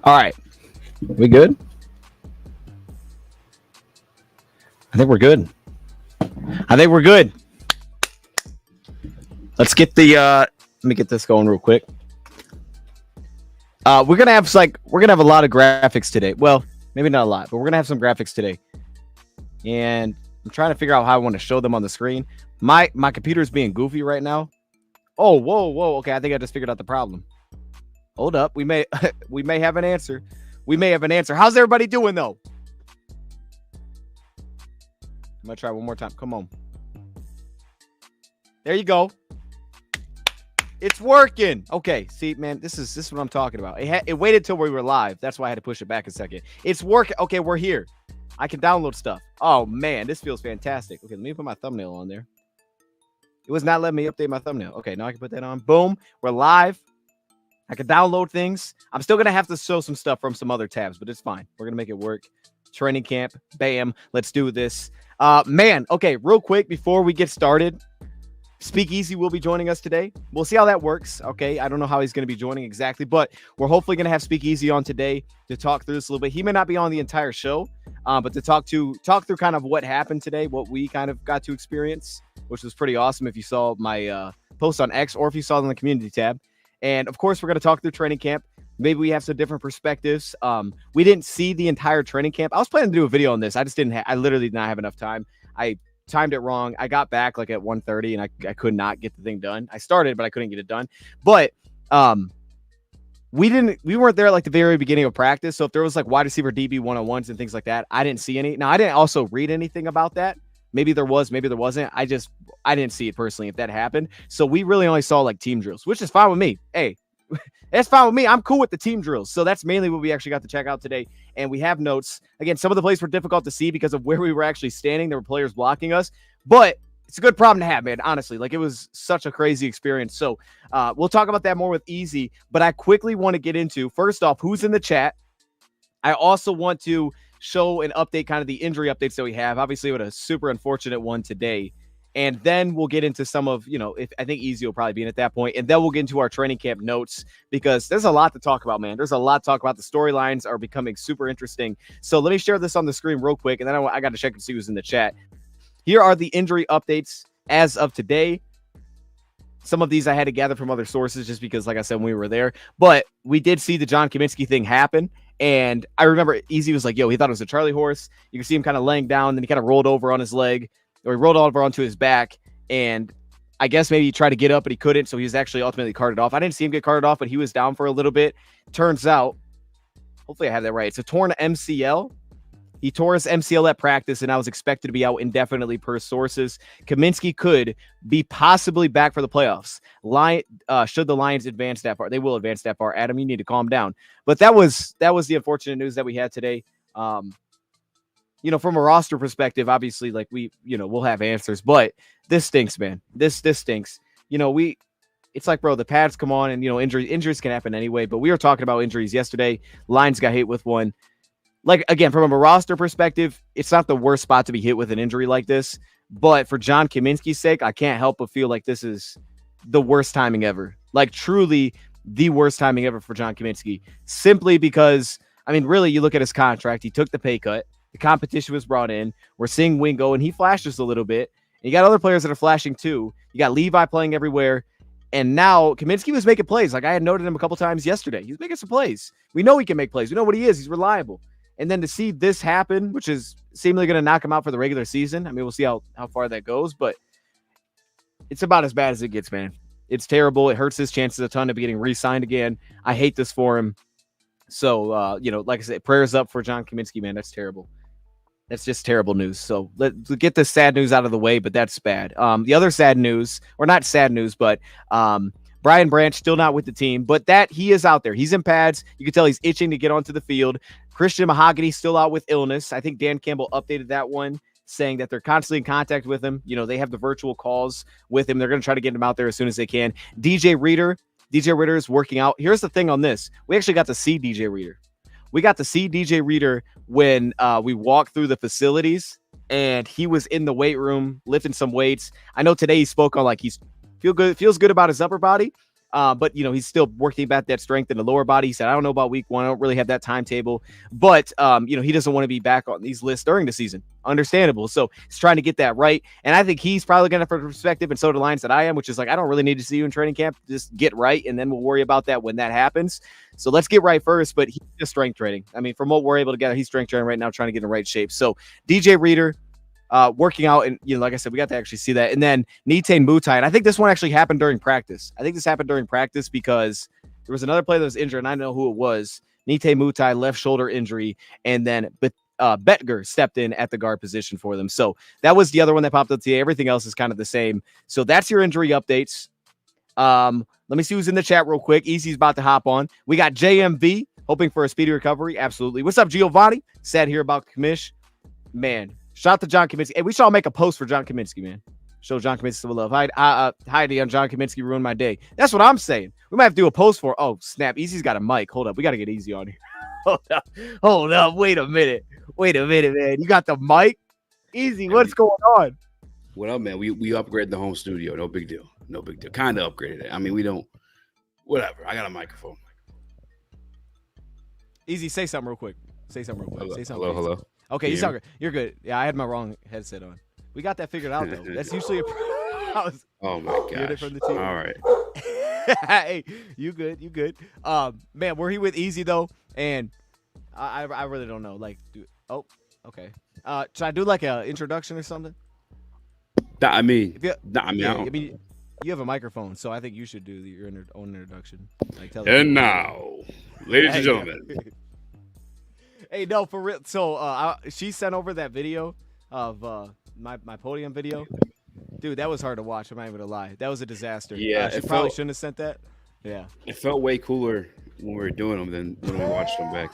All right. We good? I think we're good. Let's get the let me get this going real quick. We're gonna have a lot of graphics today. Well, maybe not a lot, but we're gonna have some graphics today. And I'm trying to figure out how I want to show them on the screen. My computer's being goofy right now. Oh, whoa. Okay, I think I just figured out the problem. Hold up. We may have an answer. How's everybody doing though? I'm gonna try one more time. Come on. There you go. It's working. Okay, see, man, this is what I'm talking about. It waited till we were live. That's why I had to push it back a second. It's working. Okay, we're here. I can download stuff. Oh man, this feels fantastic. Okay, let me put my thumbnail on there. It was not letting me update my thumbnail. Okay, now I can put that on. Boom. We're live. I can download things. I'm still gonna have to show some stuff from some other tabs, but it's fine. We're gonna make it work. Training camp. Bam. Let's do this. Man. Okay, real quick before we get started. Speakeasy will be joining us today. We'll see how that works. Okay, I don't know how he's going to be joining exactly, but we're hopefully going to have Speakeasy on today to talk through this a little bit. He may not be on the entire show, but to talk through kind of what happened today, what we kind of got to experience, which was pretty awesome. If you saw my post on X or if you saw it on the community tab, and of course we're going to talk through training camp. Maybe we have some different perspectives. We didn't see the entire training camp. I was planning to do a video on this. I just didn't. I literally did not have enough time. I timed it wrong. I got back like at 1:30 and I could not get the thing done. I started, but I couldn't get it done. But we weren't there at like the very beginning of practice. So if there was like wide receiver DB 1-on-1s and things like that, I didn't see any. Now I didn't also read anything about that. Maybe there was, maybe there wasn't. I didn't see it personally if that happened. So we really only saw like team drills, which is fine with me. Hey, that's fine with me. I'm cool with the team drills. So that's mainly what we actually got to check out today. And we have notes. Again, some of the plays were difficult to see because of where we were actually standing. There were players blocking us, but it's a good problem to have, man. Honestly, like it was such a crazy experience. So we'll talk about that more with Easy, but I quickly want to get into, first off, who's in the chat. I also want to show and update kind of the injury updates that we have. Obviously, with a super unfortunate one today. And then we'll get into some of, if I think Easy will probably be in at that point. And then we'll get into our training camp notes because there's a lot to talk about, man. There's a lot to talk about. The storylines are becoming super interesting. So let me share this on the screen real quick. And then I got to check and see who's in the chat. Here are the injury updates as of today. Some of these I had to gather from other sources just because, like I said, when we were there. But we did see the John Cominsky thing happen. And I remember Easy was like, yo, he thought it was a Charlie horse. You can see him kind of laying down. Then he kind of rolled over on his leg. Or he rolled over onto his back, and I guess maybe he tried to get up, but he couldn't, so he was actually ultimately carted off. I didn't see him get carted off, but he was down for a little bit. Turns out, hopefully I have that right, it's a torn MCL. He tore his MCL at practice, and I was expected to be out indefinitely per sources. Cominsky could be possibly back for the playoffs. Should the Lions advance that far? They will advance that far. Adam, you need to calm down. But that was the unfortunate news that we had today. From a roster perspective, obviously, like we'll have answers, but this stinks, man. This stinks. It's like, bro, the pads come on and, injuries can happen anyway, but we were talking about injuries yesterday. Lions got hit with one. Like, again, from a roster perspective, it's not the worst spot to be hit with an injury like this, but for John Cominsky's sake, I can't help but feel like this is the worst timing ever. Like, truly the worst timing ever for John Cominsky, simply because, really, you look at his contract, he took the pay cut. The competition was brought in. We're seeing Wingo, and he flashes a little bit. And you got other players that are flashing too. You got Levi playing everywhere. And now Cominsky was making plays. Like I had noted him a couple times yesterday. He's making some plays. We know he can make plays. We know what he is. He's reliable. And then to see this happen, which is seemingly going to knock him out for the regular season. We'll see how far that goes. But it's about as bad as it gets, man. It's terrible. It hurts his chances a ton of getting re-signed again. I hate this for him. So, like I said, prayers up for John Cominsky, man. That's terrible. That's just terrible news. So let's get the sad news out of the way, but that's bad. The other sad news, or not sad news, but Brian Branch still not with the team, but that he is out there. He's in pads. You can tell he's itching to get onto the field. Christian Mahogany still out with illness. I think Dan Campbell updated that one, saying that they're constantly in contact with him. They have the virtual calls with him. They're going to try to get him out there as soon as they can. DJ Reader is working out. Here's the thing on this. We actually got to see DJ Reader. We got to see DJ Reader when we walked through the facilities, and he was in the weight room lifting some weights. I know today he spoke on like feels good about his upper body. But he's still working about that strength in the lower body. He said, I don't know about week 1. I don't really have that timetable, but he doesn't want to be back on these lists during the season. Understandable. So he's trying to get that right. And I think he's probably going to, from the perspective, and so do the Lions that I am, which is like, I don't really need to see you in training camp. Just get right. And then we'll worry about that when that happens. So let's get right first. But he's just strength training. I mean, from what we're able to gather, he's strength training right now, trying to get in right shape. So DJ Reader, working out, and like I said, we got to actually see that. And then Nitane Mutai, and I think this one actually happened during practice. I think this happened during practice because there was another player that was injured, and I know who it was. Nitane Mutai, left shoulder injury, and then Betger stepped in at the guard position for them. So that was the other one that popped up today. Everything else is kind of the same. So that's your injury updates. Let me see who's in the chat real quick. Easy's about to hop on. We got JMV hoping for a speedy recovery. Absolutely. What's up, Giovanni? Sad here about Kamish. Man, shout out to John Cominsky. Hey, we should all make a post for John Cominsky, man. Show John Cominsky some love. Heidi on John Cominsky ruined my day. That's what I'm saying. We might have to do a post for. Oh, snap. Easy's got a mic. Hold up. We got to get Easy on here. Hold up. Wait a minute, man. You got the mic? Easy. What's going on? What up, man? We upgraded the home studio. No big deal. Kind of upgraded it. I mean, we don't. Whatever. I got a microphone. Easy. Say something real quick. Hello. Say something. Hello. Okay, you sound good. You're good. Yeah, I had my wrong headset on. We got that figured out, though. That's usually a oh, my gosh. From the team. All right. Hey, you good. Man, we're here with Easy, though, and I really don't know. Like, okay. Should I do, like, an introduction or something? I mean, you have a microphone, so I think you should do your own introduction. Like, tell and now, ladies and gentlemen. Hey, no, for real. So she sent over that video of my Podium video. Dude, that was hard to watch. I'm not even going to lie. That was a disaster. Yeah. She probably shouldn't have sent that. Yeah. It felt way cooler when we were doing them than when we watched them back.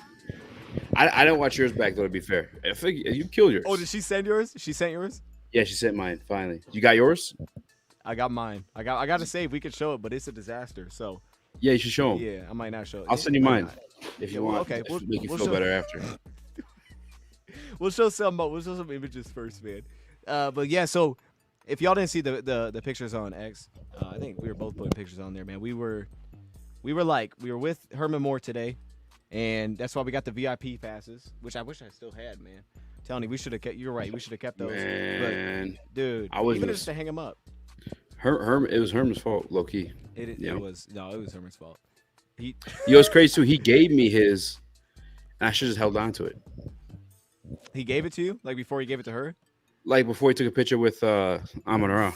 I didn't watch yours back, though, to be fair. I think you killed yours. Oh, did she send yours? She sent yours? Yeah, she sent mine, finally. You got yours? I got mine. I got to say, we could show it, but it's a disaster. So. Yeah, you should show them. Yeah, I might not show it. I'll send you mine if you want. Okay, we'll make you feel better after. We'll show some images first, man. But yeah, so if y'all didn't see the pictures on X, I think we were both putting pictures on there, man. We were with Herman Moore today, and that's why we got the VIP passes, which I wish I still had, man. I'm telling you, we should have kept. You're right, we should have kept those. Man, but, dude, I was even just to hang them up. It was Herman's fault, low key. It was Herman's fault. It's crazy too. He gave me his, and I should have just held on to it. He gave it to you, like before he gave it to her. Like before he took a picture with Amon Ra.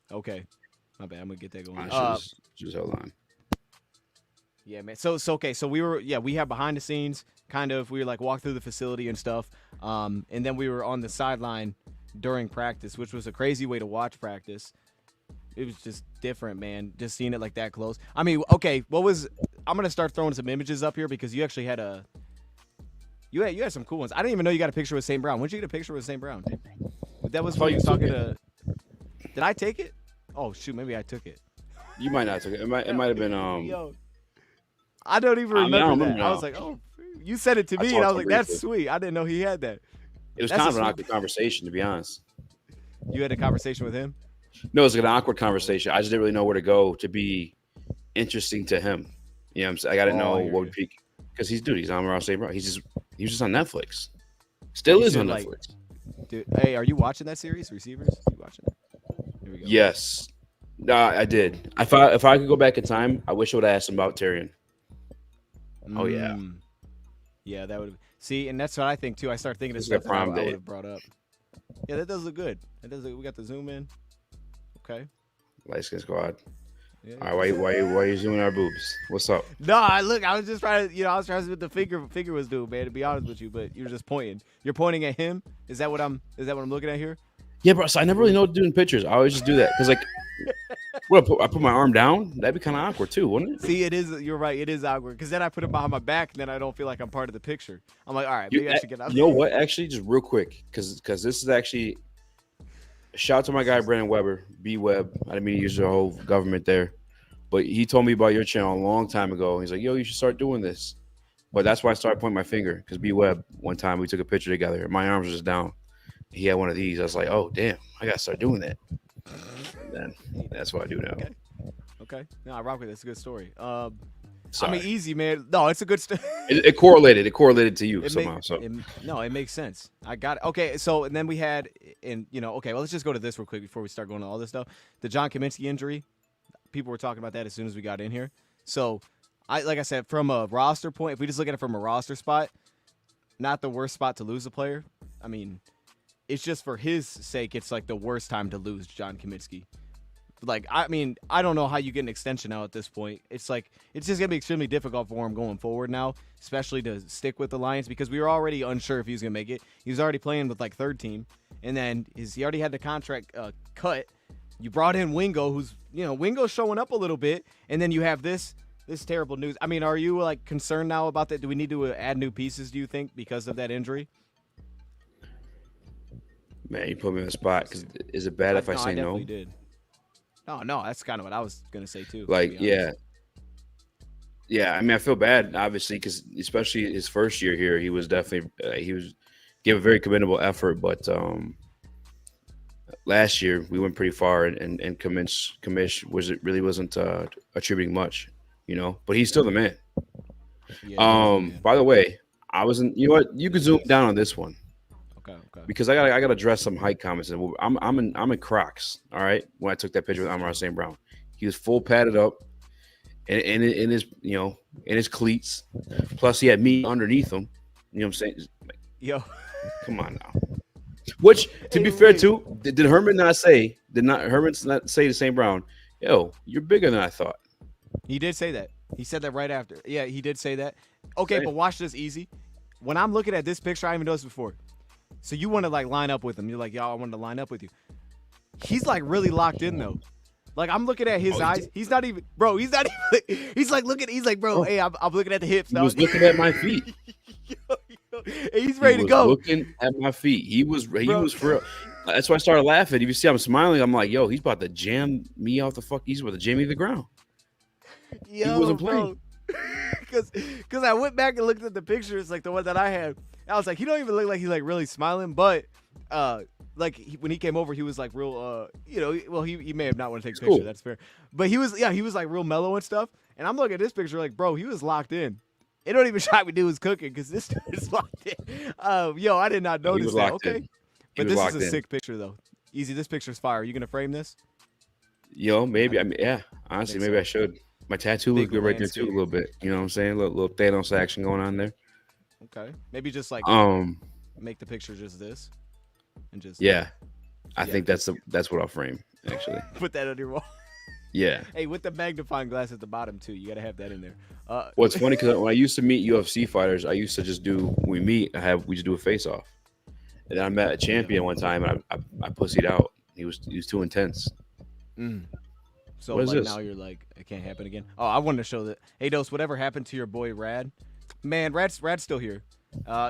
Okay. My bad. I'm gonna get that going. I just hold on. Yeah, man. So okay. So we have behind the scenes kind of. We were like walk through the facility and stuff. And then we were on the sideline during practice, which was a crazy way to watch practice. It was just different, man. Just seeing it like that close. I mean, okay. I'm gonna start throwing some images up here because you actually had You had some cool ones. I didn't even know you got a picture with St. Brown. When did you get a picture with St. Brown? That was when you was talking to. Did I take it? Oh shoot, maybe I took it. You might not take it. It might have been Yo, I don't even remember that. I was like, oh, you sent it to me, and I was like, that's sweet. I didn't know he had that. It was kind of an awkward conversation, to be honest. You had a conversation with him? No, it was like an awkward conversation. I just didn't really know where to go to be interesting to him. You know what I'm saying? I got to know what would be because he's on around St. Brown. He was just on Netflix. Still is on Netflix. Dude, hey, are you watching that series, Receivers? Are you watching it? Here we go. Yes. I did. If I could go back in time, I wish I would have asked him about Tyrion. Oh, yeah. Yeah, that would see, and that's what I think, too. I start thinking of stuff that I would have brought up. Yeah, that does look good. We got the zoom in. Okay. Light Skin Squad. Yeah. All right, why are you zooming our boobs? What's up? No, I was just trying to, I was trying to see what the figure was doing, man, to be honest with you, but you're just pointing. You're pointing at him? Is that what I'm looking at here? Yeah, bro. So I never really know what to do in pictures. I always just do that because, like, I put my arm down. That'd be kind of awkward too, wouldn't it? See, it is. You're right. It is awkward because then I put it behind my back, and then I don't feel like I'm part of the picture. I'm like, all right, maybe I should get out. You know what? Actually, just real quick, because this is actually a shout out to my guy Brandon Weber, B Web. I didn't mean to use the whole government there, but he told me about your channel a long time ago. He's like, yo, you should start doing this. But that's why I started pointing my finger because B Web one time we took a picture together. My arms were just down. He had one of these. I was like, oh damn, I gotta start doing that. Then that's what I do now. Okay. No, I rock with it. It's a good story. Sorry. I mean, easy, man. No, it's a good story. It correlated. It correlated to you somehow. No, it makes sense. I got it. Okay, so and then we had, okay, well, let's just go to this real quick before we start going to all this stuff. The John Cominsky injury. People were talking about that as soon as we got in here. So, like I said, from a roster point, if we just look at it from a roster spot, not the worst spot to lose a player. I mean, it's just for his sake, it's like the worst time to lose John Cominsky. Like, I mean, I don't know how you get an extension now at this point. It's like, it's just going to be extremely difficult for him going forward now, especially to stick with the Lions because we were already unsure if he was going to make it. He was already playing with, like, third team. And then he already had the contract cut. You brought in Wingo, who's, Wingo's showing up a little bit. And then you have this terrible news. I mean, are you, like, concerned now about that? Do we need to add new pieces, do you think, because of that injury? Man, you put me on the spot. Because is it bad if I say no? I definitely did. No, that's kind of what I was going to say, too. Like, yeah. Yeah, I mean, I feel bad, obviously, because especially his first year here, he was definitely gave a very commendable effort. But last year, we went pretty far, and Commish wasn't attributing much, But he's still the man. Yeah, by the way, I wasn't. You know what? You could zoom down on this one. Okay. Because I got to address some height comments. And I'm in Crocs. All right. When I took that picture with Amon-Ra St. Brown, he was full padded up, and in his in his cleats. Plus, he had me underneath him. You know what I'm saying? Like, yo, come on now. Which, to be fair, too, did Herman not say? Did not Herman not say to St. Brown? Yo, you're bigger than I thought. He did say that. He said that right after. Yeah, he did say that. Okay, but watch this easy. When I'm looking at this picture, I haven't noticed before. So you want to like line up with him. You're like, yo, I wanted to line up with you. He's like really locked in though. Like I'm looking at his eyes. He's not even, bro. He's not even. He's like looking. He's like, bro. Hey, I'm looking at the hips. He was looking at my feet. Hey, he's ready to go. Looking at my feet. He was for real. That's why I started laughing. If you see I'm smiling, I'm like, yo, he's about to jam me off the fuck. He's about to jam me to the ground. Yo, he wasn't playing. Because I went back and looked at the pictures, like the one that I had. I was like, he don't even look like he's like really smiling, but when he came over, he was like real, well, he may have not want to take a picture. Cool. That's fair. But he was like real mellow and stuff. And I'm looking at this picture like, bro, he was locked in. It don't even shock me dude was cooking because this dude is locked in. I did not notice that. Okay. But this is a sick picture though. Easy, this picture's fire. Are you gonna frame this? Yo, maybe. I mean, yeah. Honestly, maybe I should. My tattoo looks good right there too, a little bit. You know what I'm saying? A little Thanos action going on there. Okay, maybe just like make the picture just this, and just I think that's what I'll frame actually. Put that on your wall. Yeah. Hey, with the magnifying glass at the bottom too, you gotta have that in there. Well, it's funny because when I used to meet UFC fighters, I used to just do when we just do a face off, and then I met a champion one time and I pussied out. He was too intense. So like now you're like, it can't happen again. Oh, I wanted to show that. Hey, Dose, whatever happened to your boy Rad? Man, Rad's still here.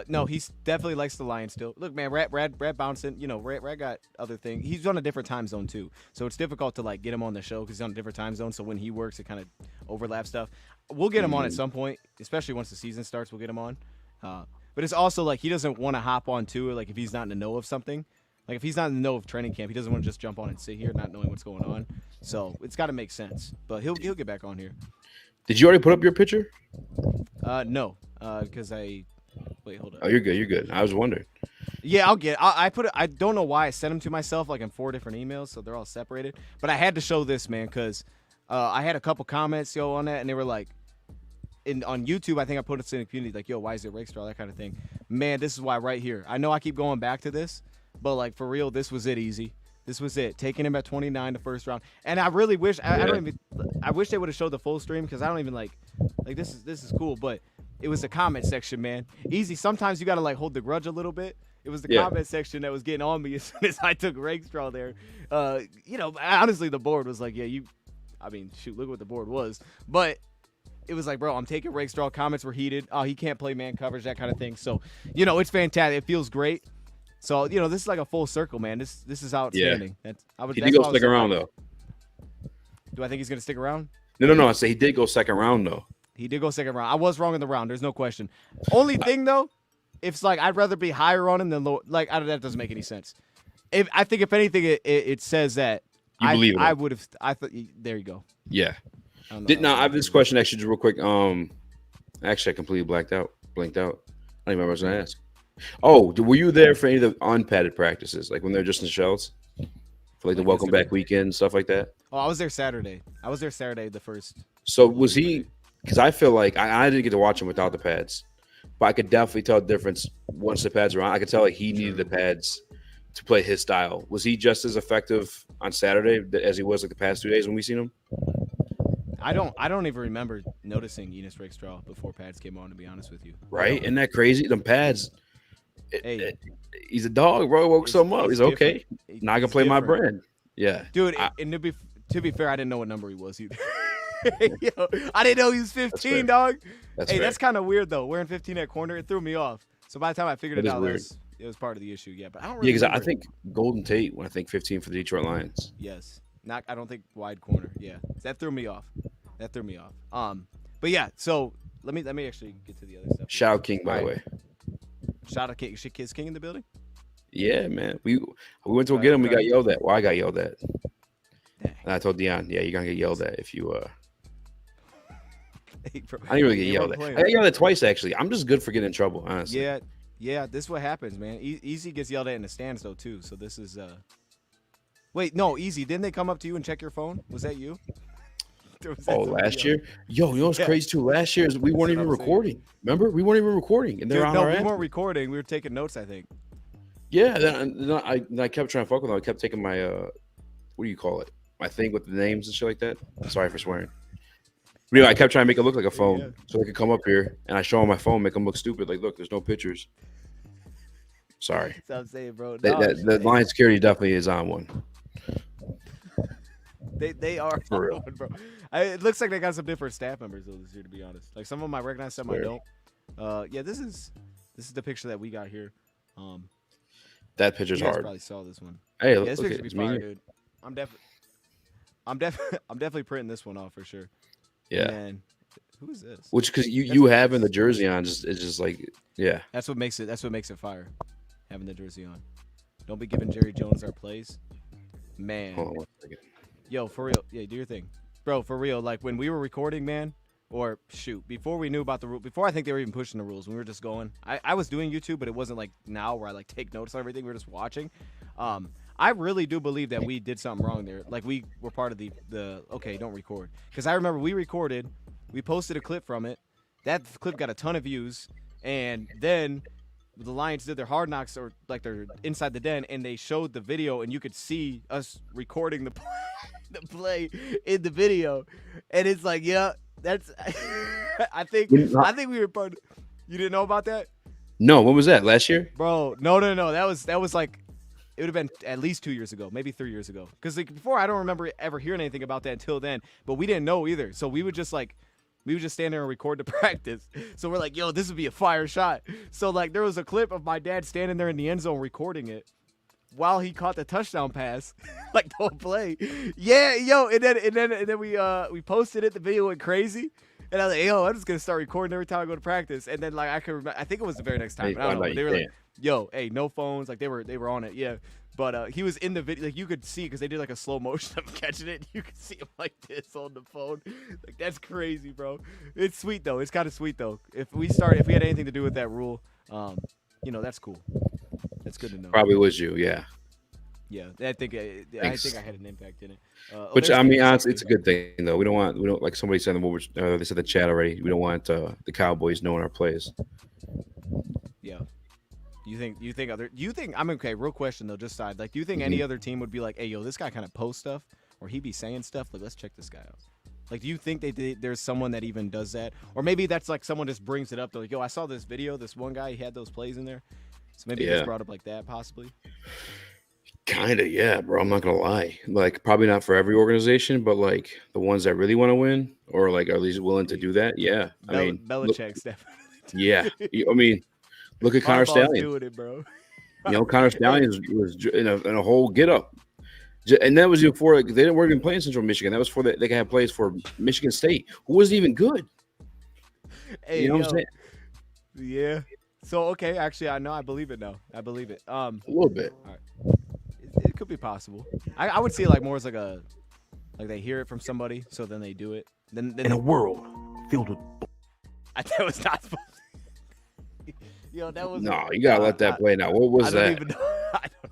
No, he definitely likes the Lions still. Look, man, Rad bouncing. Rad got other things. He's on a different time zone too, so it's difficult to like get him on the show because he's on a different time zone. So when he works, it kind of overlaps stuff. We'll get him on at some point, especially once the season starts. We'll get him on. But it's also like he doesn't want to hop on too, like if he's not in the know of something. Like, if he's not in the know of training camp, he doesn't want to just jump on and sit here not knowing what's going on. So, it's got to make sense. But he'll get back on here. Did you already put up your picture? No. Because wait, hold on. Oh, you're good. You're good. I was wondering. Yeah, I put it. I don't know why I sent them to myself, like, in 4 different emails, so they're all separated. But I had to show this, man, because I had a couple comments, on that, and they were like, on YouTube, I think I put it in the community, like, yo, why is it Rakestraw, that kind of thing. Man, this is why right here. I know I keep going back to this. But, like, for real, this was it, Easy. This was it. Taking him at 29 the first round. And I really wish I wish they would have showed the full stream because I don't even like this is cool. But it was the comment section, man. Easy. Sometimes you got to, like, hold the grudge a little bit. It was the comment section that was getting on me as soon as I took Rakestraw there. Honestly, the board was like, look what the board was. But it was like, bro, I'm taking Rakestraw. Comments were heated. Oh, he can't play man coverage, that kind of thing. So, it's fantastic. It feels great. So, this is like a full circle, man. This is outstanding. Yeah. He did go second round, though. Do I think he's going to stick around? No. I say he did go second round, though. He did go second round. I was wrong in the round. There's no question. Only thing, though, it's like I'd rather be higher on him than lower. Like, that doesn't make any sense. I think, if anything, it says that You believe in I it? would have. I thought. There you go. Yeah. I don't know Did how not. I I have this question actually, just real quick. Actually, I completely blinked out. I don't even remember what I was gonna ask. Oh, were you there for any of the unpadded practices, like when they're just in shells, for like the Like welcome yesterday? back weekend stuff like that? Oh, I was there Saturday. I was there Saturday. The first. So Little was bit of he? it. Because I feel like I didn't get to watch him without the pads, but I could definitely tell the difference once the pads were on. I could tell like he needed the pads to play his style. Was he just as effective on Saturday as he was like the past 2 days when we seen him? I don't even remember noticing Enos Rakestraw before pads came on. To be honest with you. Right? Isn't that crazy? Them pads. Hey, He's a dog, bro. He woke something up. He's okay. different. Now I can He's play my different. brand. Yeah, Dude. I- And to be fair, I didn't know what number he was either. Yo, I didn't know he was 15, fair. dog. that's Hey, fair. that's kind of weird though. Wearing 15 at corner, it threw me off. So by the time I figured That it is out, weird. it was part of the issue. Yeah, but I don't Yeah, really. because I remember it. think Golden Tate when I think 15 for the Detroit Lions. Yes. Not. I don't think wide corner. Yeah, that threw me off. But yeah. So let me actually get to the other stuff. Shout out King, by the Alright. way. Shout out Kids King in the building. Yeah, man. We went to go get him. We got yelled at. Well, I got yelled at. Dang. And I told Dion, yeah, you're gonna get yelled at if you. Hey, bro. I didn't really get Hey, yelled we're at. playing. I got yelled at twice actually. I'm just good for getting in trouble, honestly. Yeah. This is what happens, man. Easy gets yelled at in the stands though too. So this is Wait, no, Easy. Didn't they come up to you and check your phone? Was that you? Or was that Oh, somebody last else? year? Yo, you know what's Yeah. crazy too? Last year is we weren't what even I'm saying. recording. Remember? We weren't even recording, and they're Dude, on no, our we app. weren't recording. We were taking notes, I think. Yeah, then I kept trying to fuck with them. I kept taking my what do you call it? My thing with the names and shit like that. Sorry for swearing. But anyway, I kept trying to make it look like a phone, Yeah. so they could come up here and I show them my phone, make them look stupid. Like, look, there's no pictures. Sorry, That's what I'm saying, bro. the line security definitely is on one. They are For real. on one, bro. It looks like they got some different staff members though this year, to be honest. Like some of them I recognize, some I Swear. don't. Yeah, this is the picture that we got here. That picture's You guys hard. probably saw this one. Hey, Yeah, look, this look picture at be it's fire, me. dude. I'm definitely printing this one off for sure. Yeah, And who is this? which because That's you what having the makes- jersey on just it's just like yeah. That's what makes it fire. Having the jersey on. Don't be giving Jerry Jones our plays. Man. Hold on one second. Yo, for real. Yeah, do your thing. Bro, for real. Like when we were recording, man, or shoot, before we knew about the rule, before I think they were even pushing the rules, when we were just going. I was doing YouTube, but it wasn't like now where I like take notes on everything. We were just watching. I really do believe that we did something wrong there. Like we were part of the okay, don't record. Because I remember we recorded, we posted a clip from it. That clip got a ton of views, and then the Lions did their hard knocks or like they're inside the den, and they showed the video, and you could see us recording the play in the video, and it's like, yeah, that's. I think we were part. You didn't know about that, No, when was that? Last year? bro? No. That was like, it would have been at least 2 years ago, maybe 3 years ago. Because like before, I don't remember ever hearing anything about that until then. But we didn't know either, so we would just stand there and record the practice. So we're like, yo, this would be a fire shot. So like there was a clip of my dad standing there in the end zone recording it while he caught the touchdown pass, like the whole play. Yeah, yo, and then we posted it. The video went crazy. And I was like, yo, I'm just gonna start recording every time I go to practice. And then like I could remember, I think it was the very next time. Hey, I don't know. like, But they were yeah. like, yo, hey, no phones. Like they were on it. Yeah. But he was in the video, like you could see because they did like a slow motion of catching it. You could see him like this on the phone. Like that's crazy, bro. It's sweet though. It's kind of sweet though. If we had anything to do with that rule, that's cool. That's good to know. Probably was you, yeah. Yeah, I think I had an impact in it. Which there's I mean, Gabe honestly, Sexton. it's a good thing though. We don't like somebody said in the they said the chat already. We don't want the Cowboys knowing our plays. Yeah. You think I'm okay, real question though, just side. Like do you think any other team would be like, hey yo, this guy kind of posts stuff or he be saying stuff, like let's check this guy out? Like do you think there's someone that even does that? Or maybe that's like someone just brings it up. They're like, yo, I saw this video, this one guy, he had those plays in there. So maybe it's brought up like that possibly. Kinda, yeah, bro. I'm not gonna lie. Like, probably not for every organization, but like the ones that really want to win, or like are at least willing to do that. Yeah, I mean, Belichick's definitely. yeah. I mean, look at Connor Harbaugh's Stallion. doing it, bro. Connor Stallion was in a whole get up, and that was before like, they weren't even playing Central Michigan. That was for they could have plays for Michigan State, who wasn't even good. Hey, You know what I'm saying? Yeah. So okay, actually, I believe it now. I believe it. A little bit. All right. could be possible. I would see it like more as like they hear it from somebody, so then they do it. Then In a world filled with that was not supposed. Yo, that was No, you gotta let that play now. What was I don't that? even know. I don't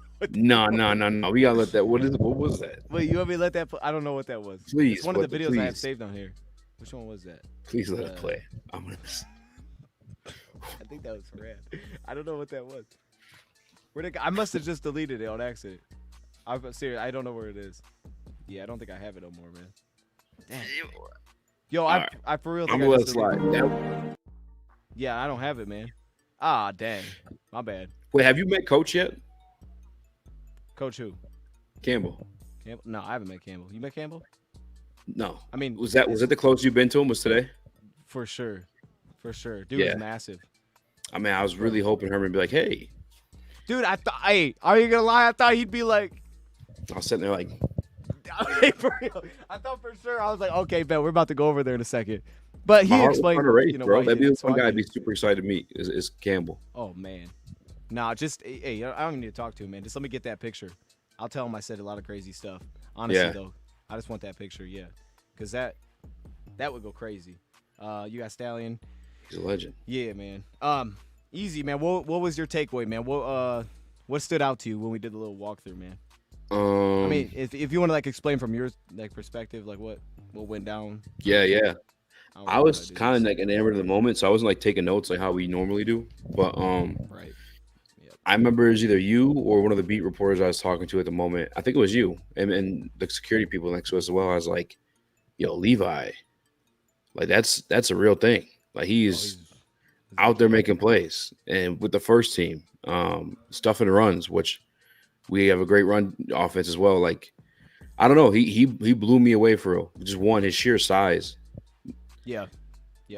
know what that No. We gotta let that. What was that? Wait, you want me to let that play? I don't know what that was. Please, It's one of the videos I have please. saved on here. Which one was that? Please let it play. I'm gonna. I think that was rad. I don't know what that was. Where'd it go? I must have just deleted it on accident. I'm serious. I don't know where it is. Yeah, I don't think I have it no more, man. Damn. Yo, I for real. I'm Think gonna I let it just slide. deleted. Yeah, I don't have it, man. Ah, dang. My bad. Wait, have you met Coach yet? Coach who? Campbell. Campbell? No, I haven't met Campbell. You met Campbell? No. I mean, Was that the closest you've been to him? Was today? for sure. For sure. Dude Yeah. is massive. I mean, I was really hoping Herman would be like, "Hey." Dude, I thought, hey, are you gonna lie? I thought he'd be like, I was sitting there like, hey, for real. I thought for sure. I was like, okay, Ben, we're about to go over there in a second. But he my heart was explained, trying to race, you know, bro. why he That'd be did the it, so one I guy I'd get be it. super excited to meet is Campbell. Oh man, nah, just hey, I don't even need to talk to him, man. Just let me get that picture. I'll tell him I said a lot of crazy stuff. Honestly, Yeah. though, I just want that picture, yeah, because that would go crazy. You got Stallion, He's a legend. yeah, man. Easy, man. What was your takeaway, man? What stood out to you when we did the little walkthrough, man? I mean, if you want to like explain from your like perspective, like what went down. yeah. don't I know was what it kind is. of like enamored of the moment, so I wasn't like taking notes like how we normally do. But Right. I remember it was either you or one of the beat reporters I was talking to at the moment. I think it was you and the security people next to us as well. I was like, "Yo, Levi, like that's a real thing. Like he's out there making plays and with the first team, stuffing runs, which we have a great run offense as well. Like I don't know, he blew me away for real. Just one, his sheer size. Yeah.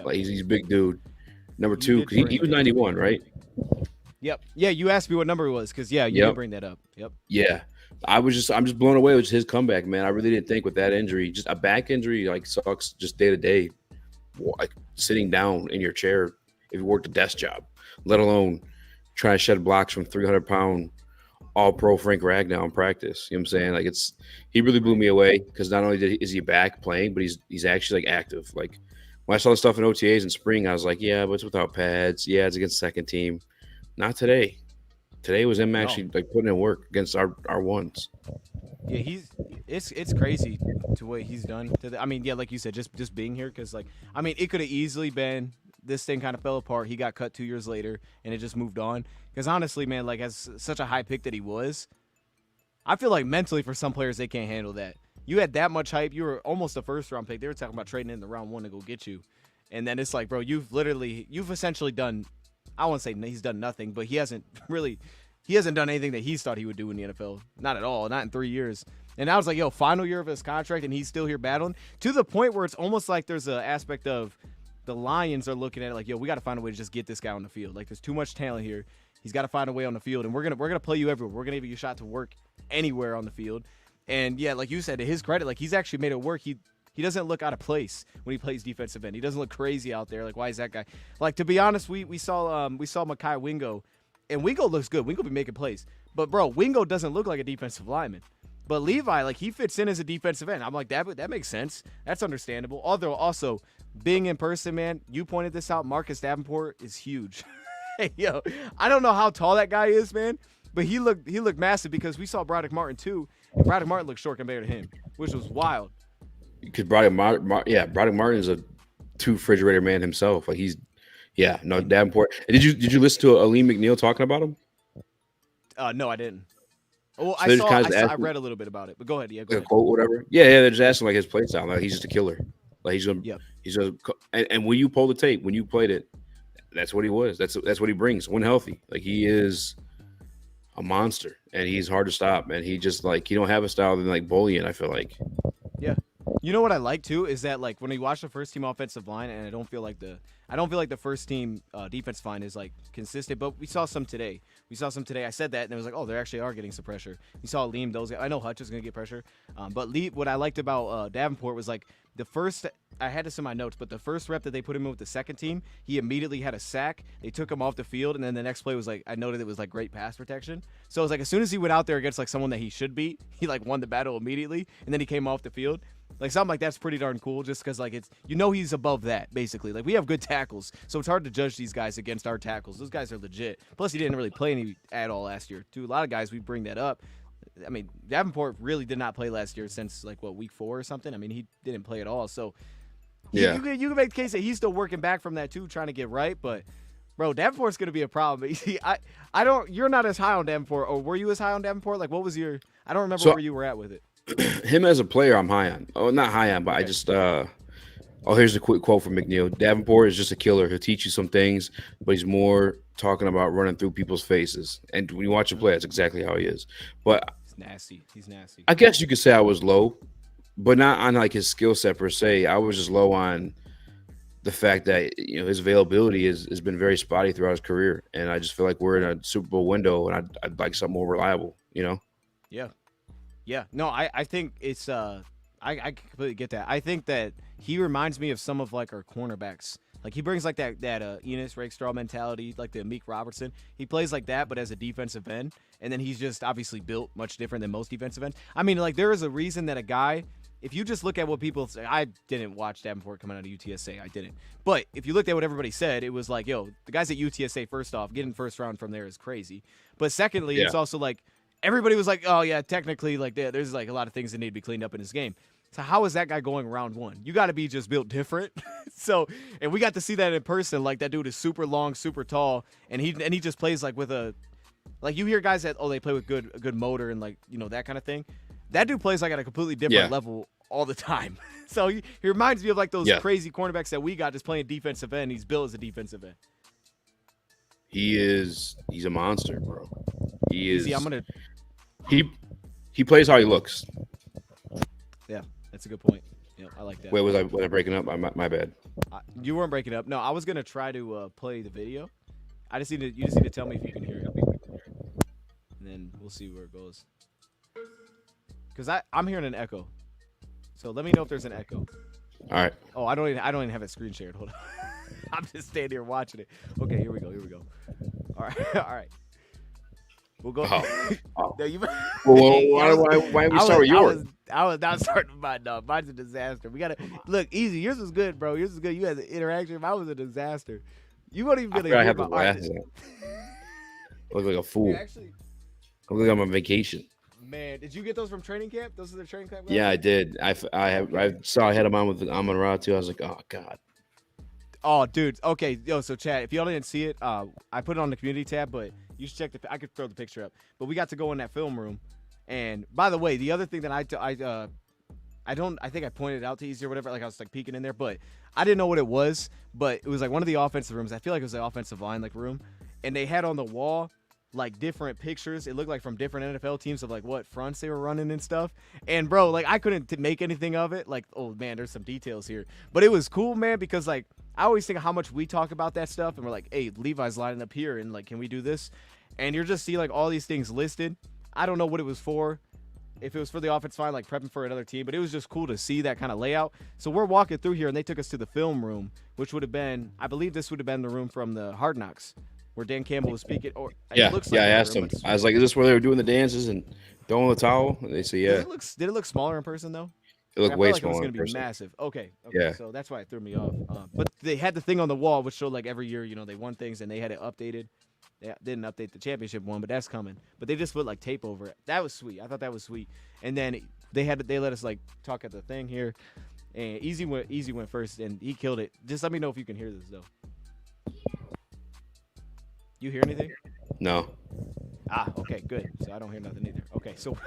Like he's a big dude. Number You two, did 'cause he bring was it up. 91, right? Yep. Yeah, you asked me what number it was because you Yep. did bring that up. Yep. Yeah. I'm just blown away with his comeback, man. I really didn't think with that injury, just a back injury like sucks just day to day. Like sitting down in your chair if you worked a desk job, let alone trying to shed blocks from 300-pound all pro Frank Ragnow in practice. You know what I'm saying? Like he really blew me away because not only is he back playing, but he's actually like active. Like when I saw the stuff in OTAs in spring, I was like, yeah, but it's without pads. Yeah, it's against second team. Not today. Today was him actually like putting in work against our ones. Yeah, it's crazy to what he's done. I mean, yeah, like you said, just being here because like I mean, it could have easily been this thing kind of fell apart. He got cut 2 years later, and it just moved on. Because honestly, man, like as such a high pick that he was, I feel like mentally for some players they can't handle that. You had that much hype. You were almost a first round pick. They were talking about trading in the round 1 to go get you, and then it's like, bro, you've essentially done. I won't say he's done nothing, but he hasn't done anything that he thought he would do in the NFL. Not at all. Not in 3 years. And I was like, yo, final year of his contract, and he's still here battling to the point where it's almost like there's an aspect of the Lions are looking at it like, yo, we got to find a way to just get this guy on the field. Like, there's too much talent here. He's got to find a way on the field, and we're gonna play you everywhere. We're gonna give you a shot to work anywhere on the field. And yeah, like you said, to his credit, like he's actually made it work. He doesn't look out of place when he plays defensive end. He doesn't look crazy out there. Like, why is that guy? Like, to be honest, we saw Mekhi Wingo, and Wingo looks good. Wingo be making plays, but bro, Wingo doesn't look like a defensive lineman. But Levi, like, he fits in as a defensive end. I'm like, that makes sense. That's understandable. Although, also, being in person, man, you pointed this out. Marcus Davenport is huge. Hey, yo, I don't know how tall that guy is, man, but he looked massive because we saw Broderick Martin too, and Broderick Martin looked short compared to him, which was wild. Because Broderick Martin is a two refrigerator man himself. Like Davenport. And did you listen to Aleem McNeil talking about him? No, I didn't. Well, So I read a little bit about it, but go ahead. Yeah, go Like ahead. a quote, whatever. Yeah. They're just asking like his play style. Like he's just a killer. Like he's gonna. Yep. He's gonna. And when you pull the tape, when you played it, that's what he was. That's what he brings when healthy. Like he is a monster, and he's hard to stop. And he just like he don't have a style than like bullying. I feel like. Yeah. You know what I like too is that like when you watch the first team offensive line, and I don't feel like the first team defense line is like consistent. But we saw some today. I said that, and it was like, oh, they actually are getting some pressure. We saw Liam. Those guys. I know Hutch is gonna get pressure, but Lee. What I liked about Davenport was like the first. I had this in my notes, but the first rep that they put him in with the second team, he immediately had a sack. They took him off the field, and then the next play was like I noted it was like great pass protection. So it was like as soon as he went out there against like someone that he should beat, he like won the battle immediately, and then he came off the field. Like something like that's pretty darn cool, just because like it's he's above that basically. Like we have good tackles, so it's hard to judge these guys against our tackles. Those guys are legit. Plus he didn't really play any at all last year. To a lot of guys, we bring that up. I mean, Davenport really did not play last year since like week 4 or something. I mean, he didn't play at all. So you can make the case that he's still working back from that too, trying to get right. But bro, Davenport's gonna be a problem. I don't. You're not as high on Davenport, or were you as high on Davenport? Like what was your? I don't remember where you were at with it. Him as a player, I'm high on. Oh, not high on, but okay. I just here's a quick quote from McNeil. Davenport is just a killer. He'll teach you some things, but he's more talking about running through people's faces. And when you watch him play, that's exactly how he is. But he's nasty. I guess you could say I was low, but not on like his skill set per se. I was just low on the fact that his availability has been very spotty throughout his career, and I just feel like we're in a Super Bowl window, and I'd like something more reliable. Yeah, no, I think it's I completely get that. I think that he reminds me of some of like our cornerbacks. Like he brings like that Enos Rakestraw mentality, like the Meek Robertson. He plays like that, but as a defensive end, and then he's just obviously built much different than most defensive ends. I mean, like there is a reason that a guy, if you just look at what people say, I didn't watch Davenport coming out of UTSA, I didn't. But if you looked at what everybody said, it was like, yo, the guys at UTSA, first off, getting first round from there is crazy. But secondly, it's also like. Everybody was like, oh, yeah, technically, like, there's, like, a lot of things that need to be cleaned up in his game. So how is that guy going round 1? You got to be just built different. So, and we got to see that in person. Like, that dude is super long, super tall, and he just plays, like, with a – like, you hear guys that, they play with a good motor and, like, that kind of thing. That dude plays, like, at a completely different level all the time. So he reminds me of, like, those crazy cornerbacks that we got just playing defensive end. He's built as a defensive end. He's a monster, bro. He is. See, I'm gonna. He plays how he looks. Yeah, that's a good point. Yeah, I like that. Wait, was I breaking up? My bad. You weren't breaking up. No, I was gonna try to play the video. You just need to tell me if you can hear it, and then we'll see where it goes. Cause I'm hearing an echo, so let me know if there's an echo. All right. Oh, I don't even have it screen shared. Hold on. I'm just standing here watching it. Okay, here we go. All right. We'll go. Oh. Why we start with yours? I was not starting with mine. No, mine's a disaster. We gotta look easy. Yours was good, bro. Yours was good. You had the interaction. Mine was a disaster. You won't even be able to hear my art. Look like a fool. Actually, I look like I'm on vacation. Man, did you get those from training camp? Those are the training camp guys? Yeah, I did. I saw I had them on with Amon Ra too. I was like, oh god. Oh, dude. Okay, yo. So, Chad, if y'all didn't see it, I put it on the community tab, but you should check I could throw the picture up. But we got to go in that film room, and by the way, the other thing that I think I pointed it out to Easy or whatever. Like I was like peeking in there, but I didn't know what it was. But it was like one of the offensive rooms. I feel like it was the offensive line like room, and they had on the wall like different pictures. It looked like from different NFL teams of like what fronts they were running and stuff. And bro, like I couldn't make anything of it. Like, oh man, there's some details here, but it was cool, man, because like I always think of how much we talk about that stuff, and we're like, hey, Levi's lining up here, and like, can we do this? And you're just see like all these things listed. I don't know what it was for. If it was for the offense line, like prepping for another team, but it was just cool to see that kind of layout. So we're walking through here, and they took us to the film room, which would have been, I believe this would have been the room from the Hard Knocks, where Dan Campbell was speaking. Or yeah, I asked him. I was like, "Is this where they were doing the dances and throwing the towel?" And they said, "Yeah." Did it look smaller in person though? It looked way smaller. It was going to be massive. Okay. Yeah. So that's why it threw me off. But they had the thing on the wall, which showed like every year, they won things, and they had it updated. They didn't update the championship one, but that's coming. But they just put like tape over it. That was sweet. I thought that was sweet. And then they let us like talk at the thing here, and Easy went first, and he killed it. Just let me know if you can hear this though. You hear anything? No. Okay, good. So I don't hear nothing either. Okay, so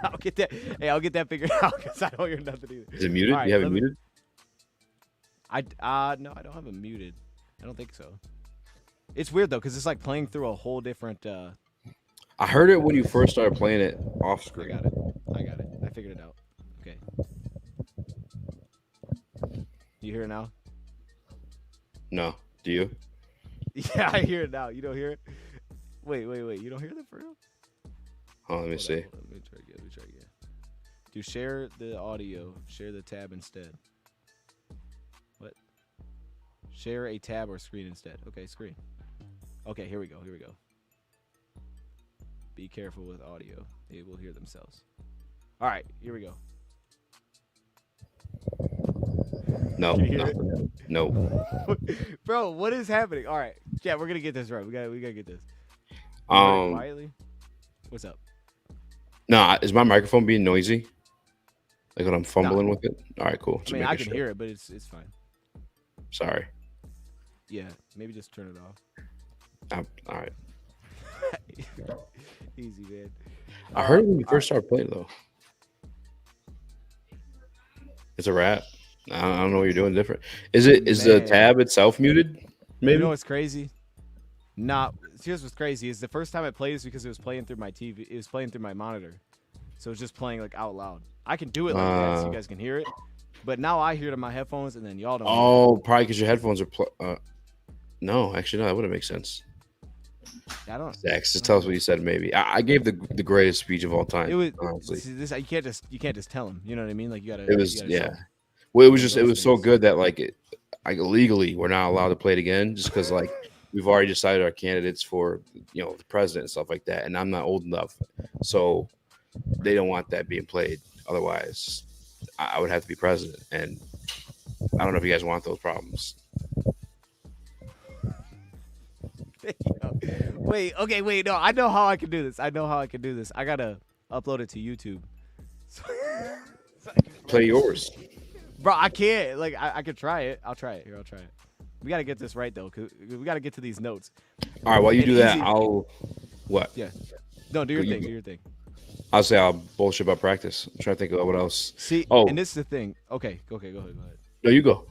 I'll get that. Hey, I'll get that figured out because I don't hear nothing either. Is it muted? Right, you have it muted? No, I don't have it muted. I don't think so. It's weird though because it's like playing through a whole different. I heard it when you first started playing it off screen. I got it. I figured it out. Okay. hear it now? No. Do you? Yeah, I hear it now. You don't hear it? Wait. You don't hear that for real? Oh, let me see. Let me try again. Do share the audio. Share the tab instead. What? Share a tab or screen instead. Okay, screen. Okay, here we go. Be careful with audio. They will hear themselves. All right, here we go. No. Can you hear it? No. Bro, what is happening? All right, yeah, we're gonna get this right. We gotta get this. Quietly. What's up? No, is my microphone being noisy? Like when I'm fumbling with it? All right, cool. I mean, I can hear it, but it's fine. Sorry. Yeah, maybe just turn it off. All right. Easy, man. I heard it when you first started playing, though. It's a wrap. I don't know what you're doing different. Is the tab itself muted? Maybe. You know what's crazy? Here's what's crazy is the first time I played this because it was playing through my TV. It was playing through my monitor, so it's just playing like out loud. I can do it like that so you guys can hear it, but now I hear it in my headphones and then y'all don't. Oh, probably because your headphones are. No, actually, no. That wouldn't make sense. I don't. Zach, just tell us what you said. Maybe I gave the greatest speech of all time. It was honestly. See, this you can't just tell him. You know what I mean? Like you gotta. It was Well, it was so good that like legally we're not allowed to play it again just because like we've already decided our candidates for the president and stuff like that, and I'm not old enough, so they don't want that being played. Otherwise, I would have to be president, and I don't know if you guys want those problems. Wait. No, I know how I can do this. I gotta upload it to YouTube. Play yours. Bro, I can't. Like, I could try it. I'll try it. We got to get this right, though, because we got to get to these notes. All right, while you do that, I'll... What? Yeah. No, do your thing. I'll say I'll bullshit about practice. I'm trying to think of what else. See, and this is the thing. Okay, go ahead. No, you go.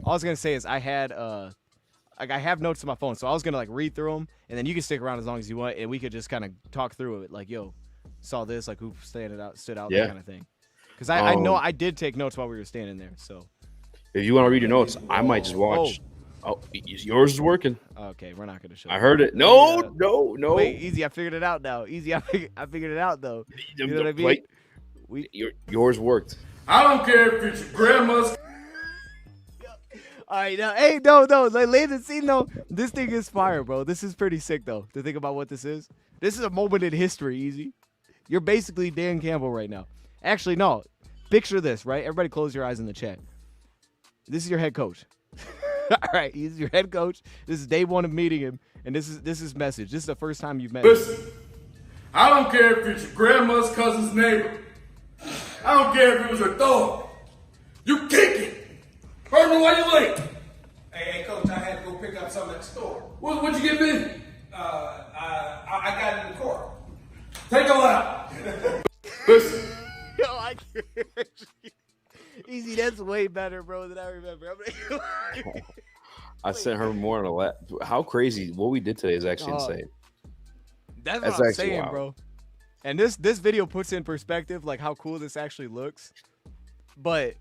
All I was going to say is I had... I have notes on my phone, so I was going to, like, read through them, and then you can stick around as long as you want, and we could just kind of talk through it. Like, yo, saw this, like, who stood out, that kind of thing. Because I know I did take notes while we were standing there. So if you want to read your notes, I might just watch. Oh, yours is working. Okay, we're not gonna show. I heard it. No. Wait, easy. I figured it out now. Easy. I figured it out though. You know what I mean? Yours worked. I don't care if it's your grandma's. All right, now, hey, no. Like, lay the scene though. This thing is fire, bro. This is pretty sick though. To think about what this is. This is a moment in history. Easy. You're basically Dan Campbell right now. Actually, no. Picture this, right? Everybody close your eyes in the chat. This is your head coach. All right, he's your head coach. This is day one of meeting him, and this is message. This is the first time you've met him. Listen, I don't care if it's your grandma's cousin's neighbor. I don't care if it was her dog. You kick it. Hurry, why you late? Hey, Coach, I had to go pick up something at the store. What'd you get me? I got it in the car. Take a lap. Listen. Yo, I can't. Easy, that's way better, bro, than I remember. I sent her more on a lap. How crazy! What we did today is actually insane. That's what I'm saying, wild. Bro. And this video puts in perspective like how cool this actually looks. But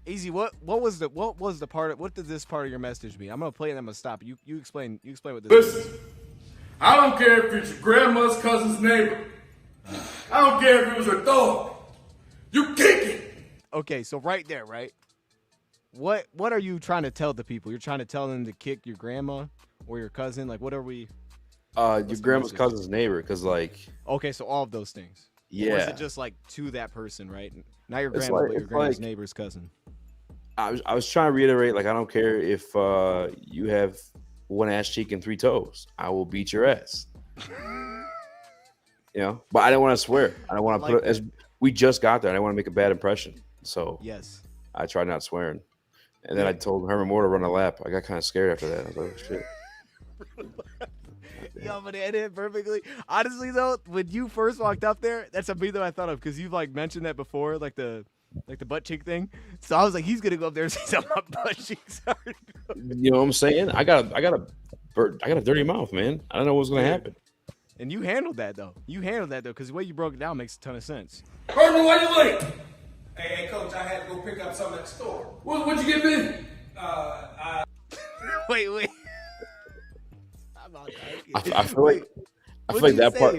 Easy, what was the part of, what did this part of your message mean? I'm gonna play and I'm gonna stop. You explain what this Listen, is. I don't care if it's your grandma's cousin's neighbor. I don't care if it was her dog. You kick it. Okay, so right there, right? What are you trying to tell the people? You're trying to tell them to kick your grandma or your cousin? Like, what are we? Your grandma's cousin's neighbor, because like. Okay, so all of those things. Yeah. Or is it just like to that person, right? Not your grandma, but your grandma's neighbor's cousin. I was trying to reiterate, like, I don't care if you have one ass cheek and 3 toes. I will beat your ass. But I didn't want to swear. I don't want to put it as we just got there. I didn't want to make a bad impression. So yes, I tried not swearing. And then I told Herman Moore to run a lap. I got kind of scared after that. I was like, oh, shit. Yo, but it ended perfectly. Honestly, though, when you first walked up there, that's a beat that I thought of because you've like mentioned that before, like the butt cheek thing. So I was like, he's gonna go up there and say something about butt cheeks. You know what I'm saying? I got a dirty mouth, man. I don't know what's gonna happen. And you handled that though. Because the way you broke it down makes a ton of sense. Hurry, why you late? Hey, Coach, I had to go pick up something at the store. What'd you get me? Wait. I feel like that part.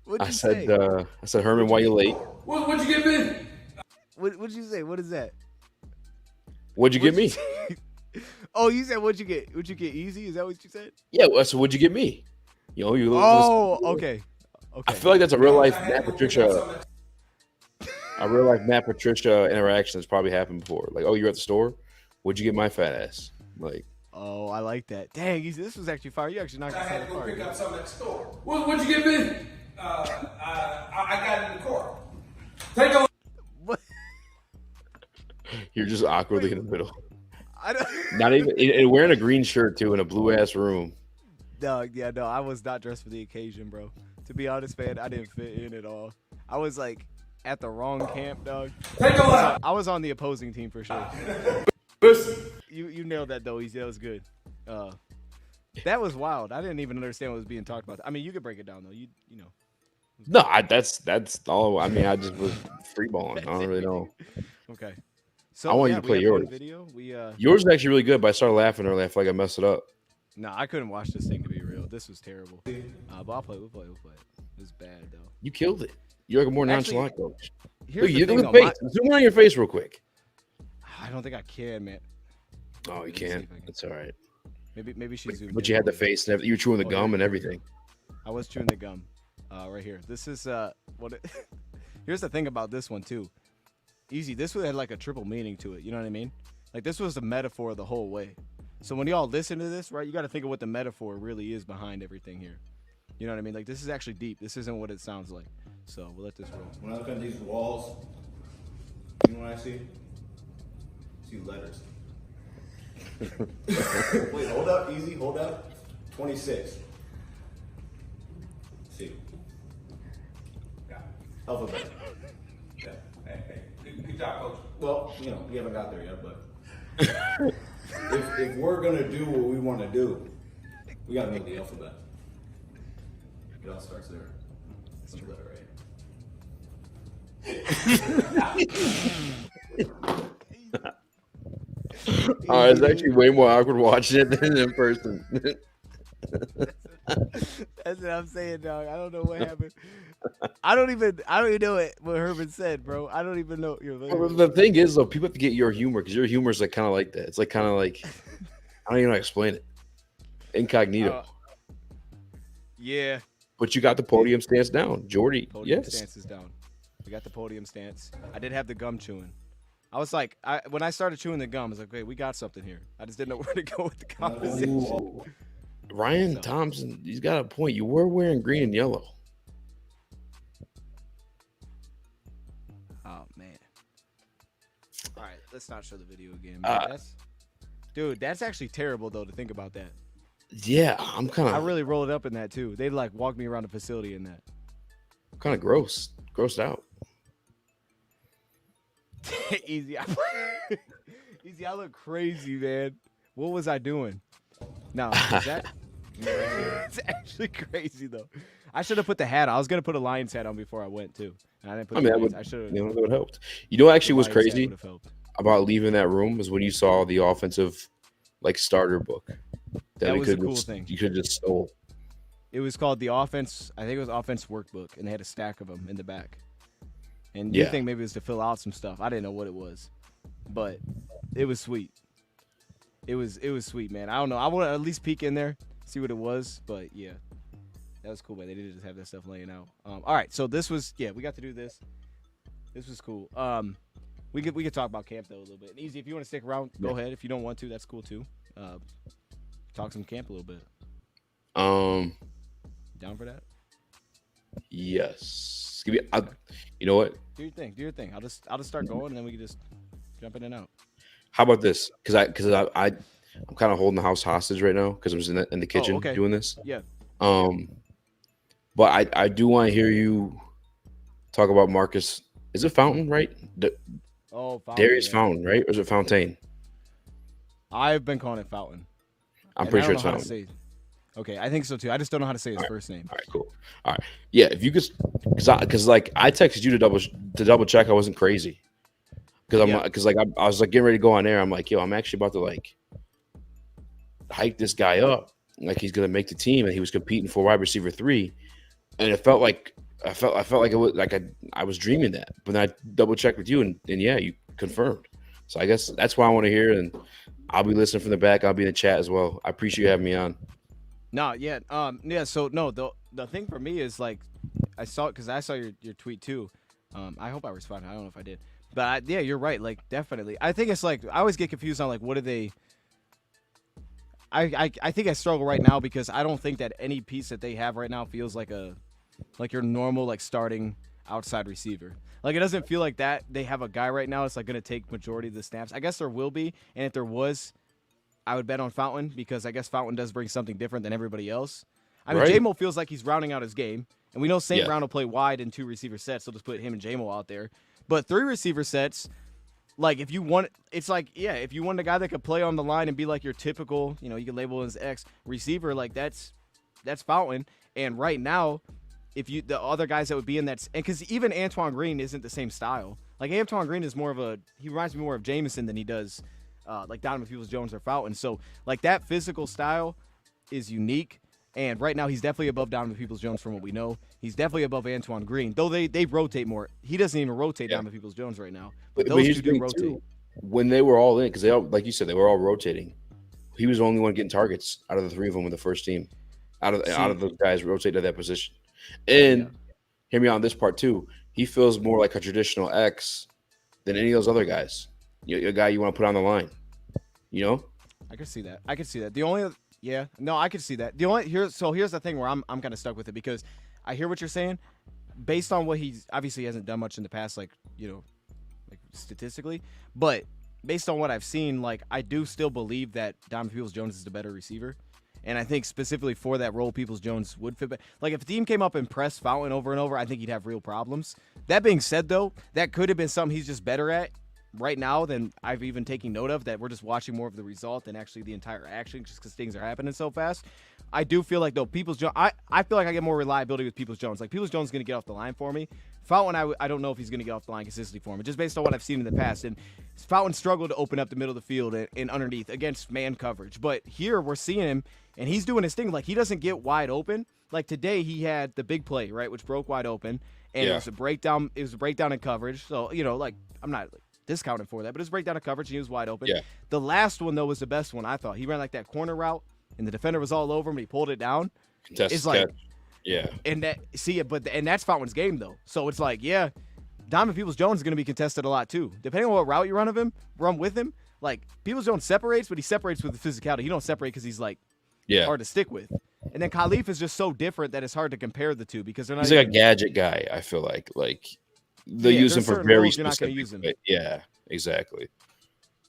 What'd I you said say? I said Herman, why you late? What'd you give me? What'd you say? What is that? What'd you get me? Oh, you said what'd you get? What'd you get? Easy? Is that what you said? Yeah, so what'd you get me? You know, you. Oh, okay. I feel like that's a real life Matt Patricia. A real life Matt Patricia interaction that's probably happened before. Like, oh, you're at the store. What'd you get my fat ass? Like, oh, I like that. Dang, Easy, this was actually fire. You actually knocked I us out had of to the go park. pick up something at the store. What'd you give me? I got it in the car. Take a What? you're just awkwardly in the middle. I don't. Not even and wearing a green shirt too in a blue ass room. No, I was not dressed for the occasion, bro. To be honest, man, I didn't fit in at all. I was like at the wrong camp, dog. take a lap. I was on the opposing team for sure. Listen. You nailed that though, Easy. That was good. That was wild. I didn't even understand what was being talked about. I mean, you could break it down though. You know. No, that's all. I mean, I just was freeballing. I don't really know. Okay. So I want yeah, you to play we have one yours. video. Yours is actually really good, but I started laughing earlier. I feel like I messed it up. No, I couldn't watch this thing to be real. This was terrible. But I'll play. We'll play. It was bad though. You killed it. You're like a more Actually, nonchalant coach. Here's Look, the you thing, look though, at face. Zoom in on your face real quick. I don't think I can, man. Oh, you Let me see can't. if I can. That's all right. Maybe she zoomed. But in you had the on me. face and everything. You were chewing the Oh, gum yeah. and everything. I was chewing the gum. Right here. This is what. Here's the thing about this one too. Easy. This one had like a triple meaning to it. You know what I mean? Like this was a metaphor the whole way. So when y'all listen to this, right, you got to think of what the metaphor really is behind everything here. You know what I mean? Like this is actually deep. This isn't what it sounds like. So we'll let this roll. When I look at these walls, you know what I see? I see letters. Wait, hold up, easy, hold up. 26. See. Yeah. Alphabet. Yeah. Hey. Good job, coach. Well, you know, we haven't got there yet, but if we're gonna do what we want to do, we gotta know the alphabet. It all starts there. That's the letter A. It's actually way more awkward watching it than in person. That's what I'm saying, dog. I don't know what happened. I don't even know what Herman said, bro. I don't even know. Well, the thing is, though, people have to get your humor because your humor is like kind of like that. It's like kind of like I don't even know how to explain it. Incognito. Yeah. But you got the podium stance down, Jordy. Podium Yes. stance is down. We got the podium stance. I did have the gum chewing. I was like, when I started chewing the gum, I was like, wait, we got something here. I just didn't know where to go with the conversation. Ooh. Ryan Thompson, he's got a point. You were wearing green and yellow. Oh man. All right, let's not show the video again, man. That's actually terrible though to think about that. Yeah, I'm kind I of really rolled up in that too. They like walked me around the facility in that. grossed out. Easy. Easy. I look crazy, man. What was I doing? No, is that? It's actually crazy though. I should have put the hat on. I was gonna put a Lions hat on before I went too. And I didn't put. I mean, I should have. That would have helped. You know, what actually was Lions hat crazy would've helped. about leaving that room was when you saw the offensive, like starter book. That we was a could cool just- thing. You could just stole. It was called the offense. I think it was offense workbook, and they had a stack of them in the back. And Yeah. you think maybe it was to fill out some stuff. I didn't know what it was, but it was sweet. It was sweet, man. I don't know. I want to at least peek in there, see what it was. But yeah, that was cool, man. They did just have that stuff laying out. All right, so this was we got to do this. This was cool. We could talk about camp though a little bit. And Easy, if you want to stick around, go ahead. If you don't want to, that's cool too. Talk some camp a little bit. Down for that? Yes. Give me. You know what? Do your thing. Do your thing. I'll just start going, and then we can just jump in and out. How about this? Because I'm kind of holding the house hostage right now because I was in the kitchen okay. doing this. Yeah. But I do want to hear you talk about Marcus. Is it Fountain, right? Fountain, Darius yeah. Fountain, right? Or is it Fontaine? I've been calling it Fountain. I'm And pretty I sure don't it's know how to Fountain. say it. Okay, I think so too. I just don't know how to say his first name. All right, cool. All right, yeah. If you could, because like I texted you to double check I wasn't crazy, because I was like getting ready to go on air. I'm like, yo, I'm actually about to like hype this guy up, like he's gonna make the team, and he was competing for wide receiver 3, and it felt like I felt like it was like I was dreaming that, but then I double checked with you, and yeah, you confirmed. So I guess that's why I want to hear, and I'll be listening from the back. I'll be in the chat as well. I appreciate you having me on. No, yeah, yeah. So no, the thing for me is like, I saw your tweet too. I hope I responded. I don't know if I did, but yeah, you're right. Like, definitely. I think it's like I always get confused on like what do they. I think I struggle right now because I don't think that any piece that they have right now feels like your normal like starting outside receiver. Like, it doesn't feel like that they have a guy right now that's like going to take majority of the snaps. I guess there will be, and if there was, I would bet on Fountain because I guess Fountain does bring something different than everybody else. I mean, J-Mo feels like he's rounding out his game, and we know St. Brown will play wide in 2 receiver sets, so just put him and J-Mo out there. But 3 receiver sets, like if you want, it's like, yeah, if you want a guy that could play on the line and be like your typical, you can label as X receiver, like that's Fountain. And right now, the other guys that would be in that, and because even Antoine Green isn't the same style. Like Antoine Green is he reminds me more of Jameson than he does like Donovan Peoples-Jones or Fountain. So like that physical style is unique. And right now he's definitely above Donovan Peoples-Jones from what we know. He's definitely above Antoine Green, though they rotate more. He doesn't even rotate Donovan Peoples-Jones right now. But those two do rotate. Too, when they were all in, because like you said, they were all rotating. He was the only one getting targets out of the 3 of them in the first team. Out of those guys rotate to that position. And hear me on this part too. He feels more like a traditional X than any of those other guys. A guy you want to put on the line. I could see that. The only I could see that. Here's the thing where I'm kind of stuck with it because I hear what you're saying. Based on what he's obviously hasn't done much in the past, like statistically, but based on what I've seen, like I do still believe that Donovan Peoples-Jones is the better receiver. And I think specifically for that role, Peoples-Jones would fit. Like, if a team came up and pressed Fountain over and over, I think he'd have real problems. That being said, though, that could have been something he's just better at right now than I've even taken note of, that we're just watching more of the result than actually the entire action just because things are happening so fast. I do feel like, though, Peoples-Jones, I feel like I get more reliability with Peoples-Jones. Like, Peoples-Jones is going to get off the line for me. Fountain, I don't know if he's going to get off the line consistently for me, just based on what I've seen in the past. And Fountain struggled to open up the middle of the field and underneath against man coverage. But here we're seeing him, and he's doing his thing. Like, he doesn't get wide open. Like, today he had the big play, right, which broke wide open. And it was a breakdown. It was a breakdown in coverage. So, like, I'm not discounting for that, but it was a breakdown of coverage, and he was wide open. Yeah. The last one, though, was the best one, I thought. He ran, like, that corner route, and the defender was all over him, and he pulled it down. It's like, catch. Yeah. And that's Fountain's game, though. So it's like, yeah, Donovan Peoples-Jones is going to be contested a lot, too. Depending on what route you run with him, like, Peoples-Jones separates, but he separates with the physicality. He don't separate because he's, like, hard to stick with. And then Khalif is just so different that it's hard to compare the two because they're not. He's like a gadget guy, I feel like. Like, they use him for very specific. You're not going to use him. Yeah, exactly.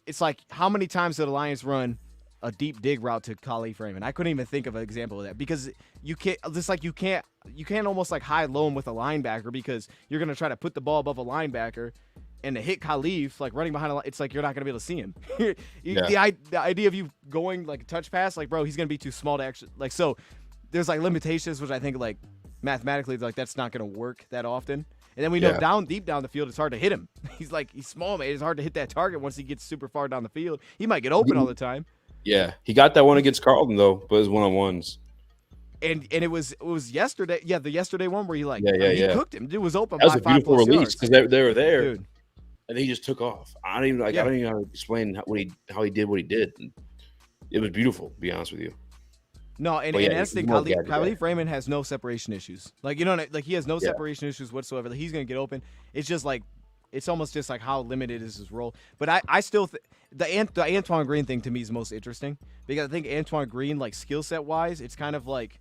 It's like, how many times did the Lions run a deep dig route to Khalif Raymond? I couldn't even think of an example of that because you can't almost like high low him with a linebacker because you're going to try to put the ball above a linebacker and to hit Khalif, like running behind a line, it's like you're not going to be able to see him. The idea of you going like a touch pass, like, bro, he's going to be too small to actually, like, so there's like limitations, which I think like mathematically, like that's not going to work that often. And then we know deep down the field, it's hard to hit him. He's small, man. It's hard to hit that target once he gets super far down the field. He might get open all the time. Yeah, he got that one against Carlton though, but it was one-on-ones. And it was yesterday. Yeah, the yesterday one where he he cooked him. Dude was open. That was a beautiful release because they were there, dude. And he just took off. I don't even know how to explain how he did what he did. It was beautiful, to be honest with you. No, and that's the thing. Khalif Raymond has no separation issues. Like, like he has no separation issues whatsoever. Like, he's gonna get open. It's just like, it's almost just like how limited is his role. But I still the Antoine Green thing to me is most interesting because I think Antoine Green, like skill set wise, it's kind of like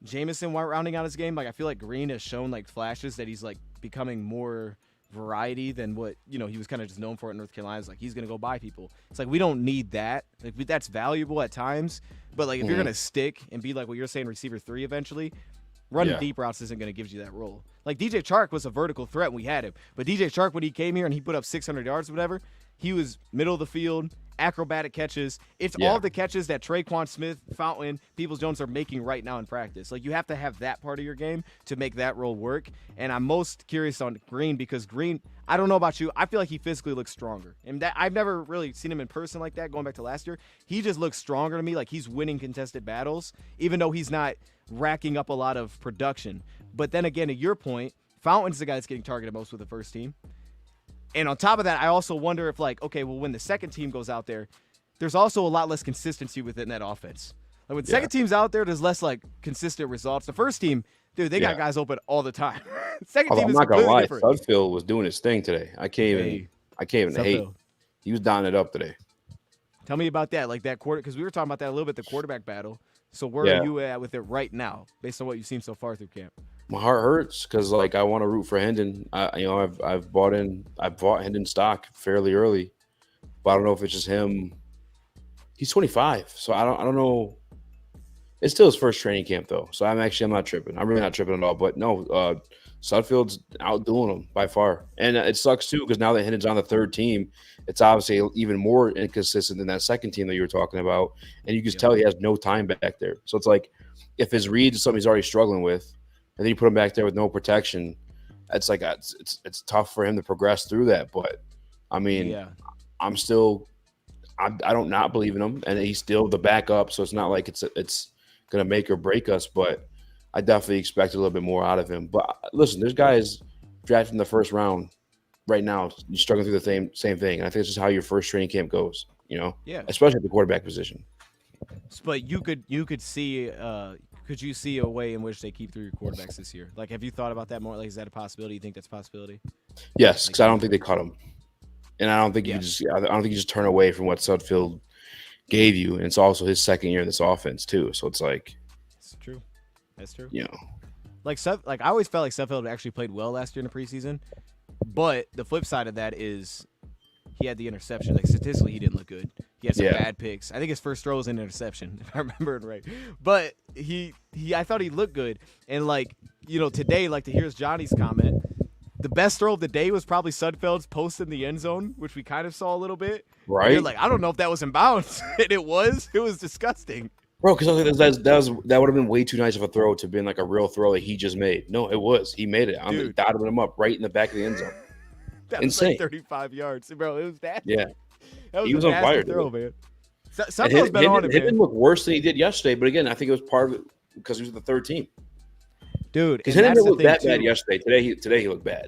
Jameson rounding out his game. Like, I feel like Green has shown like flashes that he's like becoming more variety than what he was kind of just known for at North Carolina. It's like he's gonna go by people. It's like we don't need that. Like, that's valuable at times, but like if you're gonna stick and be like what you're saying, receiver 3 eventually, running deep routes isn't gonna give you that role. Like DJ Chark was a vertical threat when we had him, but DJ Chark when he came here and he put up 600 yards or whatever, he was middle of the field, acrobatic catches. It's Yeah. all the catches that Traquan Smith, Fountain, Peoples-Jones are making right now in practice. Like, you have to have that part of your game to make that role work. And I'm most curious on Green because Green, I don't know about you, I feel like he physically looks stronger. And that I've never really seen him in person like that going back to last year. He just looks stronger to me, like he's winning contested battles, even though he's not racking up a lot of production. But then again, to your point, Fountain's the guy that's getting targeted most with the first team. And on top of that, I also wonder if, like, okay, well, when the second team goes out there, there's also a lot less consistency within that offense. Like, when the second team's out there, there's less, like, consistent results. The first team, dude, they got guys open all the time. Second team I'm is not gonna completely lie, different. Sudfield was doing his thing today. I can't even hate. Sudfield. He was downing it up today. Tell me about that, like that quarter, because we were talking about that a little bit, the quarterback battle. So where are you at with it right now, based on what you've seen so far through camp? My heart hurts because like I want to root for Hendon. I've bought Hendon stock fairly early, but I don't know if it's just him. He's 25, so I don't know. It's still his first training camp though, so I'm not tripping. I'm really not tripping at all. But no, Sudfield's outdoing him by far, and it sucks too because now that Hendon's on the third team, it's obviously even more inconsistent than that second team that you were talking about, and you can tell he has no time back there. So it's like if his reads is something he's already struggling with. And then you put him back there with no protection. It's like it's tough for him to progress through that. But I mean, I don't not believe in him, and he's still the backup. So it's not like it's gonna make or break us. But I definitely expect a little bit more out of him. But listen, there's guys drafted in the first round right now. You're struggling through the same thing. And I think it's just how your first training camp goes. Especially at the quarterback position. But you could see. Could you see a way in which they keep through your quarterbacks this year? Like, have you thought about that more? Like, is that a possibility? You think that's a possibility? Yes, because I don't think they cut him, and I don't think I don't think you just turn away from what Sudfield gave you, and it's also his second year in this offense too. So it's like, it's true. That's true. Like I always felt like Sudfield actually played well last year in the preseason, but the flip side of that is he had the interception. Like, statistically, he didn't look good. He had some bad picks. I think his first throw was an interception, if I remember it right. But I thought he looked good. And, like, today, like, to hear Johnny's comment, the best throw of the day was probably Sudfeld's post in the end zone, which we kind of saw a little bit. Right. And you're like, I don't know if that was in bounds. And it was. It was disgusting. Bro, because that would have been way too nice of a throw to been like a real throw that he just made. No, it was. He made it. I'm dotted him up right in the back of the end zone. That Insane. was like 35 yards. Bro, it was that. Yeah. That was he was on fire, throw, dude. man. Sudfeld's been on it, man. He didn't look worse than he did yesterday, but again, I think it was part of it because he was the third team. Dude, because he didn't look that bad yesterday. Today he looked bad.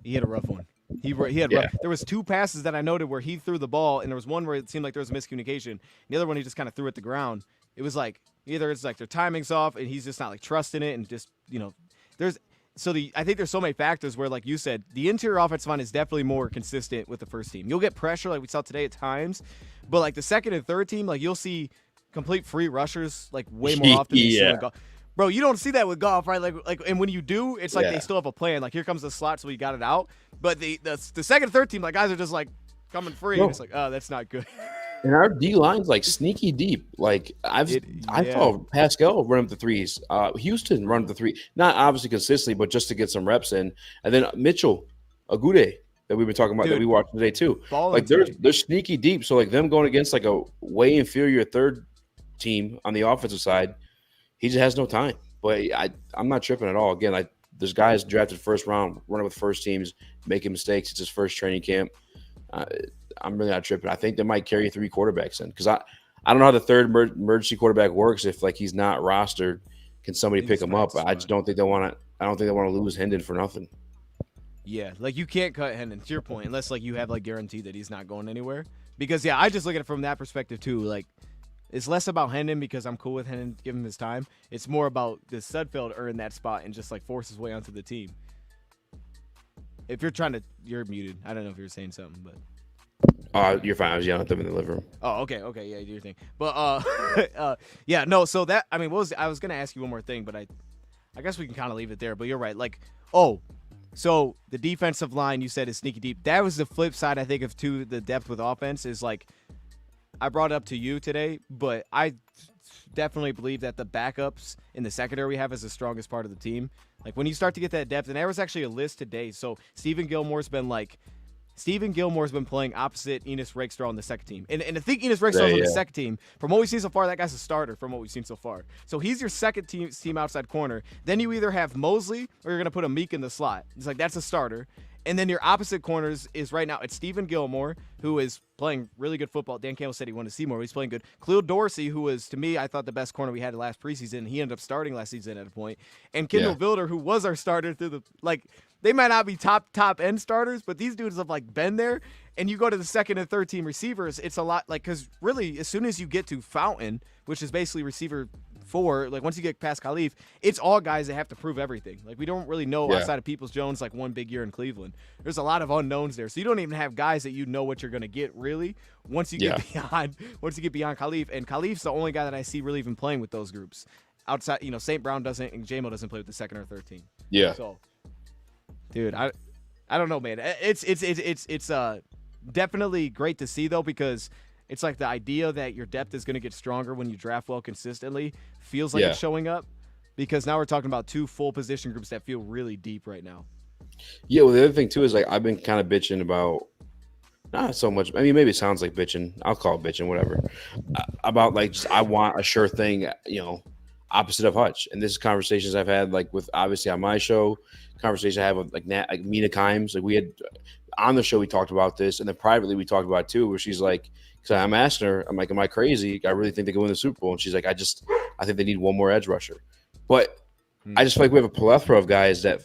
He had a rough one. He had rough. There was two passes that I noted where he threw the ball, and there was one where it seemed like there was a miscommunication. The other one he just kind of threw at the ground. It was like either it's like their timing's off, and he's just not like trusting it, and just I think there's so many factors where, like you said, the interior offensive line is definitely more consistent with the first team. You'll get pressure like we saw today at times, but like the second and third team, like you'll see complete free rushers like way more often than you see in golf. Bro, you don't see that with golf, right? Like, and when you do, it's like they still have a plan. Like, here comes the slot, so we got it out. But the second and third team, like guys are just like coming free, and it's like, oh, that's not good. And our D line's like sneaky deep. Like I saw Pascal run up the threes. Houston run up the three, not obviously consistently, but just to get some reps in. And then Mitchell, Agude, that we've been talking about, that we watched today too. Like they're sneaky deep. So like them going against like a way inferior third team on the offensive side, he just has no time. But I'm not tripping at all. Again, there's guys drafted first round, running with first teams, making mistakes. It's his first training camp. I'm really not tripping. I think they might carry 3 quarterbacks in because I don't know how the third emergency quarterback works. If like he's not rostered, can somebody pick him up? I just don't think they want to. I don't think they want to lose Hendon for nothing. Yeah, like you can't cut Hendon, to your point, unless like you have like guaranteed that he's not going anywhere. Because I just look at it from that perspective too. Like it's less about Hendon because I'm cool with Hendon, give him his time. It's more about does Sudfeld earn that spot and just like force his way onto the team. If you're you're muted. I don't know if you're saying something, but. You're fine. I was yelling at them in the living room. Oh, okay, yeah, do your thing. But no. So that I was gonna ask you one more thing, but I guess we can kind of leave it there. But you're right. Like, so the defensive line you said is sneaky deep. That was the flip side, I think, of the depth with offense is like I brought it up to you today, but I definitely believe that the backups in the secondary we have is the strongest part of the team. Like when you start to get that depth, and there was actually a list today. So Stephen Gilmore's been like Stephen Gilmore's been playing opposite Enos Rakestraw on the second team. And I think Enos Rakestraw on the second team. From what we've seen so far, that guy's a starter from what we've seen so far. So he's your second team outside corner. Then you either have Mosley or you're going to put a Meek in the slot. It's like that's a starter. And then your opposite corners is right now it's Stephen Gilmore, who is playing really good football. Dan Campbell said he wanted to see more. He's playing good. Khalil Dorsey, who was, to me, I thought the best corner we had last preseason. He ended up starting last season at a point. And Kendall Vilder, who was our starter through the, like, they might not be top end starters, but these dudes have, like, been there. And you go to the second and third team receivers, it's a lot, like, because really, as soon as you get to Fountain, which is basically receiver 4, like once you get past Khalif, it's all guys that have to prove everything. Like we don't really know outside of Peoples-Jones, like one big year in Cleveland. There's a lot of unknowns there, so you don't even have guys that you know what you're gonna get really once you get beyond Khalif. And Khalif's the only guy that I see really even playing with those groups. Outside, St. Brown doesn't, and JMO doesn't play with the second or third team. Yeah. So, dude, I don't know, man. It's definitely great to see though, because it's like the idea that your depth is going to get stronger when you draft well consistently feels like it's showing up, because now we're talking about 2 full position groups that feel really deep right now. Yeah, well, the other thing too is like I've been kind of bitching about, not so much. I mean, maybe it sounds like bitching. I'll call it bitching, whatever. About like just I want a sure thing, opposite of Hutch. And this is conversations I've had like with obviously on my show, conversations I have with like Mina Kimes. Like we had on the show we talked about this, and then privately we talked about it too, where she's like. So I'm asking her, I'm like, am I crazy? I really think they can win the Super Bowl. And she's like, I think they need one more edge rusher. But I just feel like we have a plethora of guys that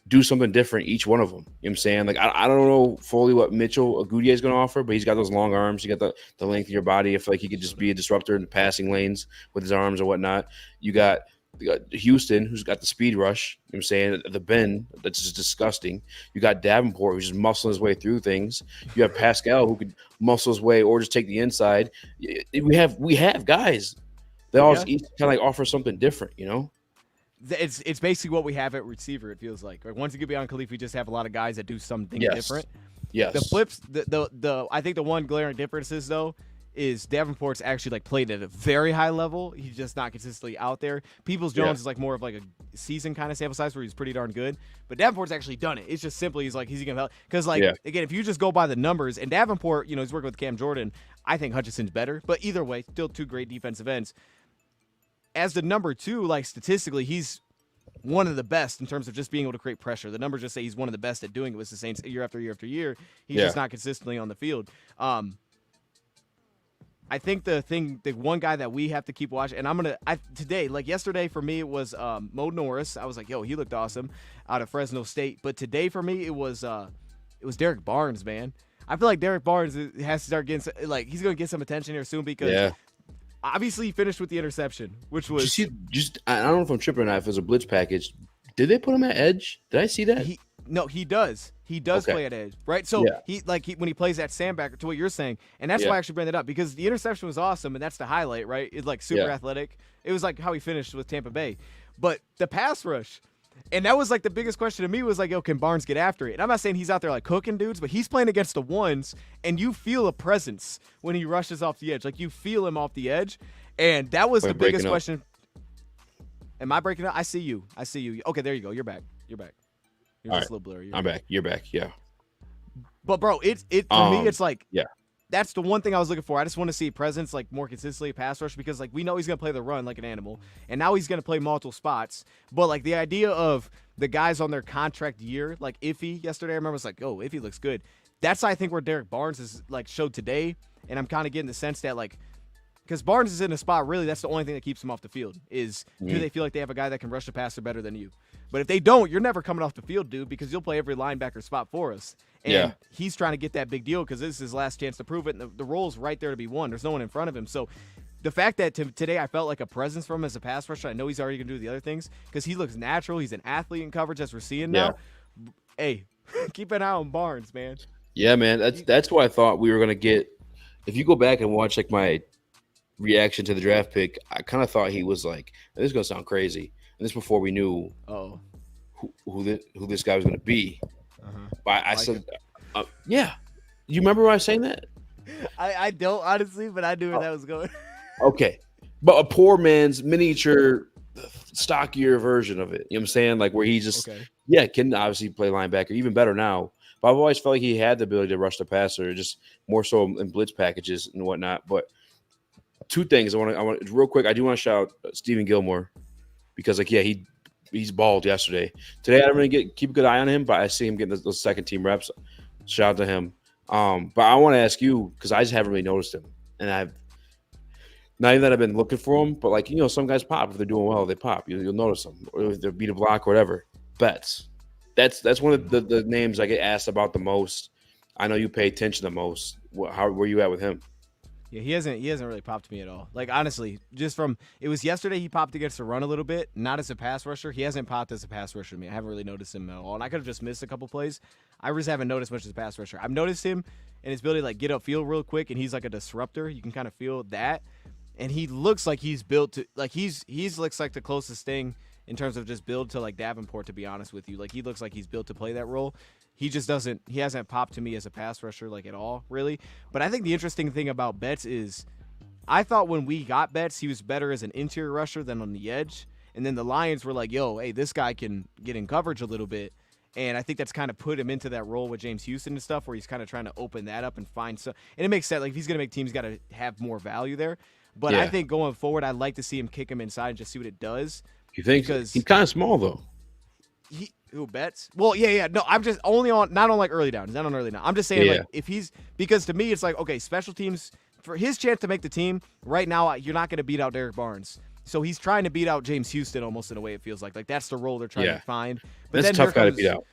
do something different, each one of them. You know what I'm saying? Like, I don't know fully what Mitchell Agudier is going to offer, but he's got those long arms. You got the length of your body. I feel like he could just be a disruptor in the passing lanes with his arms or whatnot. You got Houston, who's got the speed rush, you know what I'm saying, the bend, that's just disgusting. You got Davenport, who's just muscling his way through things. You have Pascal, who could muscle his way or just take the inside. We have guys that all each kind of like offer something different, It's basically what we have at receiver, it feels like. Once you get beyond Khalif, we just have a lot of guys that do something different. Yes. The flips, I think the one glaring difference is, though, is Davenport's actually like played at a very high level. He's just not consistently out there. Peoples-Jones is like more of like a season kind of sample size where he's pretty darn good. But Davenport's actually done it. It's just simply he's going to help. Because again, if you just go by the numbers, and Davenport, he's working with Cam Jordan. I think Hutchinson's better. But either way, still 2 great defensive ends. As the number 2, like statistically, he's one of the best in terms of just being able to create pressure. The numbers just say he's one of the best at doing it with the Saints year after year after year. He's just not consistently on the field. I think the one guy that we have to keep watching, and today, like yesterday for me, it was Mo Norris. I was like, yo, he looked awesome out of Fresno State. But today for me, it was Derek Barnes, man. I feel like Derek Barnes has to start getting, like, he's going to get some attention here soon because obviously he finished with the interception, which was. I don't know if I'm tripping or not, if it was a blitz package. Did they put him at edge? Did I see that? No, he does. He does play at edge, right? So he when he plays at sandbacker, to what you're saying, and that's why I actually bring that up, because the interception was awesome, and that's the highlight, right? It's like super athletic. It was like how he finished with Tampa Bay, but the pass rush, and that was like the biggest question to me was like, yo, can Barnes get after it? And I'm not saying he's out there like cooking dudes, but he's playing against the ones, and you feel a presence when he rushes off the edge, like you feel him off the edge, and that was the biggest question. Am I breaking up? I see you. Okay, there you go. You're back. You're just a little blurry. I'm back. You're back. Yeah. But bro, for me, it's like that's the one thing I was looking for. I just want to see presence like more consistently pass rush, because like we know he's gonna play the run like an animal, and now he's gonna play multiple spots. But like the idea of the guys on their contract year, like Iffy yesterday, I remember was like, oh, Iffy looks good. That's I think where Derek Barnes is like showed today, and I'm kind of getting the sense that like. Because Barnes is in a spot, really, that's the only thing that keeps him off the field is do they feel like they have a guy that can rush the passer better than you? But if they don't, you're never coming off the field, dude, because you'll play every linebacker spot for us. And he's trying to get that big deal because this is his last chance to prove it, and the role's right there to be won. There's no one in front of him. So the fact that today I felt like a presence from him as a pass rusher, I know he's already going to do the other things because he looks natural. He's an athlete in coverage, as we're seeing now. Hey, keep an eye on Barnes, man. Yeah, man. That's what I thought we were going to get. If you go back and watch like my reaction to the draft pick, I kind of thought he was like, this is going to sound crazy. And this before we knew who this guy was going to be. But I said, yeah. You remember when I was saying that? I don't, honestly, but I knew where that was going. Okay. But a poor man's miniature, stockier version of it. You know what I'm saying? Like where he just, can obviously play linebacker, even better now. But I've always felt like he had the ability to rush the passer, just more so in blitz packages and whatnot. But two things I want real quick. I do want to shout out Stephen Gilmore because, like, yeah, he's balled yesterday. Today I didn't really keep a good eye on him, but I see him getting those second team reps. Shout out to him. But I want to ask you because I just haven't really noticed him, and I've not even that I've been looking for him, but like some guys pop if they're doing well, they pop. You'll notice them, or if they beat a block or whatever. Betts. That's one of the names I get asked about the most. I know you pay attention the most. How were you at with him? Yeah, he hasn't really popped me at all. Like, honestly, just from it was yesterday he popped against the run a little bit, not as a pass rusher. He hasn't popped as a pass rusher to me. I haven't really noticed him at all. And I could have just missed a couple plays. I just haven't noticed much as a pass rusher. I've noticed him and his ability to like get upfield real quick, and he's like a disruptor. You can kind of feel that. And he looks like he's built to like he's looks like the closest thing in terms of just build to like Davenport, to be honest with you. Like he looks like he's built to play that role. He just doesn't – he hasn't popped to me as a pass rusher like at all, really. But I think the interesting thing about Betts is I thought when we got Betts, he was better as an interior rusher than on the edge. And then the Lions were like, yo, hey, this guy can get in coverage a little bit. And I think that's kind of put him into that role with James Houston and stuff where he's kind of trying to open that up and find some – and it makes sense. Like if he's going to make teams, got to have more value there. But I think going forward, I'd like to see him kick him inside and just see what it does. You think? Because he's kind of small, though. Who Betts? Well, yeah. No, I'm just only on not on like early downs. Not on early down. I'm just saying like if he's because to me it's like okay, special teams for his chance to make the team right now. You're not going to beat out Derek Barnes, so he's trying to beat out James Houston almost in a way. It feels like that's the role they're trying to find. But that's then a tough guy to beat out.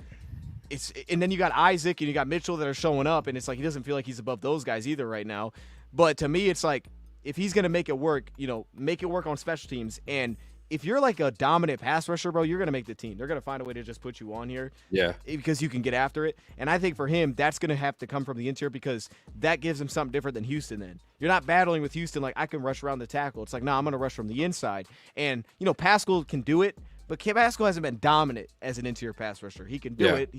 And then you got Isaac and you got Mitchell that are showing up, and it's like he doesn't feel like he's above those guys either right now. But to me, it's like if he's going to make it work, make it work on special teams and. If you're like a dominant pass rusher, bro, you're going to make the team. They're going to find a way to just put you on here. Yeah. Because you can get after it. And I think for him, that's going to have to come from the interior because that gives him something different than Houston then. You're not battling with Houston like I can rush around the tackle. It's like, no, I'm going to rush from the inside. And, Pascal can do it, but Pascal hasn't been dominant as an interior pass rusher. He can do it.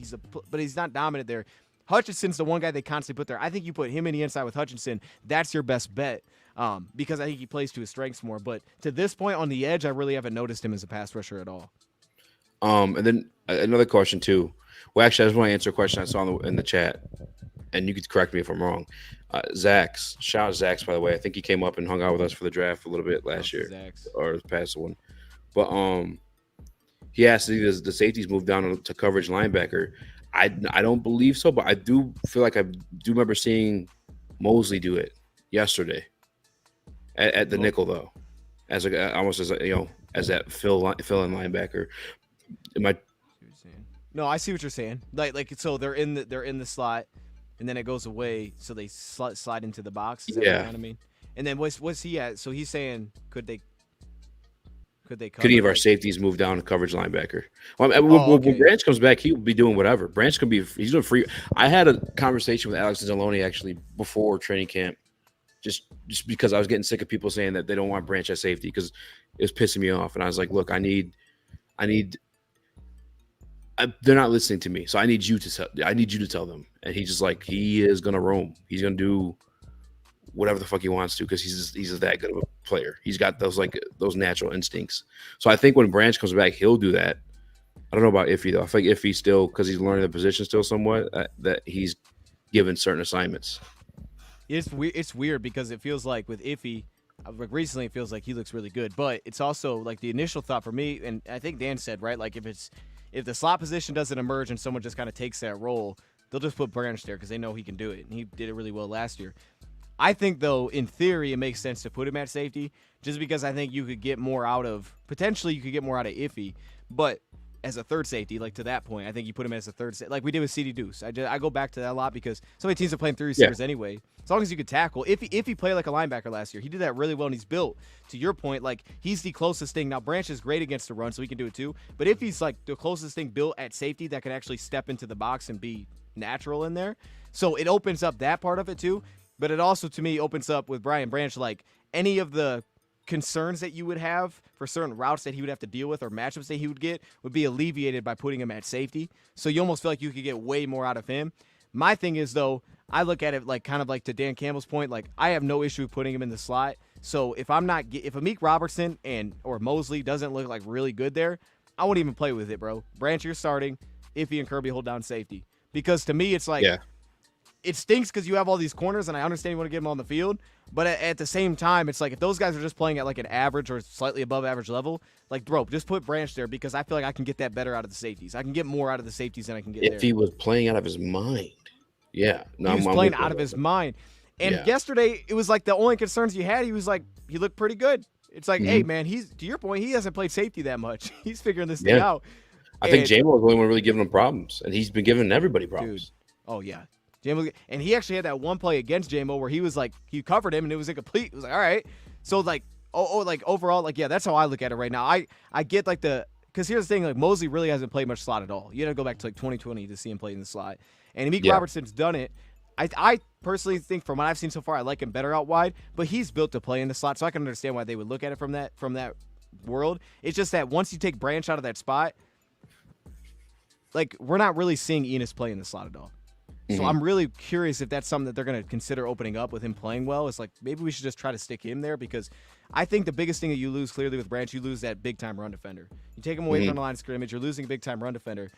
But he's not dominant there. Hutchinson's the one guy they constantly put there. I think you put him in the inside with Hutchinson. That's your best bet. Because I think he plays to his strengths more. But to this point on the edge, I really haven't noticed him as a pass rusher at all. And then another question too. Well, actually, I just want to answer a question I saw in the chat, and you could correct me if I'm wrong. Zax, shout out Zax, by the way. I think he came up and hung out with us for the draft a little bit last year, or the past one. But he asked if the safeties moved down to coverage linebacker. I don't believe so, but I do feel like I do remember seeing Mosley do it yesterday. At the nickel though, as as that fill in linebacker. No, I see what you're saying. Like so they're in the slot, and then it goes away, so they slide into the box. Is that what I mean? And then what's he at? So he's saying could they? Could any of our safeties move down to coverage linebacker? Well, when Branch comes back, he'll be doing whatever. Branch can be he's doing free. I had a conversation with Alex Anzalone actually before training camp. Just because I was getting sick of people saying that they don't want Branch at safety because it was pissing me off. And I was like, look, they're not listening to me. So I need you to tell them. And he's just like, he is going to roam. He's going to do whatever the fuck he wants to because he's just that good of a player. He's got those natural instincts. So I think when Branch comes back, he'll do that. I don't know about Iffy though. I think Iffy still, because he's learning the position still somewhat, that he's given certain assignments. It's weird because it feels like with Iffy, recently it feels like he looks really good, but it's also like the initial thought for me, and I think Dan said, right, like if the slot position doesn't emerge and someone just kind of takes that role, they'll just put Branch there because they know he can do it, and he did it really well last year. I think, though, in theory, it makes sense to put him at safety just because I think you could get more out of Iffy, but as a third safety, like to that point, I think you put him as a third safety, like we did with CD Deuce. I go back to that a lot because so many teams are playing three receivers anyway. As long as you could tackle. If he played like a linebacker last year, he did that really well, and he's built, to your point, like he's the closest thing. Now, Branch is great against the run, so he can do it too. But if he's like the closest thing built at safety that can actually step into the box and be natural in there, so it opens up that part of it too. But it also, to me, opens up with Brian Branch, like any of the concerns that you would have for certain routes that he would have to deal with or matchups that he would get would be alleviated by putting him at safety. So you almost feel like you could get way more out of him. My thing is, though, I look at it like kind of like to Dan Campbell's point, like I have no issue putting him in the slot. So if Amik Robertson or Mosley doesn't look like really good there, I won't even play with it, bro. Branch, you're starting. Iffy and Kirby hold down safety. because to me it's like Yeah. it stinks because you have all these corners, and I understand you want to get them on the field, but at the same time, it's like if those guys are just playing at like an average or slightly above average level, like bro, just put Branch there because I feel like I can get that better out of the safeties. I can get more out of the safeties than I can get there. If he was playing out of his mind, yeah, no, He was playing out of his mind. And yesterday, it was like the only concerns he had. He looked pretty good. It's like, hey man, he's to your point, he hasn't played safety that much. He's figuring this thing out. I think J-Mo was the only one really giving him problems, and he's been giving everybody problems. Dude. Oh yeah. J-Mo, and he actually had that one play against J-Mo where he was like, he covered him and it was incomplete. It was like, all right. So like, like overall, like, yeah, that's how I look at it right now. I get like because here's the thing, like Mosley really hasn't played much slot at all. You got to go back to like 2020 to see him play in the slot. And Amik Robertson's done it. I personally think from what I've seen so far, I like him better out wide, but he's built to play in the slot, so I can understand why they would look at it from that world. It's just that once you take Branch out of that spot, like we're not really seeing Enos play in the slot at all. So I'm really curious if that's something that they're going to consider opening up with him playing well. It's like maybe we should just try to stick him there because I think the biggest thing that you lose clearly with Branch, you lose that big-time run defender. You take him away from the line of scrimmage, you're losing a big-time run defender.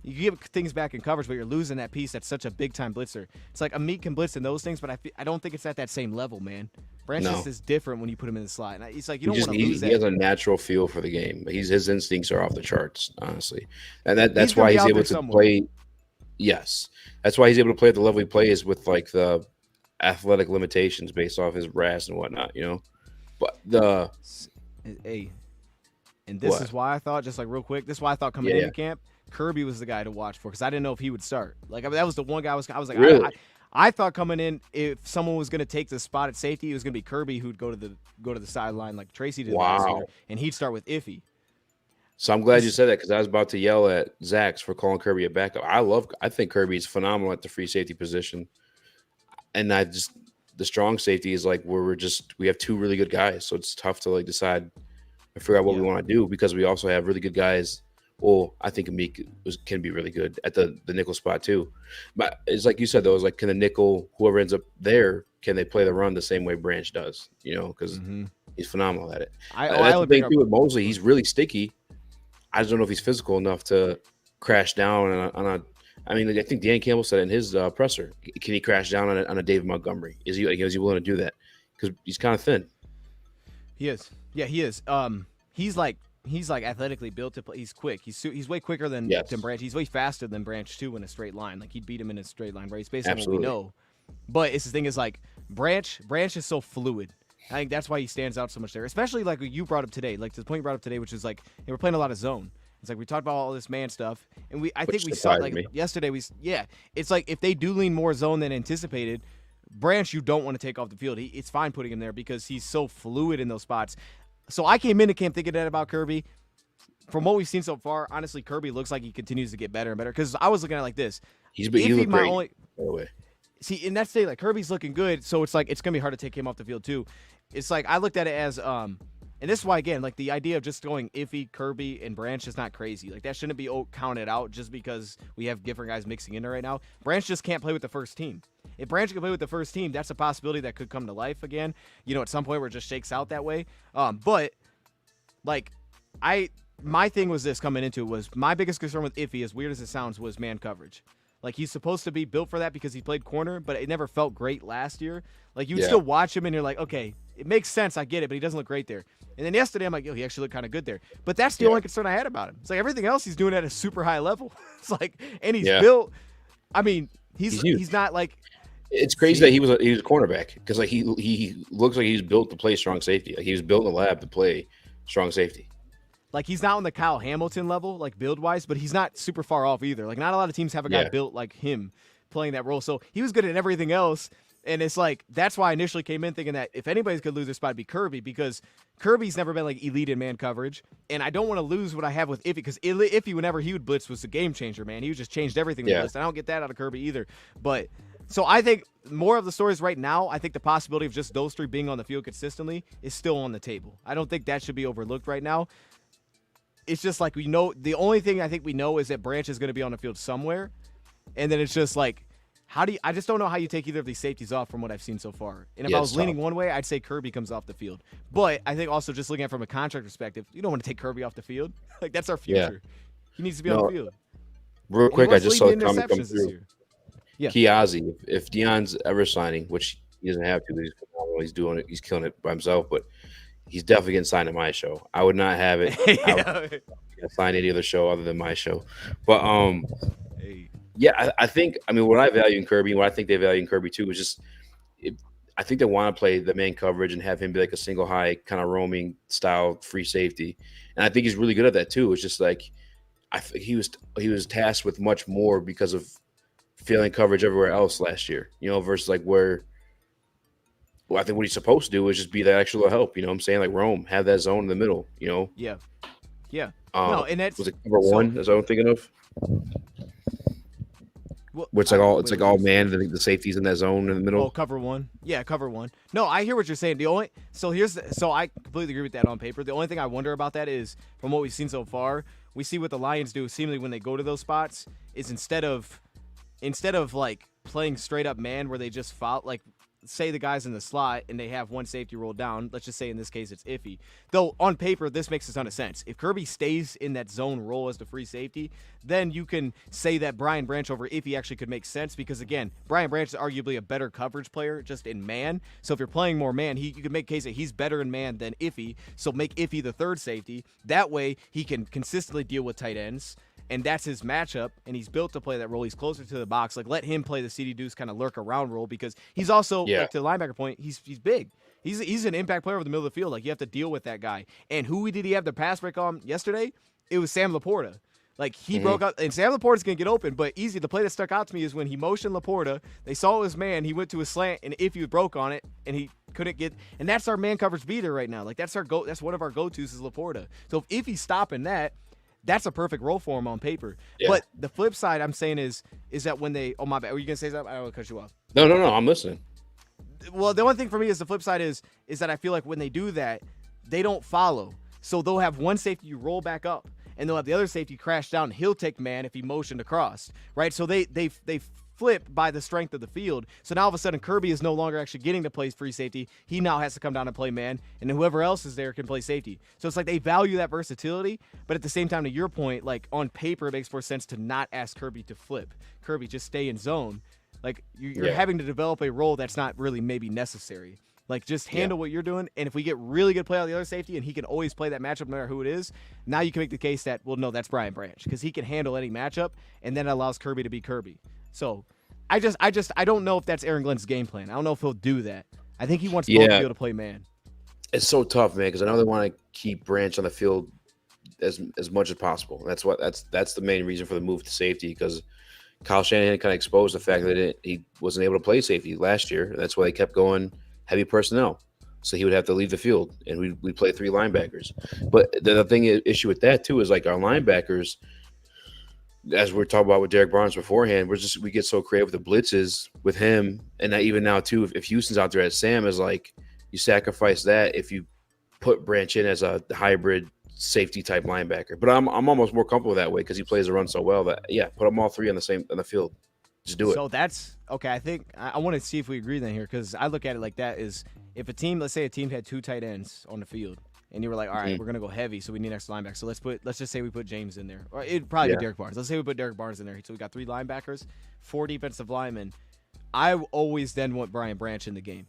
You give things back in coverage, but you're losing that piece that's such a big-time blitzer. It's like Amik can blitz in those things, but I don't think it's at that same level, man. Branch just is different when you put him in the slot. And it's like you don't want to lose that. He has a natural feel for the game. His instincts are off the charts, honestly. And that's why he's able to play. Yes. That's why he's able to play at the level he plays with like the athletic limitations based off his RAS and whatnot, you know. But and this is why I thought, just like real quick, this is why I thought coming into camp, Kirby was the guy to watch for because I didn't know if he would start. Like that was the one guy I was like, really? I thought coming in, if someone was going to take the spot at safety, it was going to be Kirby who'd go to the sideline like Tracy did last year, and he'd start with Iffy. So I'm glad you said that because I was about to yell at Zach's for calling Kirby a backup. I think Kirby's phenomenal at the free safety position, and the strong safety is like where we have two really good guys, so it's tough to like decide and figure out what we want to do because we also have really good guys. Well, I think Amik can be really good at the nickel spot too. But it's like you said though, it's like can the nickel, whoever ends up there, can they play the run the same way Branch does? You know, because he's phenomenal at it. That's the thing too with Mosley. He's really sticky. I just don't know if he's physical enough to crash down on a. I mean, I think Dan Campbell said in his presser, can he crash down on a David Montgomery? Is he willing to do that? Because he's kind of thin. He is. Yeah, he is. He's like athletically built to play. He's quick. He's way quicker than Branch. He's way faster than Branch too in a straight line. Like he'd beat him in a straight line race based on what we know. But it's the thing is like Branch is so fluid. I think that's why he stands out so much there, especially like what you brought up today, like the point you brought up today, which is like we're playing a lot of zone. It's like we talked about all this man stuff, and I think we saw like yesterday. It's like if they do lean more zone than anticipated, Branch you don't want to take off the field. It's fine putting him there because he's so fluid in those spots. So I came into camp thinking that about Kirby. From what we've seen so far, honestly, Kirby looks like he continues to get better and better. Because I was looking at it like this. He looked great, by the way. See, in that state, like Kirby's looking good, so it's like it's gonna be hard to take him off the field too. It's like I looked at it as and this is why again, like the idea of just going Iffy, Kirby, and Branch is not crazy. Like that shouldn't be counted out just because we have different guys mixing in there right now. Branch just can't play with the first team. If Branch can play with the first team, that's a possibility that could come to life again. You know, at some point where it just shakes out that way. But like my thing was this coming into it was my biggest concern with Iffy, as weird as it sounds, was man coverage. Like he's supposed to be built for that because he played corner, but it never felt great last year. Like you would still watch him and you're like, okay, it makes sense. I get it, but he doesn't look great there. And then yesterday I'm like, yo, he actually looked kind of good there. But that's the only concern I had about him. It's like everything else he's doing at a super high level. It's like, and he's built. I mean, he's not like. It's crazy that he was a cornerback because like he looks like he's built to play strong safety. Like he was built in the lab to play strong safety. Like he's not on the Kyle Hamilton level, like build wise, but he's not super far off either. Like not a lot of teams have a guy built like him playing that role. So he was good at everything else. And it's like, that's why I initially came in thinking that if anybody's could lose their spot, it'd be Kirby because Kirby's never been like elite in man coverage. And I don't want to lose what I have with Iffy because Iffy, whenever he would blitz, was a game changer, man. He just changed everything with blitz. I don't get that out of Kirby either. But so I think more of the stories right now, I think the possibility of just those three being on the field consistently is still on the table. I don't think that should be overlooked right now. It's just like we know the only thing I think we know is that Branch is going to be on the field somewhere. And then it's just like, I just don't know how you take either of these safeties off from what I've seen so far. And if I was leaning one way, I'd say Kirby comes off the field. But I think also just looking at it from a contract perspective, you don't want to take Kirby off the field. Like that's our future. He needs to be on the field. Real And he quick, I was just saw leading the comment come interceptions this through. year. Yeah. Kiazi, if Dion's ever signing, which he doesn't have to, but he's phenomenal. He's doing it. He's killing it by himself. But he's definitely getting signed at my show. I would not have it. I would not sign any other show other than my show. But Hey. yeah, I think. I mean, what I value in Kirby, and what I think they value in Kirby too, is just. I think they want to play the man coverage and have him be like a single high kind of roaming style free safety, and I think he's really good at that too. It's just like he was tasked with much more because of failing coverage everywhere else last year, versus like where. Well, I think what he's supposed to do is just be that extra help. You know what I'm saying? Like roam, have that zone in the middle. Yeah. No, and that's was it cover one? That's what I'm thinking of. Where it's like all man. I think the safety's in that zone in the middle. Oh, cover one. Yeah, cover one. No, I hear what you're saying. So I completely agree with that on paper. The only thing I wonder about that is from what we've seen so far, we see what the Lions do seemingly when they go to those spots is instead of like playing straight up man where they just follow, like say the guy's in the slot and they have one safety rolled down. Let's just say in this case it's Iffy. Though on paper this makes a ton of sense. If Kirby stays in that zone role as the free safety, then you can say that Brian Branch over Iffy actually could make sense because again, Brian Branch is arguably a better coverage player just in man. So if you're playing more man, you can make a case that he's better in man than Iffy. So make Iffy the third safety. That way he can consistently deal with tight ends. And that's his matchup, and he's built to play that role. He's closer to the box. Like, let him play the CD Deuce kind of lurk around role because he's also, like, to the linebacker point, he's big. He's an impact player over the middle of the field. Like, you have to deal with that guy. And who did he have the pass break on yesterday? It was Sam Laporta. Like, he broke out, and Sam Laporta's going to get open, but easy. The play that stuck out to me is when he motioned Laporta, they saw his man, he went to a slant, and if he broke on it, and he couldn't get, and that's our man coverage beater right now. Like, that's one of our go-tos is Laporta. So if he's stopping that, that's a perfect role for him on paper. Yeah. But the flip side I'm saying is that when they – oh, my bad. Were you going to say something? I don't want to cut you off. No. I'm listening. Well, the only thing for me is the flip side is that I feel like when they do that, they don't follow. So they'll have one safety you roll back up, and they'll have the other safety crash down. He'll take man if he motioned across, right? So they flip by the strength of the field. So now all of a sudden Kirby is no longer actually getting to play free safety. He now has to come down and play man, and then whoever else is there can play safety. So it's like they value that versatility, but at the same time, to your point, like on paper, it makes more sense to not ask Kirby to flip. Kirby, just stay in zone. Like you're having to develop a role that's not really maybe necessary. Like just handle what you're doing, and if we get really good play out of the other safety, and he can always play that matchup no matter who it is, now you can make the case that, well, no, that's Brian Branch because he can handle any matchup, and then it allows Kirby to be Kirby. So I don't know if that's Aaron Glenn's game plan. I don't know if he'll do that. I think he wants both to be able to play man. It's so tough, man, because I know they want to keep Branch on the field as much as possible. That's the main reason for the move to safety because Kyle Shanahan kind of exposed the fact that he wasn't able to play safety last year. That's why they kept going heavy personnel. So he would have to leave the field, and we'd play three linebackers. But the issue with that, too, is like our linebackers, as we were talking about with Derek Barnes beforehand, we get so creative with the blitzes with him. And even now, too, if Houston's out there at Sam, is like you sacrifice that if you put Branch in as a hybrid safety type linebacker. But I'm almost more comfortable that way because he plays the run so well that, put them all three on the field. Just do it. So that's okay. I think I want to see if we agree then here because I look at it like that is if let's say a team had two tight ends on the field and you were like, all right, we're gonna go heavy, so we need an extra linebacker. So let's just say we put James in there, or it'd probably be Derek Barnes. Let's say we put Derek Barnes in there. So we got three linebackers, 4 defensive linemen. I always then want Brian Branch in the game.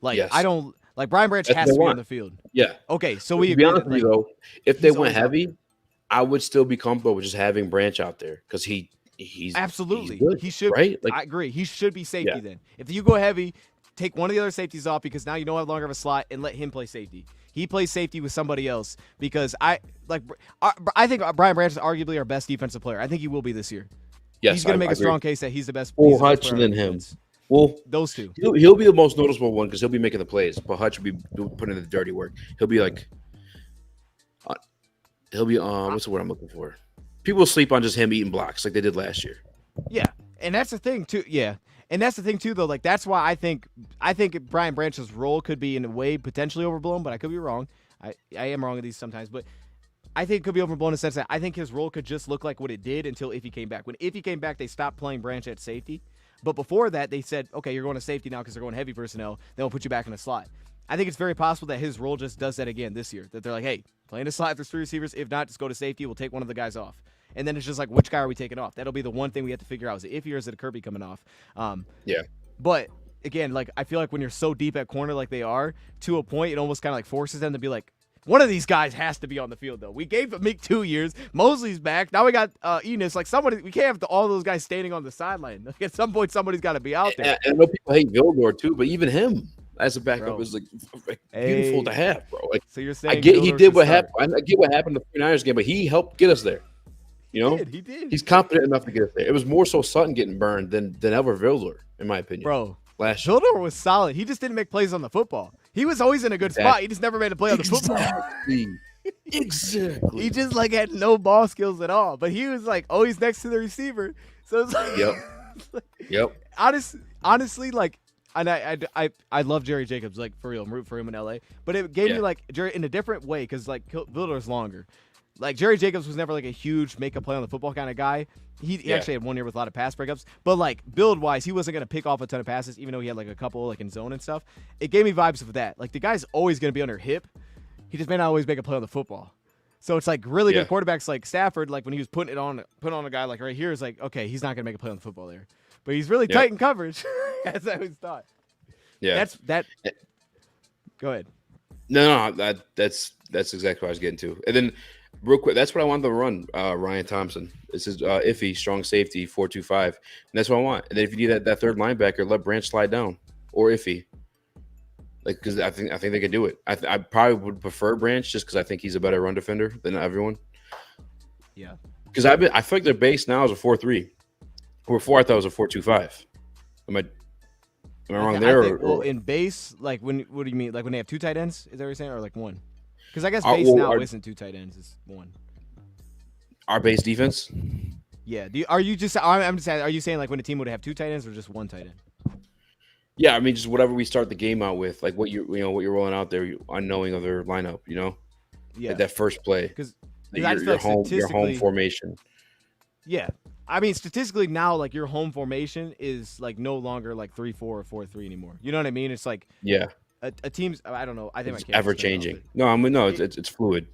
Like I don't like Brian Branch has to be on the field. Yeah. Okay. So we to be honest with you though, if they went heavy, I would still be comfortable with just having Branch out there because he's absolutely good, he should, right? Like, I agree. He should be safety then. If you go heavy, take one of the other safeties off because now you no longer have a slot and let him play safety. He plays safety with somebody else because I think Brian Branch is arguably our best defensive player. I think he will be this year. Yes, he's going to make a strong case that he's the best. Well, Hutch than him. Well, those two. He'll be the most noticeable one because he'll be making the plays, but Hutch will be putting in the dirty work. He'll be like, what's the word I'm looking for? People sleep on just him eating blocks like they did last year. Yeah, and that's the thing too. Yeah, and that's the thing too, though. Like that's why I think Brian Branch's role could be in a way potentially overblown, but I could be wrong. I am wrong at these sometimes, but I think it could be overblown in the sense that I think his role could just look like what it did until Iffy came back. When Iffy came back, they stopped playing Branch at safety. But before that, they said, okay, you're going to safety now because they're going heavy personnel. Then we'll put you back in the slot. I think it's very possible that his role just does that again this year. That they're like, hey, play in the slot if there's 3 receivers. If not, just go to safety. We'll take one of the guys off. And then it's just like, which guy are we taking off? That'll be the one thing we have to figure out. Is it Iffy or is it a Kirby coming off? Yeah. But again, like I feel like when you're so deep at corner like they are, to a point, it almost kind of like forces them to be like, one of these guys has to be on the field, though. We gave Meek 2 years. Mosley's back. Now we got Enos. Like, somebody, we can't have all those guys standing on the sideline. Like, at some point, somebody's got to be out there. And I know people hate Vildor, too, but even him as a backup Bro. is, like, beautiful to have, bro. Like, So you're saying I get he Vildor did should what start. happened. I get what happened in the 49ers game, but he helped get us there. You know? He did. He's confident enough to get us there. It was more so Sutton getting burned than ever Vildor, in my opinion. Bro, Last year. Vildor was solid. He just didn't make plays on the football. He was always in a good spot. He just never made a play on the football. Exactly. He just like had no ball skills at all. But he was like always next to the receiver. So it's like, Yep. honestly, like, and I love Jerry Jacobs, like for real. I'm rooting for him in LA. But it gave me like Jerry in a different way because like Vildor's longer. Like Jerry Jacobs was never like a huge make a play on the football kind of guy. He actually had 1 year with a lot of pass breakups. But like build wise, he wasn't gonna pick off a ton of passes, even though he had like a couple like in zone and stuff. It gave me vibes of that. Like the guy's always gonna be on her hip. He just may not always make a play on the football. So it's like really good quarterbacks like Stafford, like when he was putting on a guy like right here, is like, okay, he's not gonna make a play on the football there. But he's really tight in coverage. As I always thought. Yeah. Go ahead. No, that's exactly what I was getting to. And then real quick, that's what I wanted to run, Ryan Thompson. This is Iffy, strong safety, 4-2-5. And that's what I want. And then if you need that third linebacker, let Branch slide down. Or Iffy. Like, because I think they could do it. I probably would prefer Branch just because I think he's a better run defender than everyone. Yeah. Because I feel like their base now is a 4-3. Before I thought it was a 4-2-5. Am I wrong there? Well, in base, like what do you mean? Like when they have 2 tight ends? Is that what you're saying, or like 1? Because I guess base now isn't 2 tight ends; it's 1. Our base defense. Yeah. I'm just saying. Are you saying like when a team would have 2 tight ends or just 1 tight end? Yeah, I mean, just whatever we start the game out with, like what you're rolling out there, unknowing of their lineup, you know, Yeah. like that first play, Because your home formation. Yeah, I mean statistically now, like your home formation is like no longer like 3-4 or 4-3 anymore. You know what I mean? It's like a team's. I don't know. I think it's my camera's ever turned off, changing. No, I mean no, it's fluid.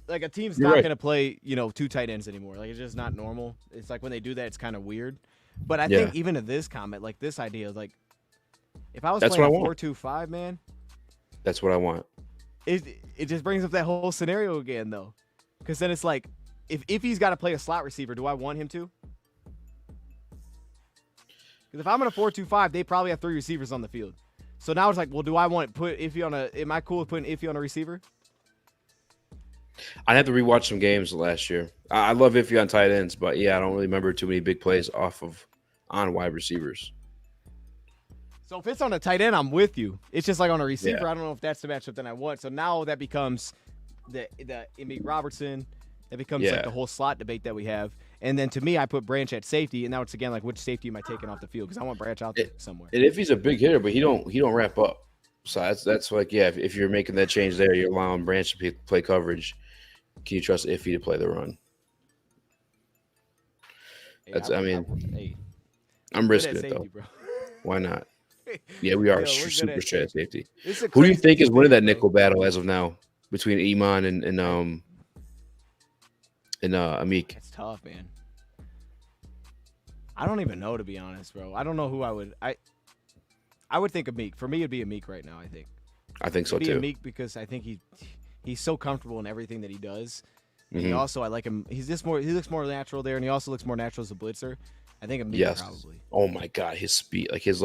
like a team's You're not right. going to play, 2 tight ends anymore. Like it's just not normal. It's like when they do that, it's kind of weird. But I think even to this comment, like this idea, like if I was That's playing what I want. 4-2-5, man, That's what I want. it just brings up that whole scenario again, though. Because then it's like, if he's got to play a slot receiver, do I want him to? Because if I'm in a 4-2-5, they probably have 3 receivers on the field. So now it's like, well, do I want to put Iffy on a? Am I cool with putting Iffy on a receiver? I'd have to rewatch some games last year. I love Iffy on tight ends, but I don't really remember too many big plays on wide receivers. So if it's on a tight end, I'm with you. It's just like on a receiver. Yeah. I don't know if that's the matchup that I want. So now that becomes the Emmitt Robertson. That becomes like the whole slot debate that we have. And then to me, I put Branch at safety, and now it's again like which safety am I taking off the field? Because I want Branch out there somewhere. And if he's a big hitter, but he don't wrap up. So that's like if you're making that change there, you're allowing Branch to play coverage. Can you trust Iffy to play the run? I'm risking it though. Bro. Why not? Yeah, we are We're super good straight at at safety. It's a Who do you crazy think is winning that debate, nickel bro. battle as of now between Iman and Amik? It's tough, man. I don't even know, to be honest, bro. I don't know who I would. I would think Amik. For me, it'd be Amik right now. I think so It'd too. be Amik because I think he's so comfortable in everything that he does. And Mm-hmm. he also, I like him. He looks more natural there, and he also looks more natural as a blitzer. I think Amik Yes. probably. Oh my God, his speed, his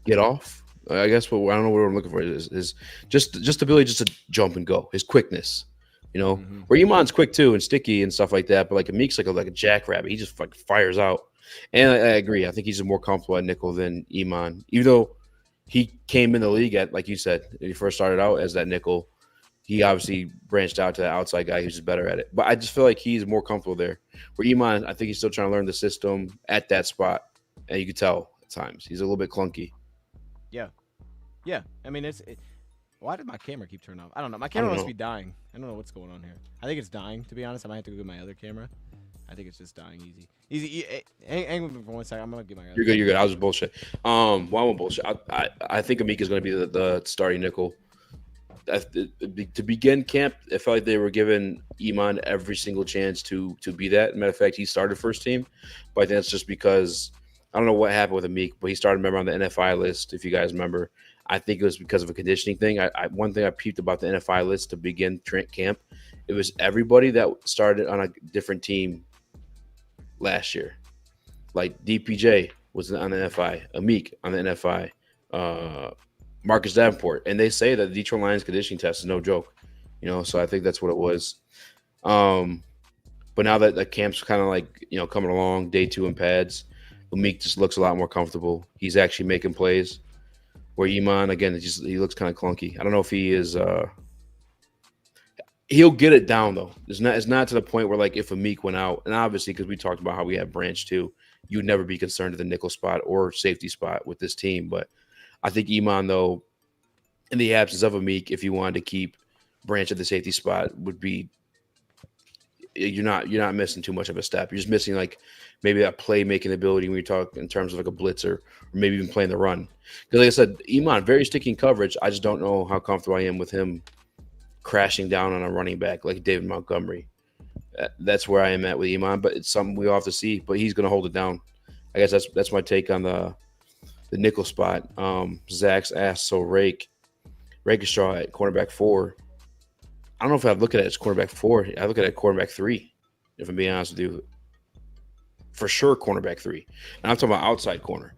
get off. I guess I don't know what I'm looking for. Is just ability just to jump and go. His quickness, Where Iman's quick too and sticky and stuff like that. But like Amik's like a jackrabbit. He just fires out. And I agree. I think he's more comfortable at nickel than Iman, even though he came in the league at, like you said, when he first started out as that nickel. He obviously branched out to the outside guy who's just better at it. But I just feel like he's more comfortable there. Where Iman, I think he's still trying to learn the system at that spot. And you can tell at times. He's a little bit clunky. Yeah. I mean, why did my camera keep turning off? I don't know. My camera must be dying. I don't know what's going on here. I think it's dying, to be honest. I might have to go get my other camera. I think it's just dying easy. Easy. Hang with me for 1 second. I'm gonna get my. You're good. You're good. I was just bullshit. Well, I won't bullshit. I think Amik is going to be the starting nickel. To begin camp, it felt like they were giving Iman every single chance to be that. Matter of fact, he started first team, but I think that's just because I don't know what happened with Amik, but he started member on the NFI list. If you guys remember, I think it was because of a conditioning thing. One thing I peeped about the NFI list to begin camp, it was everybody that started on a different team last year. Like DPJ was on the NFI, Amik on the NFI, Marcus Davenport, and they say that the Detroit Lions conditioning test is no joke, so I think that's what it was. But now that the camp's kind of like coming along, day 2 in pads, Amik just looks a lot more comfortable. He's actually making plays. Where Iman, again, he looks kind of clunky. I don't know if he is. He'll get it down though. It's not to the point where like if Amik went out, and obviously because we talked about how we have Branch too, you would never be concerned at the nickel spot or safety spot with this team. But I think Iman though, in the absence of Amik, if you wanted to keep Branch at the safety spot, would be you're not missing too much of a step. You're just missing like maybe that playmaking ability when you talk in terms of like a blitzer or maybe even playing the run. Because like I said, Iman, very sticky in coverage. I just don't know how comfortable I am with him crashing down on a running back like David Montgomery. That's where I am at with Iman, but it's something we all have to see. But he's going to hold it down. I guess that's my take on the nickel spot. Zach's asked, so Rakestraw at cornerback 4. I don't know if I look at it as cornerback 4. I look at it cornerback 3, if I'm being honest with you. For sure, cornerback 3. And I'm talking about outside corner.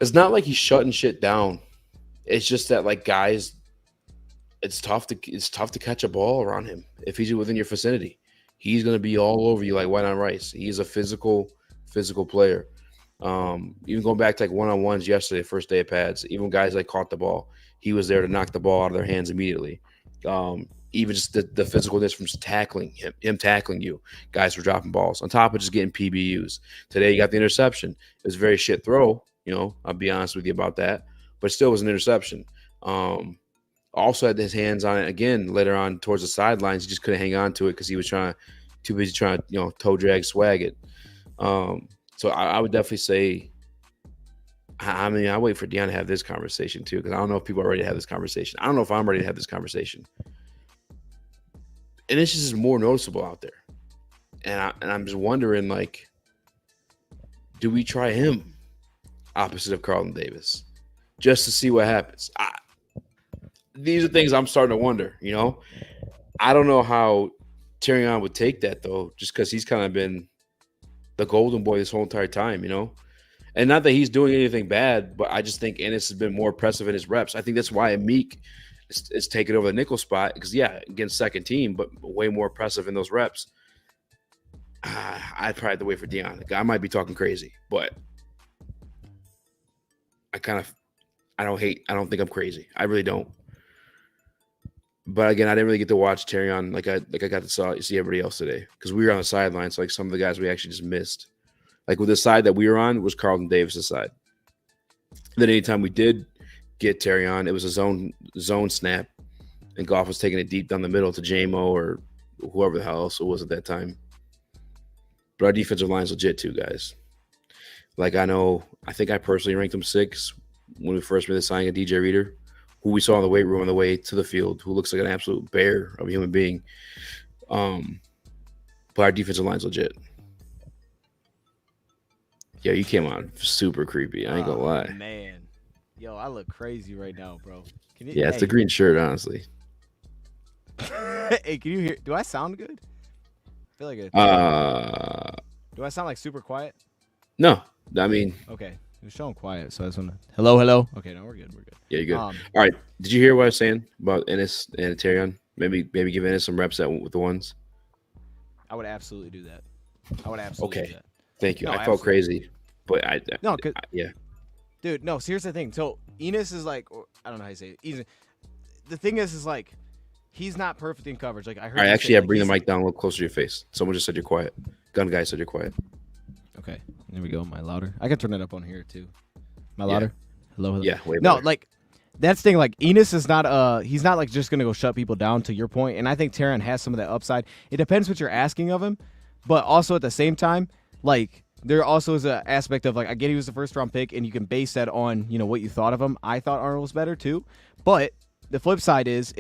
It's not like he's shutting shit down. It's just that, like, guys, it's tough to catch a ball around him if he's within your vicinity. He's going to be all over you like white on rice. He's a physical player. Even going back to like one-on-ones yesterday, first day of pads, even guys that caught the ball, he was there to knock the ball out of their hands immediately. Even just the physicalness from tackling him tackling you. Guys were dropping balls on top of just getting PBUs. Today, you got the interception. It was a very shit throw. I'll be honest with you about that, but still was an interception. Also had his hands on it again later on towards the sidelines. He just couldn't hang on to it because he was too busy trying to toe drag, swag it. So I would definitely say, I mean, I wait for Deion to have this conversation too, because I don't know if people are ready to have this conversation. I don't know if I'm ready to have this conversation. And it's just more noticeable out there. And I'm just wondering, like, do we try him opposite of Carlton Davis just to see what happens? These are things I'm starting to wonder, I don't know how Terrion would take that, though, just because he's kind of been the golden boy this whole entire time, And not that he's doing anything bad, but I just think Ennis has been more impressive in his reps. I think that's why Amik is taking over the nickel spot because, yeah, against second team, but way more impressive in those reps. I'd probably have to wait for Deion. I might be talking crazy, but I don't think I'm crazy. I really don't. But again, I didn't really get to watch Terrion like I got to see everybody else today because we were on the sidelines. So like some of the guys we actually just missed. Like with the side that we were on was Carlton Davis' side. Then anytime we did get Terrion, it was a zone snap, and Goff was taking it deep down the middle to JMO or whoever the hell else it was at that time. But our defensive line's legit too, guys. Like I think I personally ranked him 6 when we first made the signing of DJ Reader, who we saw in the weight room on the way to the field, who looks like an absolute bear of a human being. But our defensive line's legit. Yeah, you came on super creepy. I ain't gonna lie. Man. Yo, I look crazy right now, bro. It's the green shirt, honestly. Hey, can you hear? Do I sound good? I feel like it. Do I sound like super quiet? No. I mean. Okay. It was showing quiet, so I just want to. Hello. Okay, no, we're good. Yeah, you're good. All right. Did you hear what I was saying about Ennis and Terrion? Maybe give Ennis some reps with the ones. I would absolutely do that. Do that. Thank you. No, I felt crazy, but yeah. Dude, no. So here's the thing. So Enos is like, I don't know how you say it. The thing is like, he's not perfect in coverage. Like I heard. All right, actually, bring the mic down a little closer to your face. Someone just said you're quiet. Gun guy said you're quiet. Okay, there we go. Am I louder? I can turn it up on here too. Am I louder? Hello. Yeah, way better. No, like that's the thing. Like Enos is not he's not like just gonna go shut people down, to your point. And I think Terran has some of that upside. It depends what you're asking of him, but also at the same time, like there also is an aspect of like, I get he was the first round pick, and you can base that on, you know, what you thought of him. I thought Arnold was better too, but the flip side is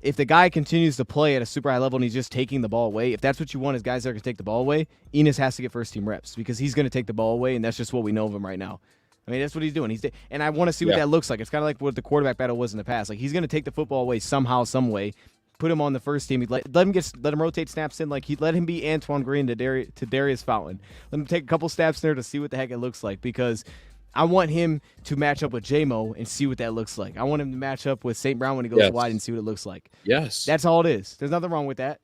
if the guy continues to play at a super high level and he's just taking the ball away, if that's what you want is guys that are going to take the ball away, Enos has to get first team reps because he's going to take the ball away, and that's just what we know of him right now. I mean, that's what he's doing. And I want to see what that looks like. It's kind of like what the quarterback battle was in the past. Like, he's going to take the football away somehow, some way, put him on the first team. Let him rotate snaps in. Like, let him be Antoine Green to Darius Fountain. Let him take a couple snaps there to see what the heck it looks like, because I want him to match up with J-Mo and see what that looks like. I want him to match up with St. Brown when he goes wide and see what it looks like. Yes. That's all it is. There's nothing wrong with that.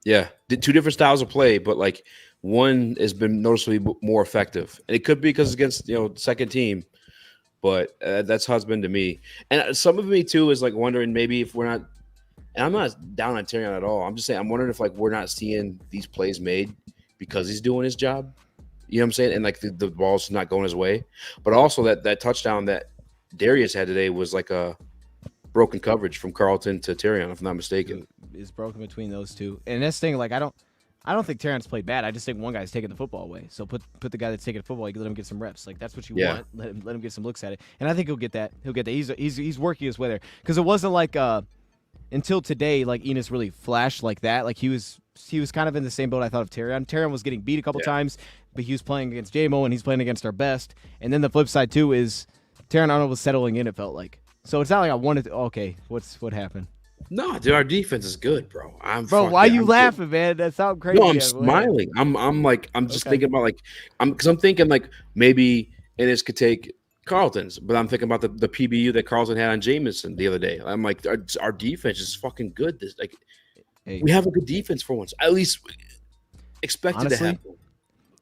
Yeah. Two different styles of play, but like one has been noticeably more effective. And it could be because it's against, you know, second team, but that's how it's been to me. And some of me too is like wondering maybe if we're not, and I'm not down on Tyrion at all. I'm just saying, I'm wondering if like we're not seeing these plays made because he's doing his job. You know what I'm saying? And like the ball's not going his way. But also that touchdown that Darius had today was like a broken coverage from Carlton to Tyrion, if I'm not mistaken. It's broken between those two. And this thing, like, I don't think Tyrion's played bad. I just think one guy's taking the football away. So put the guy that's taking the football, you let him get some reps. Like, that's what you want. Let him get some looks at it. And I think he'll get that. He's working his way there. Because it wasn't like until today, like Enos really flashed like that. Like he was kind of in the same boat I thought of Tyrion. Tyrion was getting beat a couple times, but he was playing against J-Mo, and he's playing against our best. And then the flip side too is Tyrion Arnold was settling in, it felt like. So it's not like I wanted to. Okay, what happened? No, dude, our defense is good, bro. Why you laughing, man? That sounds crazy. No, I'm smiling. I'm just thinking about like I'm thinking like maybe Enos could take Carlton's, but I'm thinking about the PBU that Carlton had on Jameson the other day. I'm like, our defense is fucking good. We have a good defense for once. At least expected to happen.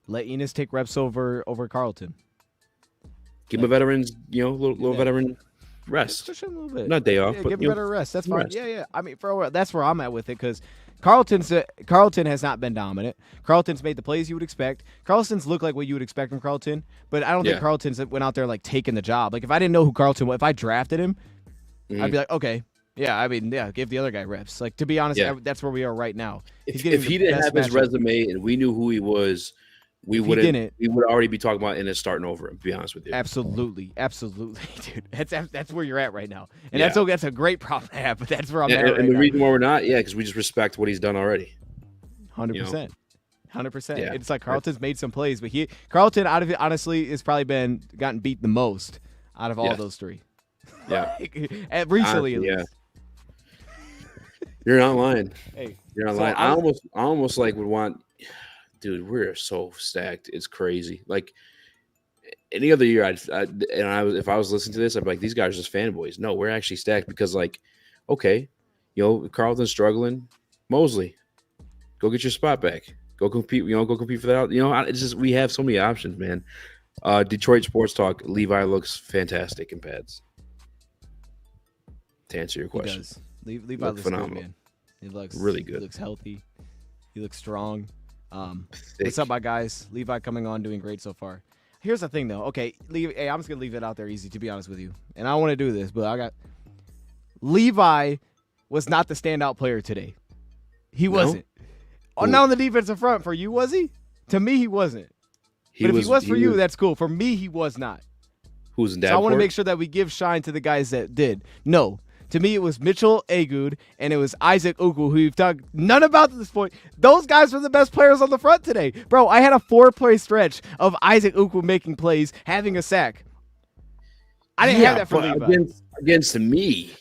Let Enos take reps over Carlton. Give him a veterans, little veteran rest. Push him a little bit. Not day off, but give him better rest. That's fine. Rest. Yeah. I mean, that's where I'm at with it, because Carlton has not been dominant. Carlton's made the plays you would expect. Carlton's looked like what you would expect from Carlton, but I don't think Carlton's went out there like taking the job. Like if I didn't know who Carlton was, if I drafted him, I'd be like, okay, give the other guy reps. Like to be honest, that's where we are right now. If he didn't have his resume and we knew who he was, we would already be talking about Enos starting over him, to be honest with you. Absolutely, dude. That's where you're at right now, and that's a great problem to have. But that's where I'm at right now. And the reason why we're not, because we just respect what he's done already. 100%. It's like Carlton's made some plays, but Carlton out of it honestly has probably gotten beat the most out of all those three. Yeah, recently at least. You're not lying. Hey, you're not lying. I almost like would want. Dude, we're so stacked. It's crazy. Like any other year, if I was listening to this, I'd be like, these guys are just fanboys. No, we're actually stacked because, like, okay, Carlton's struggling. Mosley, go get your spot back. Go compete. Go compete for that. It's just we have so many options, man. Detroit Sports Talk. Levi looks fantastic in pads. To answer your question, he does. Levi looks phenomenal. Good, man. He looks really good. He looks healthy. He looks strong. What's up, my guys? Levi coming on, doing great so far. Here's the thing, though. Okay, I'm just gonna leave it out there easy, to be honest with you. And I want to do this, but Levi was not the standout player today. He wasn't. Not on the defensive front for you, was he? To me, he wasn't. But if he was for you, that's cool. For me, he was not. Who's in that? So I want to make sure that we give shine to the guys that did. No. To me, it was Mitchell Agud and it was Isaac Ukwu, who we've talked none about at this point. Those guys were the best players on the front today. Bro, I had a 4-play stretch of Isaac Ukwu making plays, having a sack. I didn't have that for Levi. Against me.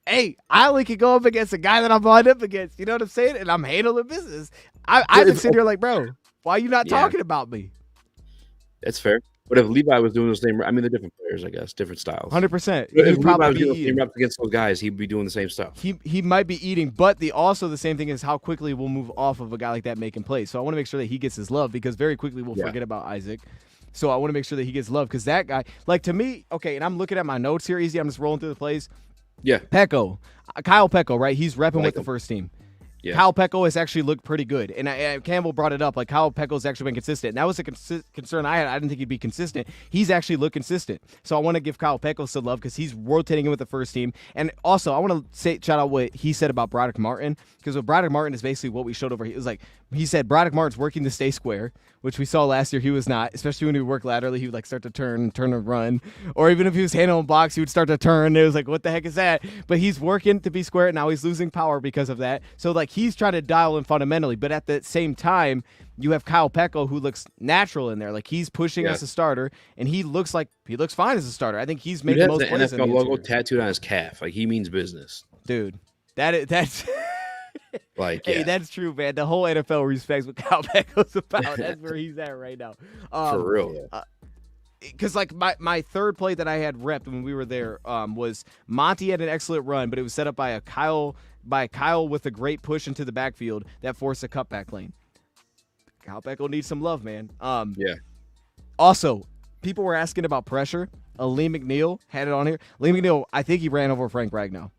Hey, I only can go up against a guy that I'm lined up against. You know what I'm saying? And I'm handling business. I've been sitting here like, bro, why are you not talking about me? That's fair. But if Levi was doing the same, I mean, they're different players, I guess, different styles. 100%. If Levi was doing the same reps against those guys, he'd be doing the same stuff. He might be eating, but the same thing is how quickly we'll move off of a guy like that making plays. So I want to make sure that he gets his love, because very quickly we'll forget about Isaac. So I want to make sure that he gets love, because that guy, like to me, okay, and I'm looking at my notes here, easy. I'm just rolling through the plays. Yeah. Kyle Pecco, right? He's repping with the first team. Yeah. Kyle Pecco has actually looked pretty good. And Campbell brought it up. Like, Kyle Pecco's actually been consistent. And that was a concern I had. I didn't think he'd be consistent. He's actually looked consistent. So I want to give Kyle Pecco some love because he's rotating in with the first team. And also, I want to shout out what he said about Broderick Martin, because with Broderick Martin is basically what we showed over here. It was like, he said Broderick Martin's working to stay square, which we saw last year he was not, especially when he would work laterally. He would like start to turn and run. Or even if he was handling blocks, he would start to turn. It was like, what the heck is that? But he's working to be square. Now he's losing power because of that. So like he's trying to dial in fundamentally. But at the same time, you have Kyle Pecco who looks natural in there. Like he's pushing as a starter, and he looks fine as a starter. I think he's making most plays. The NFL logo tattooed on his calf. Like he means business. Dude, that's like, hey, that's true, man. The whole NFL respects what Kyle Pecco's about. That's where he's at right now. For real. Because like my third play that I had repped when we were there was Monty had an excellent run, but it was set up by Kyle with a great push into the backfield that forced a cutback lane. Kyle Pecco needs some love, man. Yeah. Also, people were asking about pressure. Lee McNeil had it on here. Lee McNeil, I think he ran over Frank Ragnow.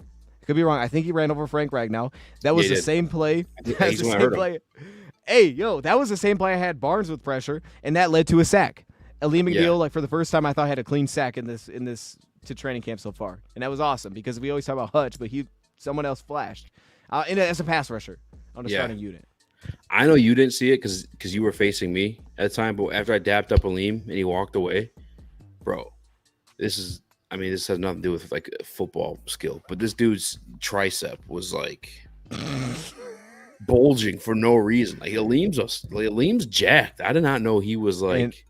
Could be wrong. I think he ran over Frank Ragnow. That was the same play. That's the same play. Hey, yo, that was the same play I had Barnes with pressure, and that led to a sack. Lee McNeil, like for the first time, I thought had a clean sack in this to training camp so far, and that was awesome because we always talk about Hutch, but someone else flashed as a pass rusher on the starting unit. I know you didn't see it because you were facing me at the time, but after I dapped up Aleem and he walked away, bro, this has nothing to do with like a football skill, but this dude's tricep was like bulging for no reason. Like Aleem's jacked. I did not know he was like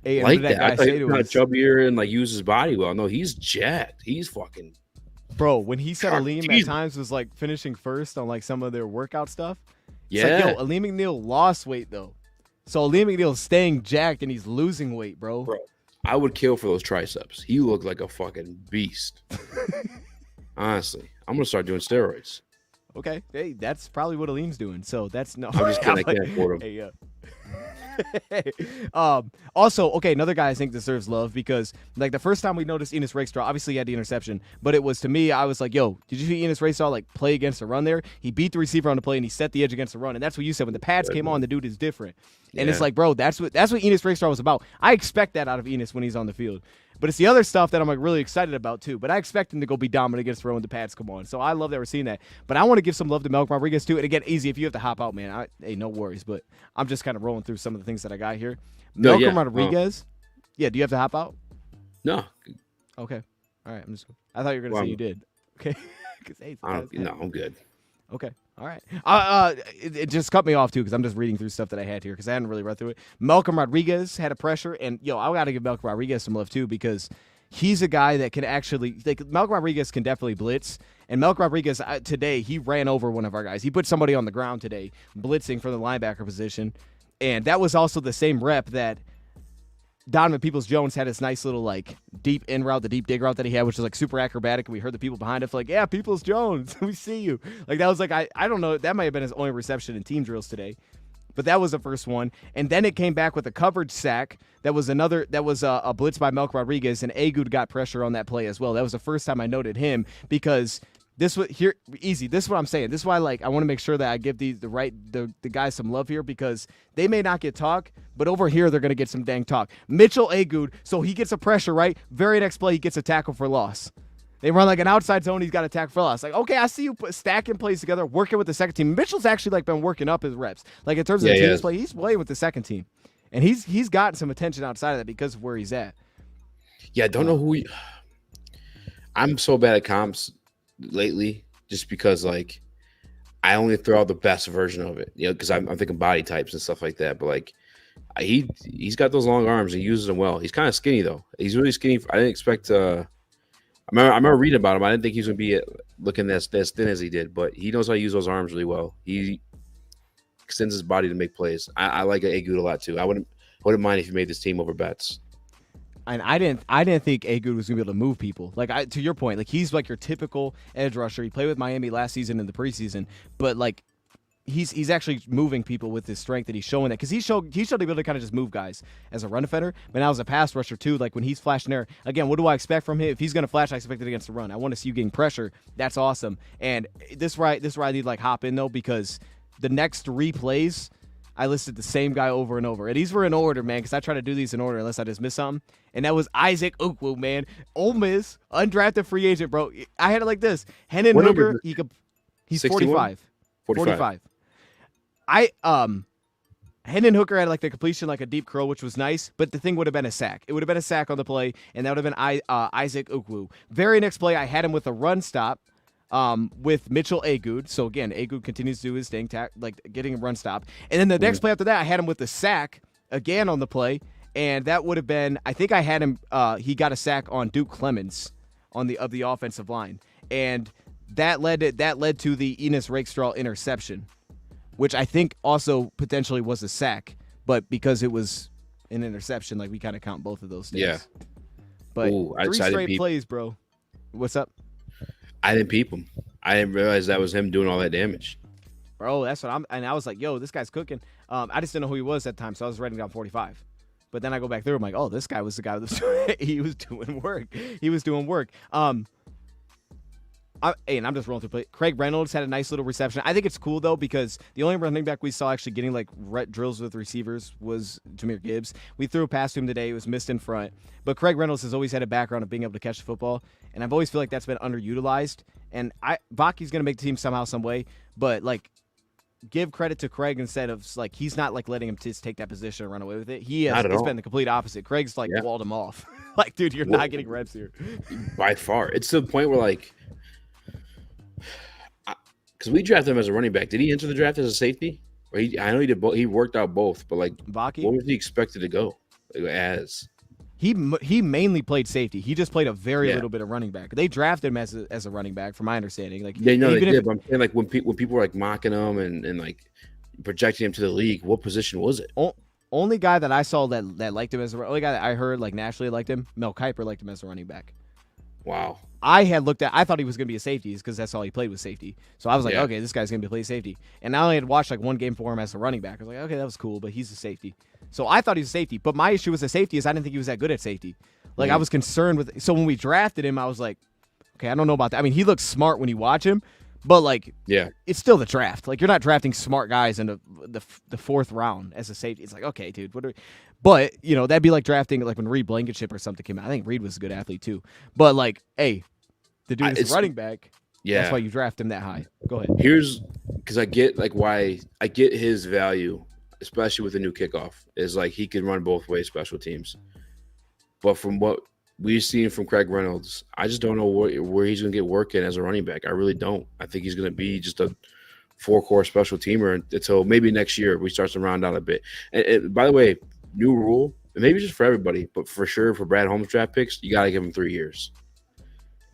that. I thought he was kind of chubbier and like use his body well. No, he's jacked. He's fucking bro. When he said Aleem at times was like finishing first on like some of their workout stuff. Yeah, it's like, yo, Aleem McNeil lost weight though, so Aleem McNeil's staying jacked and he's losing weight, bro. I would kill for those triceps. He looked like a fucking beast. Honestly, I'm gonna start doing steroids. Okay, hey, that's probably what Aleem's doing. So that's no. I'm just kidding. I can't afford him. Hey, also, okay, another guy I think deserves love because like the first time we noticed Enos Rakestraw, obviously he had the interception, but it was to me, I was like, yo, did you see Enos Rakestraw like play against the run there? He beat the receiver on the play and he set the edge against the run, and that's what you said when the pads came on, the dude is different, and it's like, bro, that's what Enos Rakestraw was about. I expect that out of Enos when he's on the field. But it's the other stuff that I'm like really excited about too. But I expect him to go be dominant against the run when the pads come on. So I love that we're seeing that. But I want to give some love to Malcolm Rodriguez too. And again, easy if you have to hop out, man. Hey, no worries. But I'm just kind of rolling through some of the things that I got here. Malcolm Rodriguez. Yeah, do you have to hop out? No. Okay. All right. I thought you were gonna say you did. Okay. No, I'm good. Okay. All right. It just cut me off too because I'm just reading through stuff that I had here because I hadn't really read through it. Malcolm Rodriguez had a pressure, and yo, I got to give Malcolm Rodriguez some love too because he's a guy that can actually Malcolm Rodriguez can definitely blitz. And Malcolm Rodriguez today he ran over one of our guys. He put somebody on the ground today blitzing from the linebacker position, and that was also the same rep that Donovan Peoples-Jones had his nice little like deep in route, the deep dig route that he had, which was like super acrobatic. And we heard the people behind us like, yeah, Peoples-Jones, we see you. Like that was like, I don't know. That might have been his only reception in team drills today, but that was the first one. And then it came back with a coverage sack. That was a blitz by Malcolm Rodriguez, and Agud got pressure on that play as well. That was the first time I noted him because this was here easy. This is what I'm saying. This is why I want to make sure that I give the guys some love here because they may not get talk, but over here they're gonna get some dang talk. Mitchell Agud, so he gets a pressure right. Very next play he gets a tackle for loss. They run like an outside zone. He's got a tackle for loss. Like okay, I see you stacking plays together, working with the second team. Mitchell's actually like been working up his reps. Like in terms of the team's play, he's playing with the second team, and he's gotten some attention outside of that because of where he's at. Yeah, I don't know who. I'm so bad at comps lately just because like I only throw out the best version of it, because I'm thinking body types and stuff like that, but like he's got those long arms and he uses them well. He's kind of skinny though. He's really skinny. I didn't expect I remember reading about him. I didn't think he was gonna be looking as thin as he did, but he knows how to use those arms really well. He extends his body to make plays. I like Agud a lot too. I wouldn't mind if he made this team over Betts. And I didn't think Agud was gonna be able to move people. Like to your point, like he's like your typical edge rusher. He played with Miami last season in the preseason, but like he's actually moving people with his strength, and he's showing that because he showed the ability to kind of just move guys as a run defender, but now as a pass rusher too. Like when he's flashing there, again, what do I expect from him? If he's gonna flash, I expect it against the run. I want to see you getting pressure. That's awesome. And this where I need to like hop in though, because the next 3 plays, I listed the same guy over and over, and these were in order, man, because I try to do these in order unless I just miss something. And that was Isaac Ukwu, man, Ole Miss, undrafted free agent, bro. I had it like this: Hendon Hooker, he's 61? 45. Hendon Hooker had like the completion, like a deep curl, which was nice, but the thing would have been a sack. It would have been a sack on the play, and that would have been Isaac Ukwu. Very next play, I had him with a run stop with Mitchell Agud. So again, Agud continues to do his thing, like getting a run stop. And then the next play after that, I had him with the sack again on the play, and that would have been, I think I had him, he got a sack on Duke Clemens of the offensive line. And that led to the Enos Rakestraw interception, which I think also potentially was a sack, but because it was an interception, like we kind of count both of those things. Yeah. But Ooh, 3 straight plays, bro. What's up? I didn't peep him. I didn't realize that was him doing all that damage. Bro, that's what and I was like, yo, this guy's cooking. I just didn't know who he was at the time, so I was writing down 45. But then I go back through, I'm like, oh, this guy was the guy that he was doing work. He was doing work. And I'm just rolling through play. Craig Reynolds had a nice little reception. I think it's cool, though, because the only running back we saw actually getting, like, drills with receivers was Jahmyr Gibbs. We threw a pass to him today. It was missed in front. But Craig Reynolds has always had a background of being able to catch the football, and I've always feel like that's been underutilized. And Baki's going to make the team somehow, some way. But, like, give credit to Craig instead of, like, he's not, like, letting him just take that position and run away with it. It's been the complete opposit. Craig's, like, walled him off. Like, dude, you're not getting reps here. By far. It's to the point where, like, because we drafted him as a running back. Did he enter the draft as a safety? Or I know he did both. He worked out both, but like, Baki? What was he expected to go as? He mainly played safety. He just played a very little bit of running back. They drafted him as a running back, from my understanding. Like they did. But I'm saying, like, when people were like mocking him and like projecting him to the league, what position was it? Only guy that I saw that liked him only guy that I heard like nationally liked him, Mel Kiper liked him as a running back. Wow. I thought he was going to be a safety because that's all he played was safety. So I was like, okay, this guy's going to play safety. And I only had watched like one game for him as a running back. I was like, okay, that was cool, but he's a safety. So I thought he was a safety. But my issue with the safety is I didn't think he was that good at safety. Like I was concerned with. So when we drafted him, I was like, okay, I don't know about that. I mean, he looks smart when you watch him, but like, it's still the draft. Like you're not drafting smart guys in the 4th round as a safety. It's like, okay, dude, but you know that'd be like drafting like when Reed Blankenship or something came out. I think Reed was a good athlete too. But like, hey. The dude is running back. Yeah, that's why you draft him that high. Go ahead. Here's because I get like why I get his value, especially with the new kickoff, is like he can run both ways, special teams. But from what we've seen from Craig Reynolds, I just don't know where he's going to get work in as a running back. I really don't. I think he's going to be just a 4-core special teamer until maybe next year we start to round out a bit. And by the way, new rule, and maybe just for everybody, but for sure for Brad Holmes draft picks, you got to give him 3 years.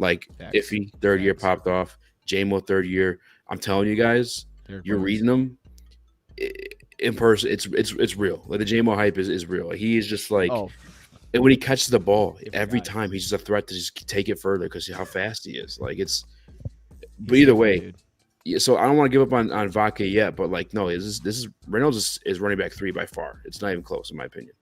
Like Iffy, 3rd year popped off. JMO, 3rd year. I'm telling you guys, you're reading them in person. It's real. Like the JMO hype is real. Like, he is just like, and when he catches the ball, every time he's just a threat to just take it further because how fast he is. Like but either way. Yeah, so I don't want to give up on Vaca yet, but like no, this is Reynolds is running back 3 by far. It's not even close in my opinion.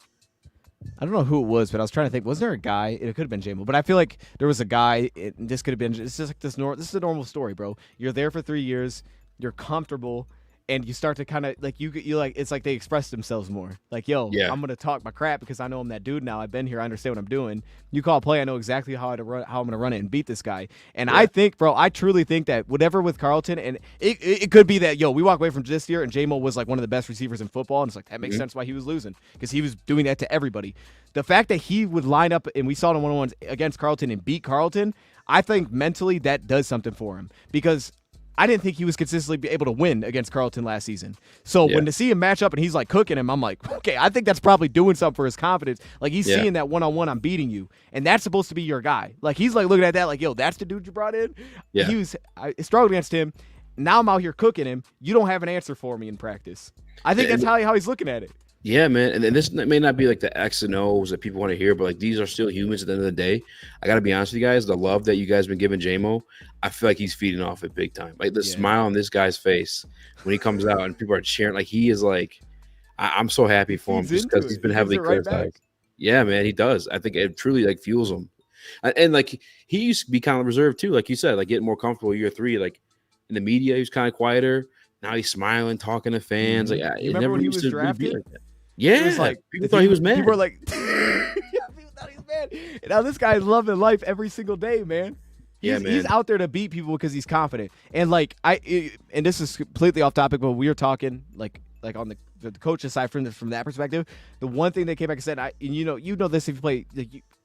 I don't know who it was, but I was trying to think. Was there a guy? It could have been J-Mo, but I feel like there was a guy. This could have been. It's just like this. This is a normal story, bro. You're there for 3 years. You're comfortable, and you start to kind of like you like. It's like they express themselves more. Like, yo, I'm gonna talk my crap because I know I'm that dude now. I've been here. I understand what I'm doing. You call a play, I know exactly how I'm gonna run it and beat this guy. And I think, bro, I truly think that whatever with Carlton, and it could be that we walk away from this year and J-Mo was like one of the best receivers in football, and it's like that makes sense why he was losing because he was doing that to everybody. The fact that he would line up, and we saw it in one-on-ones against Carlton and beat Carlton, I think mentally that does something for him because I didn't think he was consistently able to win against Carlton last season. So when to see him match up and he's like cooking him, I'm like, okay, I think that's probably doing something for his confidence. Like he's seeing that one-on-one, I'm beating you, and that's supposed to be your guy. Like he's like looking at that like, yo, that's the dude you brought in. Yeah. I struggled against him. Now I'm out here cooking him. You don't have an answer for me in practice. I think that's how he's looking at it. Yeah, man. And this may not be like the X and O's that people want to hear, but like these are still humans at the end of the day. I got to be honest with you guys. The love that you guys been giving JMO, I feel like he's feeding off it big time. Like the smile on this guy's face when he comes out and people are cheering, like he is like, I'm so happy for him just because he's been heavily criticized. Yeah, man, he does. I think it truly like fuels him. And like he used to be kind of reserved too, like you said, like getting more comfortable year 3. Like in the media, he was kind of quieter. Now he's smiling, talking to fans. Like you remember when he was drafted? Like that. Yeah, it was like people thought he was mad. People were like, people thought he was mad. And now this guy's loving life every single day, man. He's out there to beat people because he's confident. And like and this is completely off topic, but we were talking like on the coach's side from that perspective. The one thing they came back and said, you know this if you play.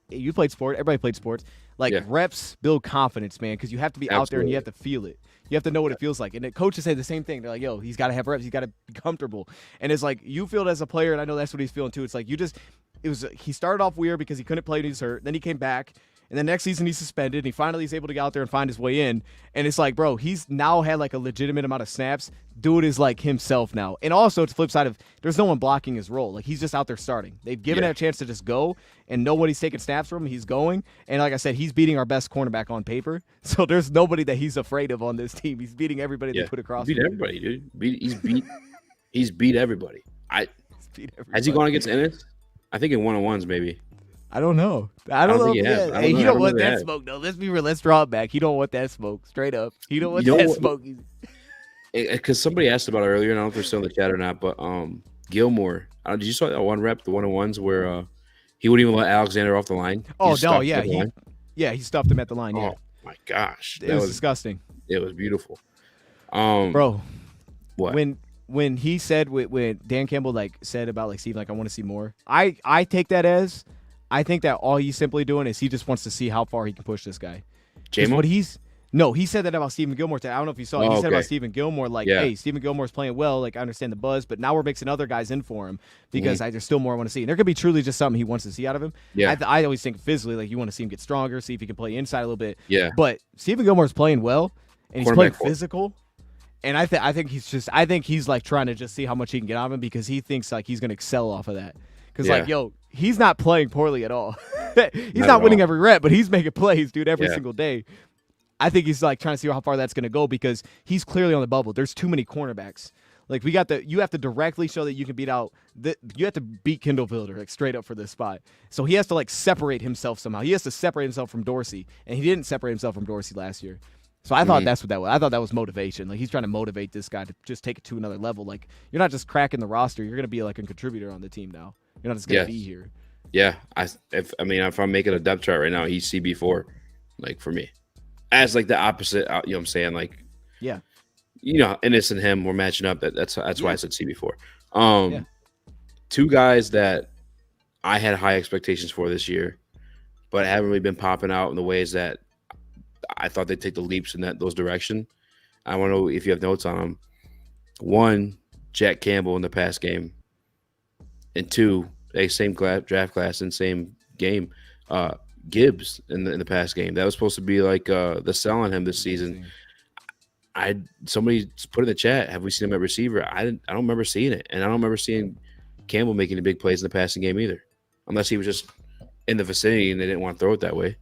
You played sport. Everybody played sports. Like reps build confidence, man, because you have to be out there and you have to feel it. You have to know what it feels like. And the coaches say the same thing. They're like, yo, he's got to have reps. He's got to be comfortable. And it's like you feel it as a player, and I know that's what he's feeling too. It's like he started off weird because he couldn't play and he was hurt. Then he came back. And then next season he's suspended. And he finally is able to get out there and find his way in. And it's like, bro, he's now had like a legitimate amount of snaps. Dude is like himself now. And also it's the flip side of there's no one blocking his role. Like he's just out there starting. They've given him a chance to just go and nobody's taking snaps from him. He's going. And like I said, he's beating our best cornerback on paper. So there's nobody that he's afraid of on this team. He's beating everybody they put across. Beat everybody, dude. He's beat everybody. Has he gone against Ennis? I think in one-on-ones maybe. I don't know. I don't know. Hey, he don't want that smoke though. Let's be real. Let's draw it back. He don't want that smoke. Straight up. He don't want that smoke. Because somebody asked about it earlier, and I don't know if they're still in the chat or not. But Gilmore, did you saw that one rep, the one-on-ones where he wouldn't even let Alexander off the line? Oh no, yeah, he stuffed him at the line. Yeah. Oh my gosh, it was disgusting. It was beautiful. Bro, what when he said when Dan Campbell like said about like Steve, like I want to see more. I take that as. I think that all he's simply doing is he just wants to see how far he can push this guy. J-Mo? He said that about Stephen Gilmore. I don't know if you saw it. He said about Stephen Gilmore, like, hey, Stephen Gilmore's playing well. Like, I understand the buzz, but now we're mixing other guys in for him because there's still more I want to see. And there could be truly just something he wants to see out of him. Yeah. I always think physically, like, you want to see him get stronger, see if he can play inside a little bit. Yeah. But Stephen Gilmore's playing well, and he's playing physical. And I think he's like trying to just see how much he can get out of him because he thinks like he's going to excel off of that. Because like, yo, he's not playing poorly at all. He's not winning every rep, but he's making plays, dude, every single day. I think he's like trying to see how far that's going to go because he's clearly on the bubble. There's too many cornerbacks. Like you have to directly show that you can beat out. You have to beat Kendall Fielder like straight up for this spot. So he has to like separate himself somehow. He has to separate himself from Dorsey, and he didn't separate himself from Dorsey last year. So I thought that's what that was. I thought that was motivation. Like he's trying to motivate this guy to just take it to another level. Like you're not just cracking the roster. You're going to be like a contributor on the team now. You're not just going to be here. Yeah, if I'm making a depth chart right now, he's CB4, like for me, as like the opposite. You know what I'm saying? Like, Ennis and him were matching up. That's why I said CB4. Two guys that I had high expectations for this year, but haven't really been popping out in the ways that I thought they'd take the leaps in those direction. I want to know if you have notes on them. One, Jack Campbell in the past game, and two, same draft class and same game, Gibbs in the past game. That was supposed to be like the sell on him this season. Somebody put in the chat, have we seen him at receiver? I don't remember seeing it, and I don't remember seeing Campbell making the big plays in the passing game either, unless he was just in the vicinity and they didn't want to throw it that way.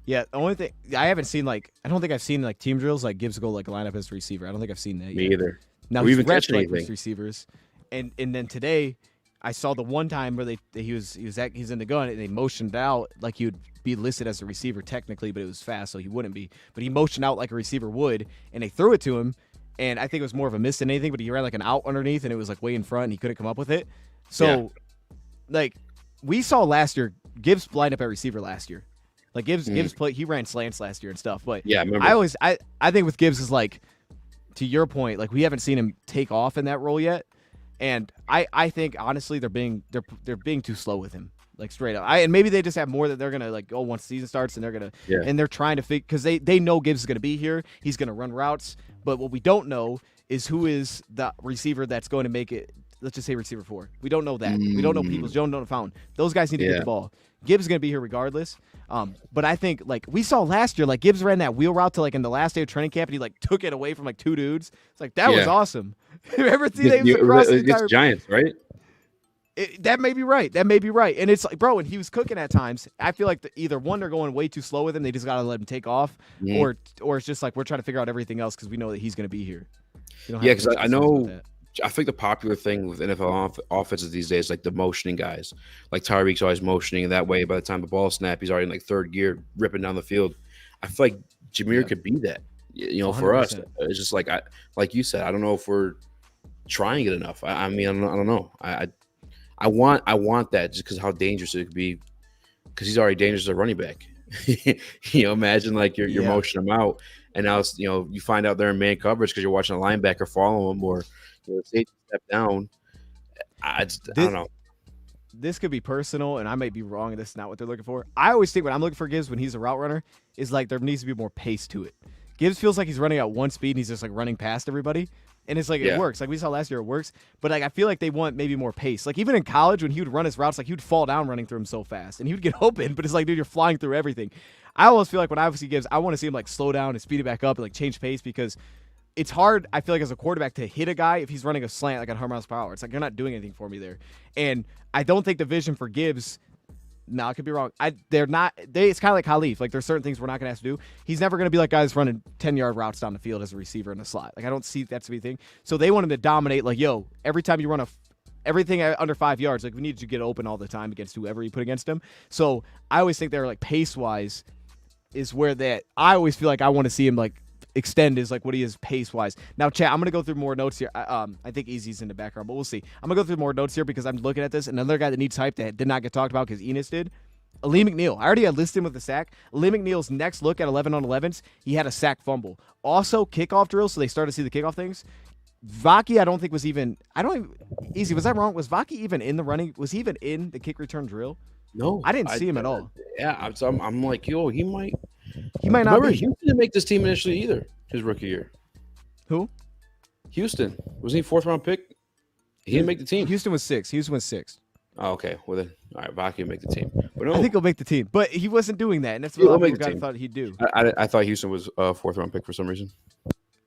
Yeah, the only thing I haven't seen, like, I don't think I've seen like team drills like Gibbs go like line up as receiver. I don't think I've seen that yet. Me either. Now he's repped like receivers, and then today I saw the one time where he's in the gun and they motioned out like he would be listed as a receiver technically, but it was fast, so he wouldn't be. But he motioned out like a receiver would, and they threw it to him, and I think it was more of a miss than anything. But he ran like an out underneath, and it was like way in front, and he couldn't come up with it. So, like we saw last year, Gibbs lined up at receiver last year. Like Gibbs played, he ran slants last year and stuff. But yeah, I remember. I think with Gibbs is like, to your point, like we haven't seen him take off in that role yet. And I think honestly they're being too slow with him, like straight up. And maybe they just have more that they're gonna like once the season starts and they're gonna and they're trying to figure because they know Gibbs is gonna be here. He's gonna run routes, but what we don't know is who is the receiver that's going to make it. Let's just say receiver 4. We don't know that. We don't know Peoples. Don't know Fountain. Those guys need to get the ball. Gibbs is gonna be here regardless. But I think like we saw last year, like Gibbs ran that wheel route to like in the last day of training camp and he like took it away from like 2 dudes. It's like that was awesome. Remember seeing that he was across the entire Giants, right? That may be right. That may be right. And it's like, bro, when he was cooking at times, I feel like either one, they're going way too slow with him. They just got to let him take off. Or it's just like, we're trying to figure out everything else because we know that he's going to be here. Yeah, because I know, I think the popular thing with NFL offenses these days, like the motioning guys, like Tyreek's always motioning, and that way, by the time the ball snap, he's already in like third gear, ripping down the field. I feel like Jameer could be that, you know, 100%. For us. It's just like, like you said, I don't know if we're trying it enough. I mean, I don't know. I want that just because how dangerous it could be, because he's already dangerous as a running back. You know, imagine like you're motioning him out, and now it's, you know, you find out they're in man coverage because you're watching a linebacker follow him, or you know, safety step down. I don't know. This could be personal, and I might be wrong, and this is not what they're looking for. I always think when I'm looking for Gibbs when he's a route runner is like there needs to be more pace to it. Gibbs feels like he's running at one speed and he's just like running past everybody. And it's like, it works. Like we saw last year, it works. But like, I feel like they want maybe more pace. Like even in college, when he would run his routes, like he would fall down running through them so fast and he would get open, but it's like, dude, you're flying through everything. I almost feel like when I see Gibbs, I want to see him like slow down and speed it back up and like change pace, because it's hard, I feel like, as a quarterback to hit a guy if he's running a slant like at 100 miles per hour. It's like, you're not doing anything for me there. And I don't think the vision for Gibbs, no, I could be wrong. It's kind of like Khalif. Like, there's certain things we're not going to have to do. He's never going to be like guys running 10-yard routes down the field as a receiver in the slot. Like, I don't see that to be a thing. So they want him to dominate. Like, yo, every time you run everything under 5 yards, like, we need you to get open all the time against whoever you put against him. So I always think they're like pace-wise is where that I always feel like I want to see him like extend is like what he is pace-wise. Now, chat, I'm going to go through more notes here. I think Easy's in the background, but we'll see. I'm going to go through more notes here because I'm looking at this. Another guy that needs hype that did not get talked about because Enos did. Ali McNeil. I already had listed him with a sack. Ali McNeil's next look at 11 on 11s, he had a sack fumble. Also, kickoff drills, so they started to see the kickoff things. Vaki, I don't think was even – Easy, was that wrong? Was Vaki even in the running? Was he even in the kick return drill? No. I didn't see him at all. Yeah, I'm like, yo, he might – he might not remember, be. Houston didn't make this team initially either, his rookie year. Who? Houston. Wasn't he 4th-round pick? He didn't make the team. Houston was 6. Houston was 6. Oh, okay. Well, then, all right, Vaki will make the team. But no, I think he'll make the team. But he wasn't doing that, and that's what a lot of people thought he'd do. I thought Houston was a 4th-round pick for some reason.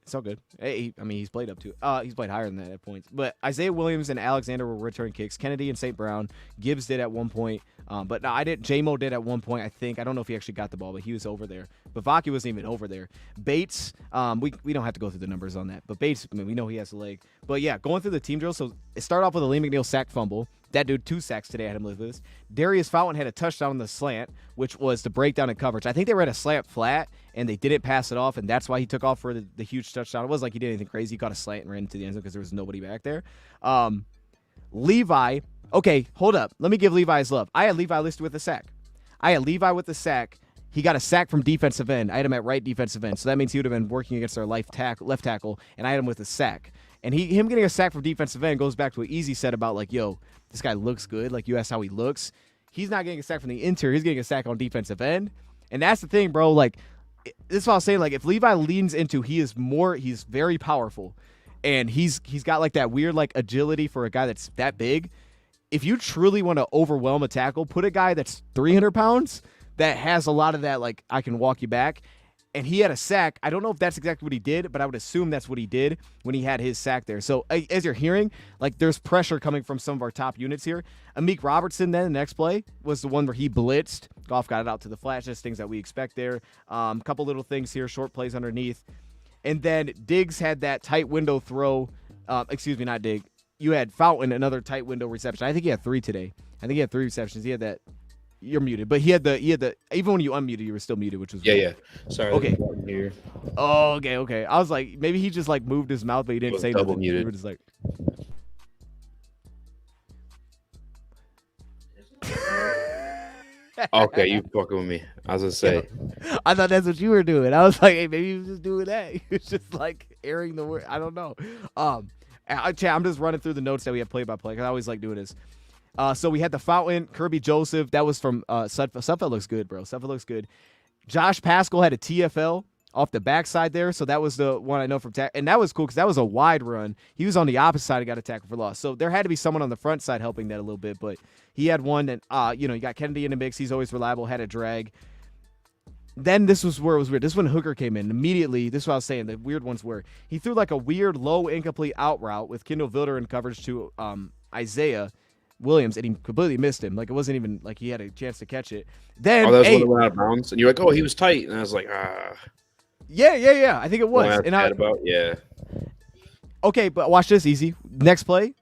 It's all good. Hey, I mean, he's played up to. He's played higher than that at points. But Isaiah Williams and Alexander were returning kicks. Kennedy and St. Brown. Gibbs did at one point. But no, I didn't. J-Mo did at one point, I think. I don't know if he actually got the ball, but he was over there. But Vaki wasn't even over there. Bates, we don't have to go through the numbers on that. But Bates, I mean, we know he has a leg. But yeah, going through the team drill. So it started off with a Lee McNeil sack fumble. That dude, 2 sacks today. I had him with this. Darius Fountain had a touchdown on the slant, which was the breakdown in coverage. I think they were at a slant flat, and they didn't pass it off, and that's why he took off for the huge touchdown. It wasn't like he did anything crazy. He caught a slant and ran into the end zone because there was nobody back there. Levi, okay, hold up. Let me give Levi his love. I had Levi listed with a sack. He got a sack from defensive end. I had him at right defensive end, so that means he would have been working against our left tackle, and I had him with a sack. And him getting a sack from defensive end goes back to what Easy said about, like, yo, this guy looks good. Like, you asked how he looks. He's not getting a sack from the interior. He's getting a sack on defensive end. And that's the thing, bro. Like, this is what I was saying. Like, if Levi leans into, he's very powerful. And he's got, like, that weird, like, agility for a guy that's that big. If you truly want to overwhelm a tackle, put a guy that's 300 pounds that has a lot of that, like, I can walk you back. And he had a sack. I don't know if that's exactly what he did, but I would assume that's what he did when he had his sack there. So as you're hearing, like, there's pressure coming from some of our top units here. Amik Robertson then, the next play, was the one where he blitzed. Goff got it out to the flat, just things that we expect there. A couple little things here, short plays underneath. And then Diggs had that tight window throw. Excuse me, not Diggs. You had Fountain, another tight window reception. I think he had 3 today. I think he had 3 receptions. He had that. You're muted, but he had the even when you unmuted, you were still muted, which was yeah. Sorry. Okay. Here. Oh, okay. I was like, maybe he just like moved his mouth, but he didn't say double nothing. muted. You were just like. Okay, you fucking with me. I was gonna say. I thought that's what you were doing. I was like, hey, maybe he was just doing that. He was just like airing the word. I don't know. I'm just running through the notes that we have play by play because I always like doing this. So we had the Fountain, Kirby Joseph. That was from Sudfeld looks good, bro. Sudfeld looks good. Josh Pascal had a TFL off the backside there. So that was the one I know from and that was cool because that was a wide run. He was on the opposite side and got a tackle for loss. So there had to be someone on the front side helping that a little bit. But he had one and, you got Kennedy in the mix. He's always reliable, had a drag. Then this was where it was weird. This is when Hooker came in. Immediately, this is what I was saying. The weird ones were he threw like a weird low incomplete out route with Kendall Vilder in coverage to Isaiah. Williams, and he completely missed him. Like, it wasn't even like he had a chance to catch it. Then, that was when it went out of bounds, and you're like, oh, he was tight, and I was like, yeah. I think it was. Yeah. Okay, but watch this, easy. Next play,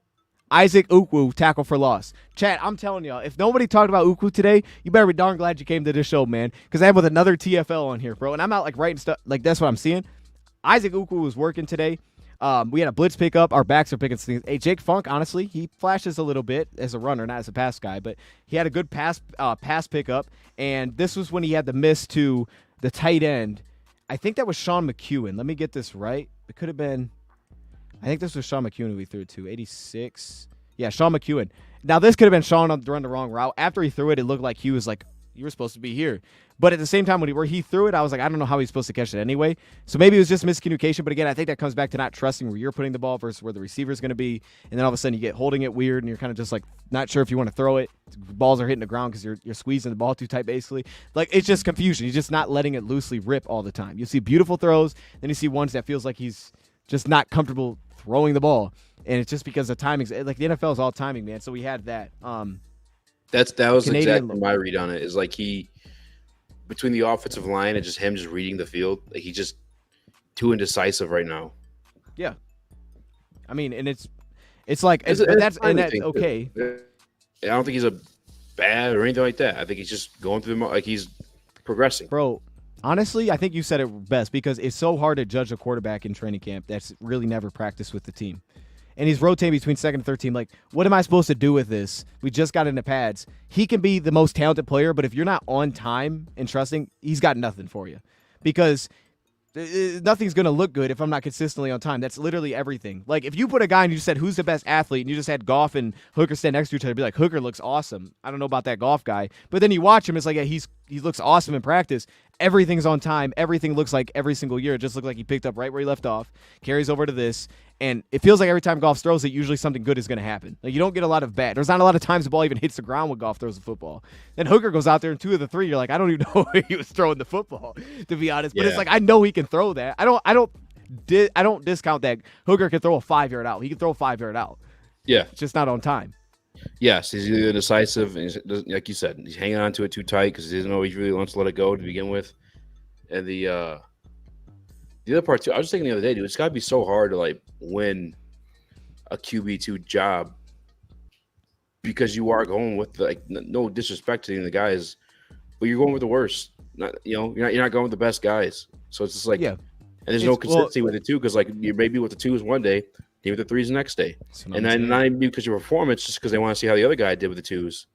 Isaac Ukwu tackle for loss. Chad, I'm telling y'all, if nobody talked about Ukwu today, you better be darn glad you came to this show, man, because I have with another TFL on here, bro, and I'm out like writing stuff. Like, that's what I'm seeing. Isaac Ukwu was working today. We had a blitz pickup. Our backs are picking things. Hey, Jake Funk, honestly, he flashes a little bit as a runner, not as a pass guy, but he had a good pass pickup, and this was when he had the miss to the tight end. I think that was Sean McEwen. Let me get this right. It could have been – I think this was Sean McEwen we threw it to, 86. Yeah, Sean McEwen. Now, this could have been Sean on run the wrong route. After he threw it, it looked like he was like, you were supposed to be here. But at the same time, where he threw it, I was like, I don't know how he's supposed to catch it anyway. So maybe it was just miscommunication. But again, I think that comes back to not trusting where you're putting the ball versus where the receiver is going to be. And then all of a sudden you get holding it weird, and you're kind of just like not sure if you want to throw it. Balls are hitting the ground because you're squeezing the ball too tight, basically. Like, it's just confusion. He's just not letting it loosely rip all the time. You see beautiful throws, then you see ones that feels like he's just not comfortable throwing the ball. And it's just because of timing. Like, the NFL is all timing, man. So we had that. That was Canadian exactly my read on it. Is like between the offensive line and just him just reading the field, like he's just too indecisive right now. Yeah, I mean, and it's like that's okay. I don't think he's a bad or anything like that. I think he's just going through like he's progressing, bro. Honestly, I think you said it best, because it's so hard to judge a quarterback in training camp that's really never practiced with the team. And he's rotating between second and third team. Like, what am I supposed to do with this? We just got into pads. He can be the most talented player, but if you're not on time and trusting, he's got nothing for you. Because nothing's going to look good if I'm not consistently on time. That's literally everything. Like, if you put a guy and you said, who's the best athlete, and you just had Goff and Hooker stand next to each other, be like, Hooker looks awesome. I don't know about that Goff guy. But then you watch him, it's like, yeah, he looks awesome in practice. Everything's on time. Everything looks like every single year. It just looks like he picked up right where he left off, carries over to this. And it feels like every time Goff throws it, usually something good is going to happen. Like, you don't get a lot of bad. There's not a lot of times the ball even hits the ground when Goff throws the football. Then Hooker goes out there, and 2 of the 3, you're like, I don't even know where he was throwing the football, to be honest. But it's like, I know he can throw that. I don't discount that Hooker can throw a 5-yard out. He can throw a 5-yard out. Yeah. It's just not on time. Yes, he's either decisive, and like you said, he's hanging on to it too tight because he doesn't know he really wants to let it go to begin with. And the other part too, I was thinking the other day, dude, it's got to be so hard to like win a QB2 job because you are going with like no disrespect to the guys, but you're going with the worst. You're not going with the best guys. So it's just like, yeah. And there's no consistency with it too, because like you maybe with the 2s one day, maybe with the 3s the next day, and then not even because your performance, just because they want to see how the other guy did with the 2s.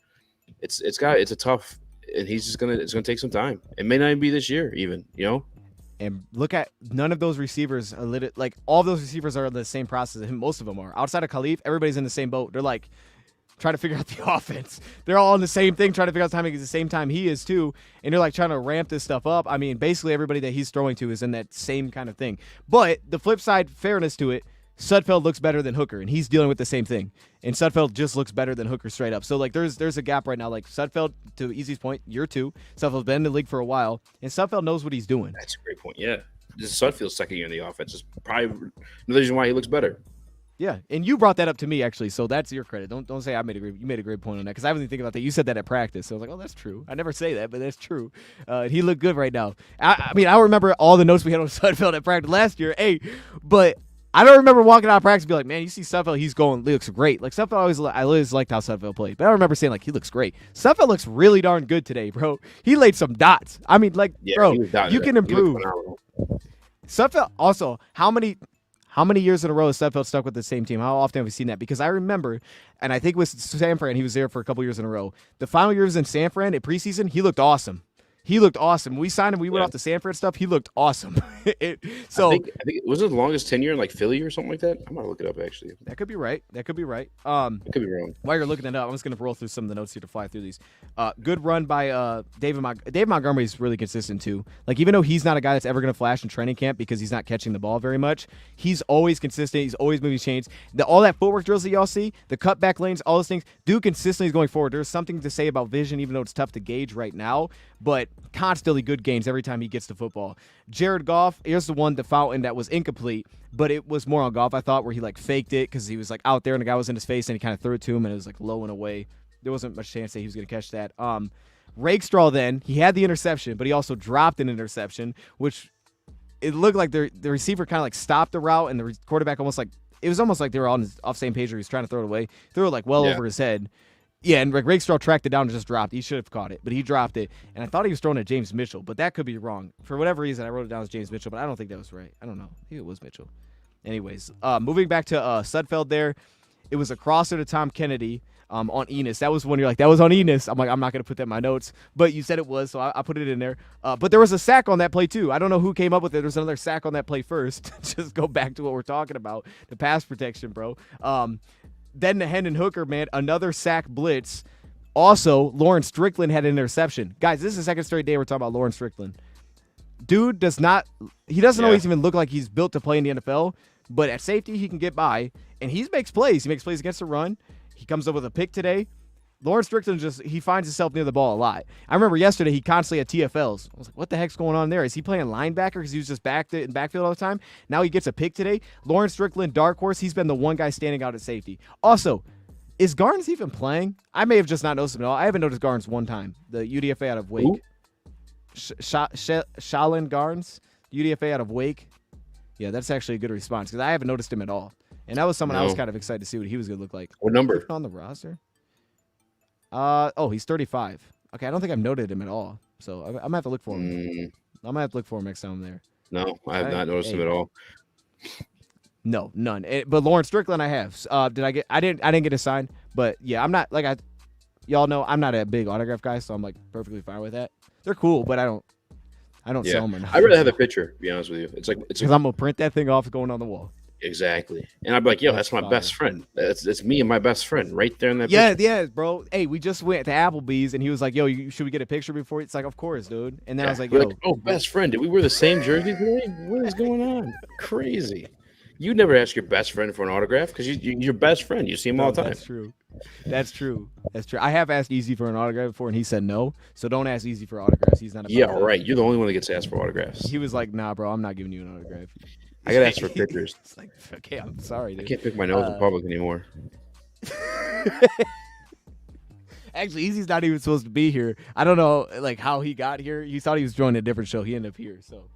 It's a tough, and it's gonna take some time. It may not even be this year, even And look at none of those receivers are like all of those receivers are in the same process as him. Most of them are. Outside of Khalif, everybody's in the same boat. They're like trying to figure out the offense. They're all in the same thing, trying to figure out the timing at the same time he is too. And they're like trying to ramp this stuff up. I mean, basically everybody that he's throwing to is in that same kind of thing. But the flip side, fairness to it, Sudfeld looks better than Hooker, and he's dealing with the same thing. And Sudfeld just looks better than Hooker straight up. So like there's a gap right now. Like Sudfeld, to Easy's point, year 2. Sudfeld's been in the league for a while, and Sudfeld knows what he's doing. That's a great point. Yeah, this is Sudfeld's second year in the offense. Is probably another reason why he looks better. Yeah, and you brought that up to me actually, so that's your credit. Don't say you made a great point on that, because I wasn't thinking about that. You said that at practice, so I was like, oh, that's true. I never say that, but that's true. He looked good right now. I mean, I remember all the notes we had on Sudfeld at practice last year. But I don't remember walking out of practice and be like, man, you see Sudfeld, he looks great. Like Sudfeld, I always liked how Sudfeld played, but I don't remember saying like he looks great. Sudfeld looks really darn good today, bro. He laid some dots. I mean, like, bro, you can improve. Sudfeld also, how many years in a row has Sudfeld stuck with the same team? How often have we seen that? Because I remember, and I think with San Fran, he was there for a couple years in a row. The final years in San Fran at preseason, he looked awesome. We signed him. We went off the San Fran stuff. He looked awesome. I think it was the longest tenure in like Philly or something like that. I'm gonna look it up actually. That could be right. I could be wrong. While you're looking that up, I'm just gonna roll through some of the notes here to fly through these. Good run by David Montgomery is really consistent too. Like, even though he's not a guy that's ever gonna flash in training camp because he's not catching the ball very much, he's always consistent. He's always moving chains. All that footwork drills that y'all see, the cutback lanes, all those things, dude consistently is going forward. There's something to say about vision, even though it's tough to gauge right now. But constantly good games every time he gets the football. Jared Goff, here's the one, the fountain that was incomplete, but it was more on Goff, I thought, where he like faked it because he was like out there and the guy was in his face and he kind of threw it to him and it was like low and away. There wasn't much chance that he was going to catch that. Rakestraw then, he had the interception, but he also dropped an interception, which it looked like the receiver kind of like stopped the route and the quarterback almost like, it was almost like they were on off same page where he was trying to throw it away. Threw it like well over his head. Yeah, and Rakestraw tracked it down and just dropped. He should have caught it, but he dropped it. And I thought he was throwing at James Mitchell, but that could be wrong. For whatever reason, I wrote it down as James Mitchell, but I don't think that was right. I don't know. I think it was Mitchell. Anyways, moving back to Sudfeld there, it was a crosser to Tom Kennedy on Enos. That was when you're like, that was on Enos. I'm like, I'm not going to put that in my notes, but you said it was, so I put it in there. But there was a sack on that play too. I don't know who came up with it. There's another sack on that play first. Just go back to what we're talking about, the pass protection, bro. Then the Hendon Hooker, man, another sack blitz. Also, Lawrence Strickland had an interception. Guys, this is the second straight day we're talking about Lawrence Strickland. Dude doesn't always even look like he's built to play in the NFL, but at safety, he can get by, and he makes plays. He makes plays against the run. He comes up with a pick today. Lawrence Strickland he finds himself near the ball a lot. I remember yesterday he constantly had TFLs. I was like, what the heck's going on there? Is he playing linebacker because he was just in backfield all the time? Now he gets a pick today. Lawrence Strickland, dark horse, he's been the one guy standing out at safety. Also, is Garnes even playing? I may have just not noticed him at all. I haven't noticed Garnes one time. The UDFA out of Wake. Shalin Garnes, UDFA out of Wake. Yeah, that's actually a good response because I haven't noticed him at all. And that was someone I was kind of excited to see what he was going to look like. What number? On the roster? He's 35. Okay, I don't think I've noted him at all. So I'm going to have to look for him. I'm going to have to look for him next time I'm there. No, I have not noticed him at all. No, none. But Lawrence Strickland, I have. I didn't get a sign, but yeah, I'm not y'all know I'm not a big autograph guy, so I'm like perfectly fine with that. They're cool, but I don't sell them. I'd rather have the picture. To be honest with you, it's because I'm gonna print that thing off going on the wall. Exactly, and I'd be like, yo, that's my best friend. That's me and my best friend right there in that. Yeah, picture. Yeah, bro. Hey, we just went to Applebee's, and he was like, yo, should we get a picture before? It's like, of course, dude. And then I was like, yo, oh, best friend, did we wear the same jersey today? What is going on? Crazy. You never ask your best friend for an autograph because you're your best friend. You see him all the time. That's true. I have asked Easy for an autograph before, and he said no. So don't ask Easy for autographs. He's not. Right. You're the only one that gets asked for autographs. He was like, nah, bro, I'm not giving you an autograph. I got asked for pictures. It's like, okay, I'm sorry, dude. I can't pick my nose in public anymore. Actually, Easy's not even supposed to be here. I don't know, like how he got here. He thought he was joining a different show. He ended up here, so.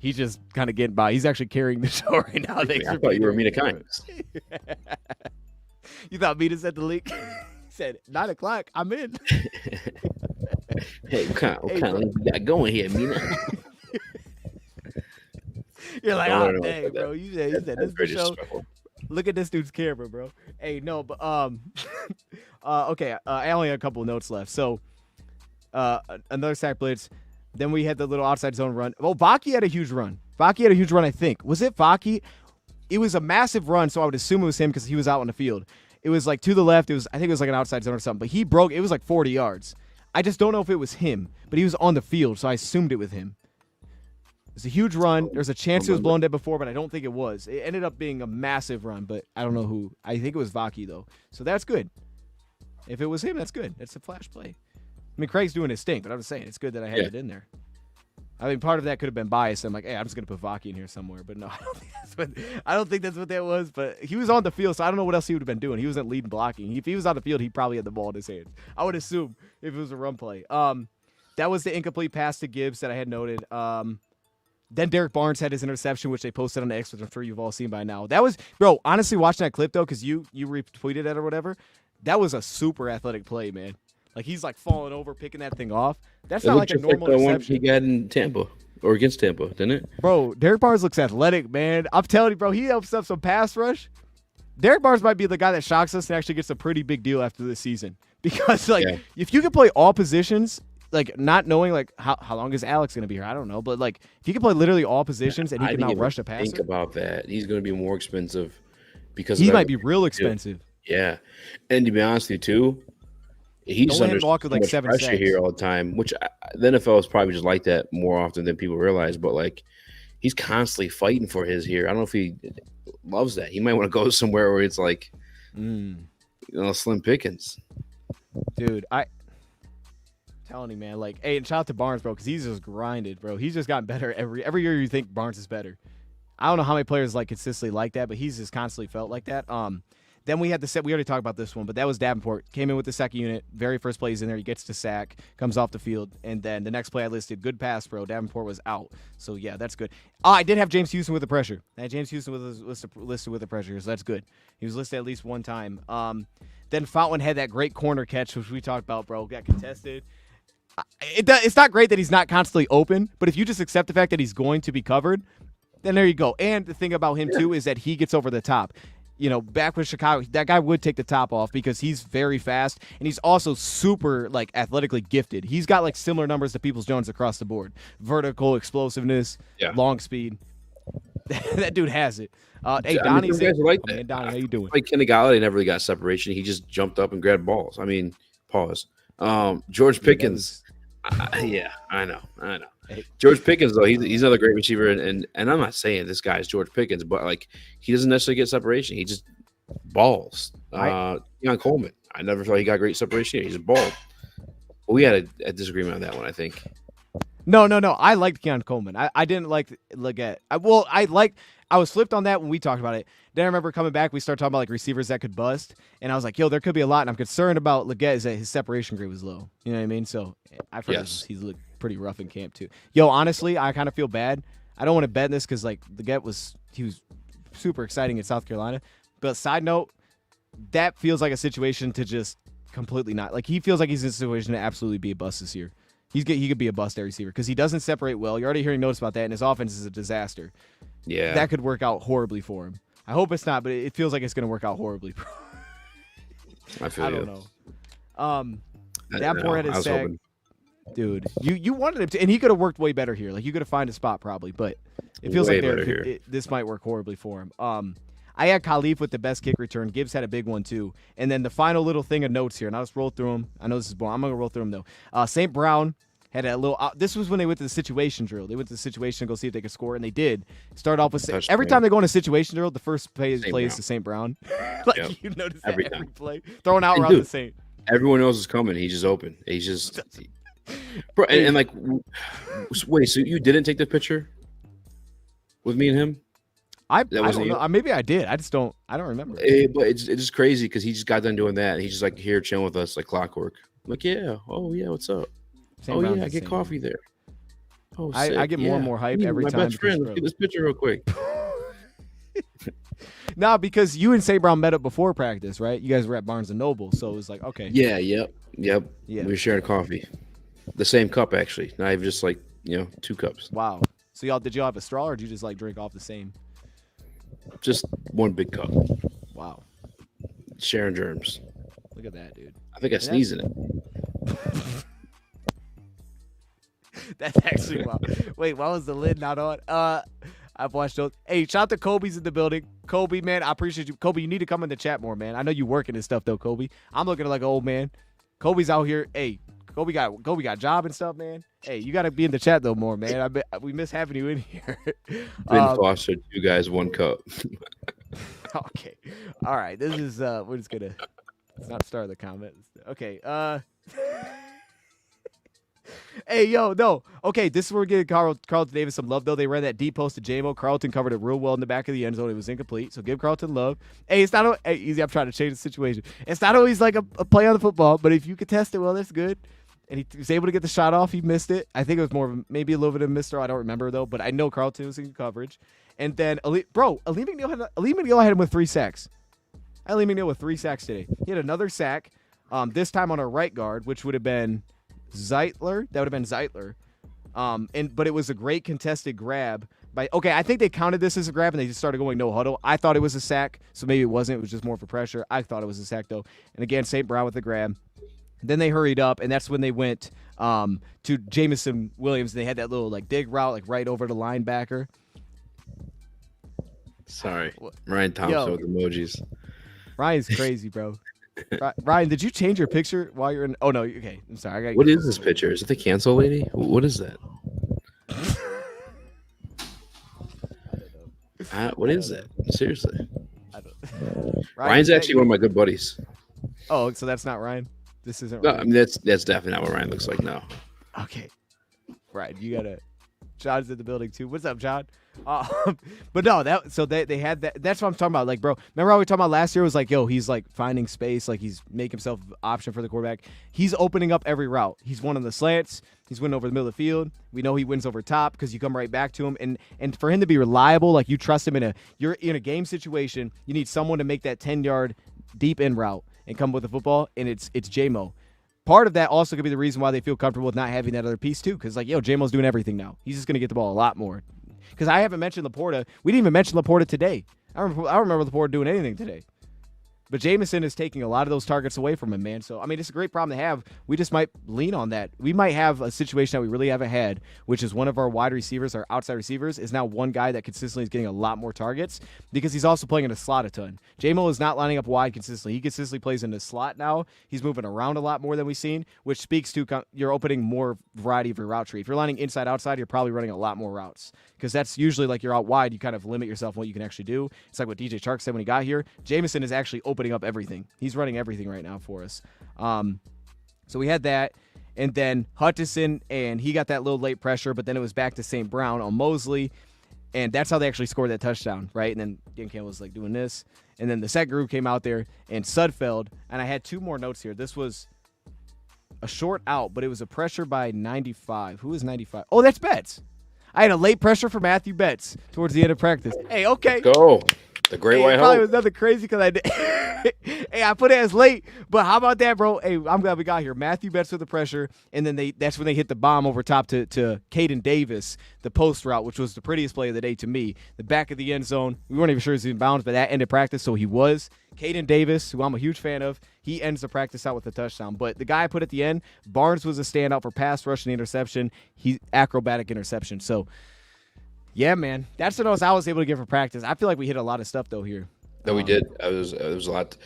He's just kind of getting by. He's actually carrying the show right now. I thought you were Mina Kimes. You thought Mina said the link? He said, 9 o'clock, I'm in. Hey, what kind of link we got going here, Mina? You're like, oh, dang, bro. You said this is the show. Look at this dude's camera, bro. Hey, no, but, okay, I only have a couple of notes left. So, another sack blitz. Then we had the little outside zone run. Oh, Vaki had a huge run. I think. Was it Vaki? It was a massive run, so I would assume it was him because he was out on the field. It was like to the left. I think it was like an outside zone or something. But he broke. It was like 40 yards. I just don't know if it was him, but he was on the field, so I assumed it was him. It was a huge run. There's a chance it was blown dead before, but I don't think it was. It ended up being a massive run, but I don't know who. I think it was Vaki, though. So that's good. If it was him, that's good. That's a flash play. I mean, Craig's doing his thing, but I'm just saying it's good that I had it in there. I mean, part of that could have been biased. I'm like, hey, I'm just gonna put Vaki in here somewhere, but no, I don't think that's what that was. But he was on the field, so I don't know what else he would have been doing. He wasn't leading blocking. If he was on the field, he probably had the ball in his hands. I would assume if it was a run play. That was the incomplete pass to Gibbs that I had noted. Then Derek Barnes had his interception, which they posted on the X, which I'm sure you've all seen by now. That was, bro. Honestly, watching that clip though, because you retweeted it or whatever, that was a super athletic play, man. Like, he's, like, falling over, picking that thing off. That's not like a normal the reception. One he got in Tampa or against Tampa, didn't it? Bro, Derek Barnes looks athletic, man. I'm telling you, bro, he helps up some pass rush. Derek Barnes might be the guy that shocks us and actually gets a pretty big deal after this season. Because, like, if you can play all positions, like, not knowing, like, how long is Alex going to be here? I don't know. But, like, if you can play literally all positions and he can now rush a passer. Think about that. He's going to be more expensive because he might be real expensive. Yeah. And to be honest with you, too, he's under so much like pressure sacks here all the time, which the NFL is probably just like that more often than people realize. But, like, he's constantly fighting for his here. I don't know if he loves that. He might want to go somewhere where it's like, slim pickings. Dude, tell telling you, man. Like, hey, and shout out to Barnes, bro, because he's just grinded, bro. He's just gotten better every year. You think Barnes is better. I don't know how many players like consistently like that, but he's just constantly felt like that. Then we had the set. We already talked about this one, but that was Davenport. Came in with the second unit. Very first play he's in there. He gets to sack, comes off the field, and then the next play I listed, good pass, bro. Davenport was out. So, yeah, that's good. I did have James Houston with the pressure. James Houston was listed with the pressure, so that's good. He was listed at least one time. Then Fountain had that great corner catch, which we talked about, bro. Got contested. It's not great that he's not constantly open, but if you just accept the fact that he's going to be covered, then there you go. And the thing about him, too, is that he gets over the top. You know, back with Chicago, that guy would take the top off because he's very fast, and he's also super, like, athletically gifted. He's got, like, similar numbers to Peoples-Jones across the board. Vertical, explosiveness, long speed. That dude has it. Hey, Donnie's guys like that. Man, Donnie, how you doing? Like Kenny Galladay never really got separation. He just jumped up and grabbed balls. I mean, pause. George Pickens. I know. George Pickens, though, he's another great receiver, and I'm not saying this guy's George Pickens, but like he doesn't necessarily get separation. He just balls. Deion Coleman, I never thought he got great separation. He's a ball. But we had a disagreement on that one, I think. No. I liked Keon Coleman. I didn't like Leggett. I was flipped on that when we talked about it. Then I remember coming back, we started talking about like receivers that could bust, and I was like, yo, there could be a lot, and I'm concerned about Leggett is that his separation grade was low. You know what I mean? So I've heard he's looked pretty rough in camp too. Yo, honestly, I kind of feel bad. I don't want to bet this because like Leggett was super exciting in South Carolina. But side note, that feels like a situation to just completely not like. He feels like he's in a situation to absolutely be a bust this year. He could be a bust at receiver because he doesn't separate well. You're already hearing notes about that, and his offense is a disaster. Yeah, that could work out horribly for him. I hope it's not, but it feels like it's going to work out horribly. I don't know. Davenport had his sack. Dude, you wanted him to, and he could have worked way better here. Like, you could have found a spot probably, but it feels like this might work horribly for him. I had Khalif with the best kick return. Gibbs had a big one, too. And then the final little thing of notes here, and I'll just roll through them. I know this is boring. I'm going to roll through them, though. St. Brown had a little this was when they went to the situation drill. They went to the situation to go see if they could score, and they did. Start off with every time they go in a situation drill, the first play is to St. Brown. You notice that every play. Throwing out around the same. Everyone else is coming. He's just open. He's just bro, and like wait, so you didn't take the picture with me and him? I don't know. Maybe I did. I don't remember. But it's just crazy because he just got done doing that. And he's just like here chilling with us like clockwork. I'm like, yeah. Oh, yeah. What's up? I get coffee there. Oh, I get more and more hype every time. My best friend, let's get this picture real quick. Nah, because you and St. Brown met up before practice, right? You guys were at Barnes & Noble, so it was like, okay. Yeah, yep. We were sharing coffee. The same cup, actually. Not even just like, 2 cups. Wow. So did y'all have a straw, or did you just like drink off the same? Just one big cup. Wow. Sharing germs. Look at that, dude. I think I sneezed in it. That's actually wild. Wait, why was the lid not on? I've watched those. Hey, shout out to Kobe's in the building. Kobe, man, I appreciate you. Kobe, you need to come in the chat more, man. I know you working and stuff though, Kobe. I'm looking like an old man. Kobe's out here. Hey, Kobe got job and stuff, man. Hey, you got to be in the chat though more, man. We miss having you in here. Ben Foster, 2 guys, 1 cup. Okay. All right. This is we're just gonna. Let's not start the comments. Okay. Hey, yo, no. Okay, this is where we're getting Carlton Davis some love, though. They ran that deep post to J-Mo. Carlton covered it real well in the back of the end zone. It was incomplete, so give Carlton love. Hey, it's not easy. I'm trying to change the situation. It's not always like a play on the football, but if you could test it, well, that's good. And he was able to get the shot off. He missed it. I think it was more of maybe a little bit of a miss throw. I don't remember, though, but I know Carlton was in coverage. And then, Ali McNeil had him with 3 sacks. Ali McNeil with 3 sacks today. He had another sack, this time on our right guard, which would have been Zeitler. That would have been Zeitler. But it was a great contested grab. I think they counted this as a grab, and they just started going no huddle. I thought it was a sack, so maybe it wasn't. It was just more for pressure. I thought it was a sack, though. And again, St. Brown with the grab. Then they hurried up, and that's when they went to Jamison Williams. And they had that little dig route right over the linebacker. Sorry, Ryan Thompson with emojis. Ryan's crazy, bro. Ryan, did you change your picture while you're in? Oh no, okay. I'm sorry. What is this picture? Is it the cancel lady? What is that? What is that? Seriously. I don't know. Ryan's actually one of my good buddies. Oh, so that's not Ryan? This isn't. No, Ryan. I mean that's definitely not what Ryan looks like now. Okay, Ryan, you gotta. John's in the building too. What's up, John? But no, they had that. That's what I'm talking about. Like, bro, remember how we talking about last year? Was like, yo, he's like finding space, like he's making himself an option for the quarterback. He's opening up every route. He's winning the slants. He's winning over the middle of the field. We know he wins over top because you come right back to him. And for him to be reliable, like you trust him you're in a game situation. You need someone to make that 10-yard deep end route and come with the football. And it's J-Mo. Part of that also could be the reason why they feel comfortable with not having that other piece too, because like, yo, J-Mo's doing everything now. He's just gonna get the ball a lot more. Because I haven't mentioned Laporta. We didn't even mention Laporta today. I don't remember Laporta doing anything today. But Jameson is taking a lot of those targets away from him, man. So, I mean, it's a great problem to have. We just might lean on that. We might have a situation that we really haven't had, which is one of our wide receivers, our outside receivers, is now one guy that consistently is getting a lot more targets because he's also playing in a slot a ton. J-Mo is not lining up wide consistently. He consistently plays in the slot now. He's moving around a lot more than we've seen, which speaks to you're opening more variety of your route tree. If you're lining inside, outside, you're probably running a lot more routes because that's usually like you're out wide. You kind of limit yourself on what you can actually do. It's like what DJ Chark said when he got here. Jameson is actually opening up everything. He's running everything right now for us. So we had that. And then Hutchison, and he got that little late pressure, but then it was back to St. Brown on Mosley. And that's how they actually scored that touchdown, right? And then Dan Campbell was like doing this. And then the second group came out there, and Sudfeld. And I had two more notes here. This was a short out, but it was a pressure by 95. Who is 95? Oh, that's Betts. I had a late pressure for Matthew Betts towards the end of practice. Hey, okay. Go. The great white probably hope. was nothing crazy because I did. Hey, I put it as late, but how about that, bro? Hey, I'm glad we got here. Matthew Betts with the pressure, and then that's when they hit the bomb over top to Caden Davis, the post route, which was the prettiest play of the day to me. The back of the end zone. We weren't even sure he was in bounds, but that ended practice, so he was. Caden Davis, who I'm a huge fan of, he ends the practice out with a touchdown. But the guy I put at the end, Barnes was a standout for pass rush and interception. He acrobatic interception. So, yeah, man, that's what I was able to get for practice. I feel like we hit a lot of stuff though here. No, we did. It was a lot.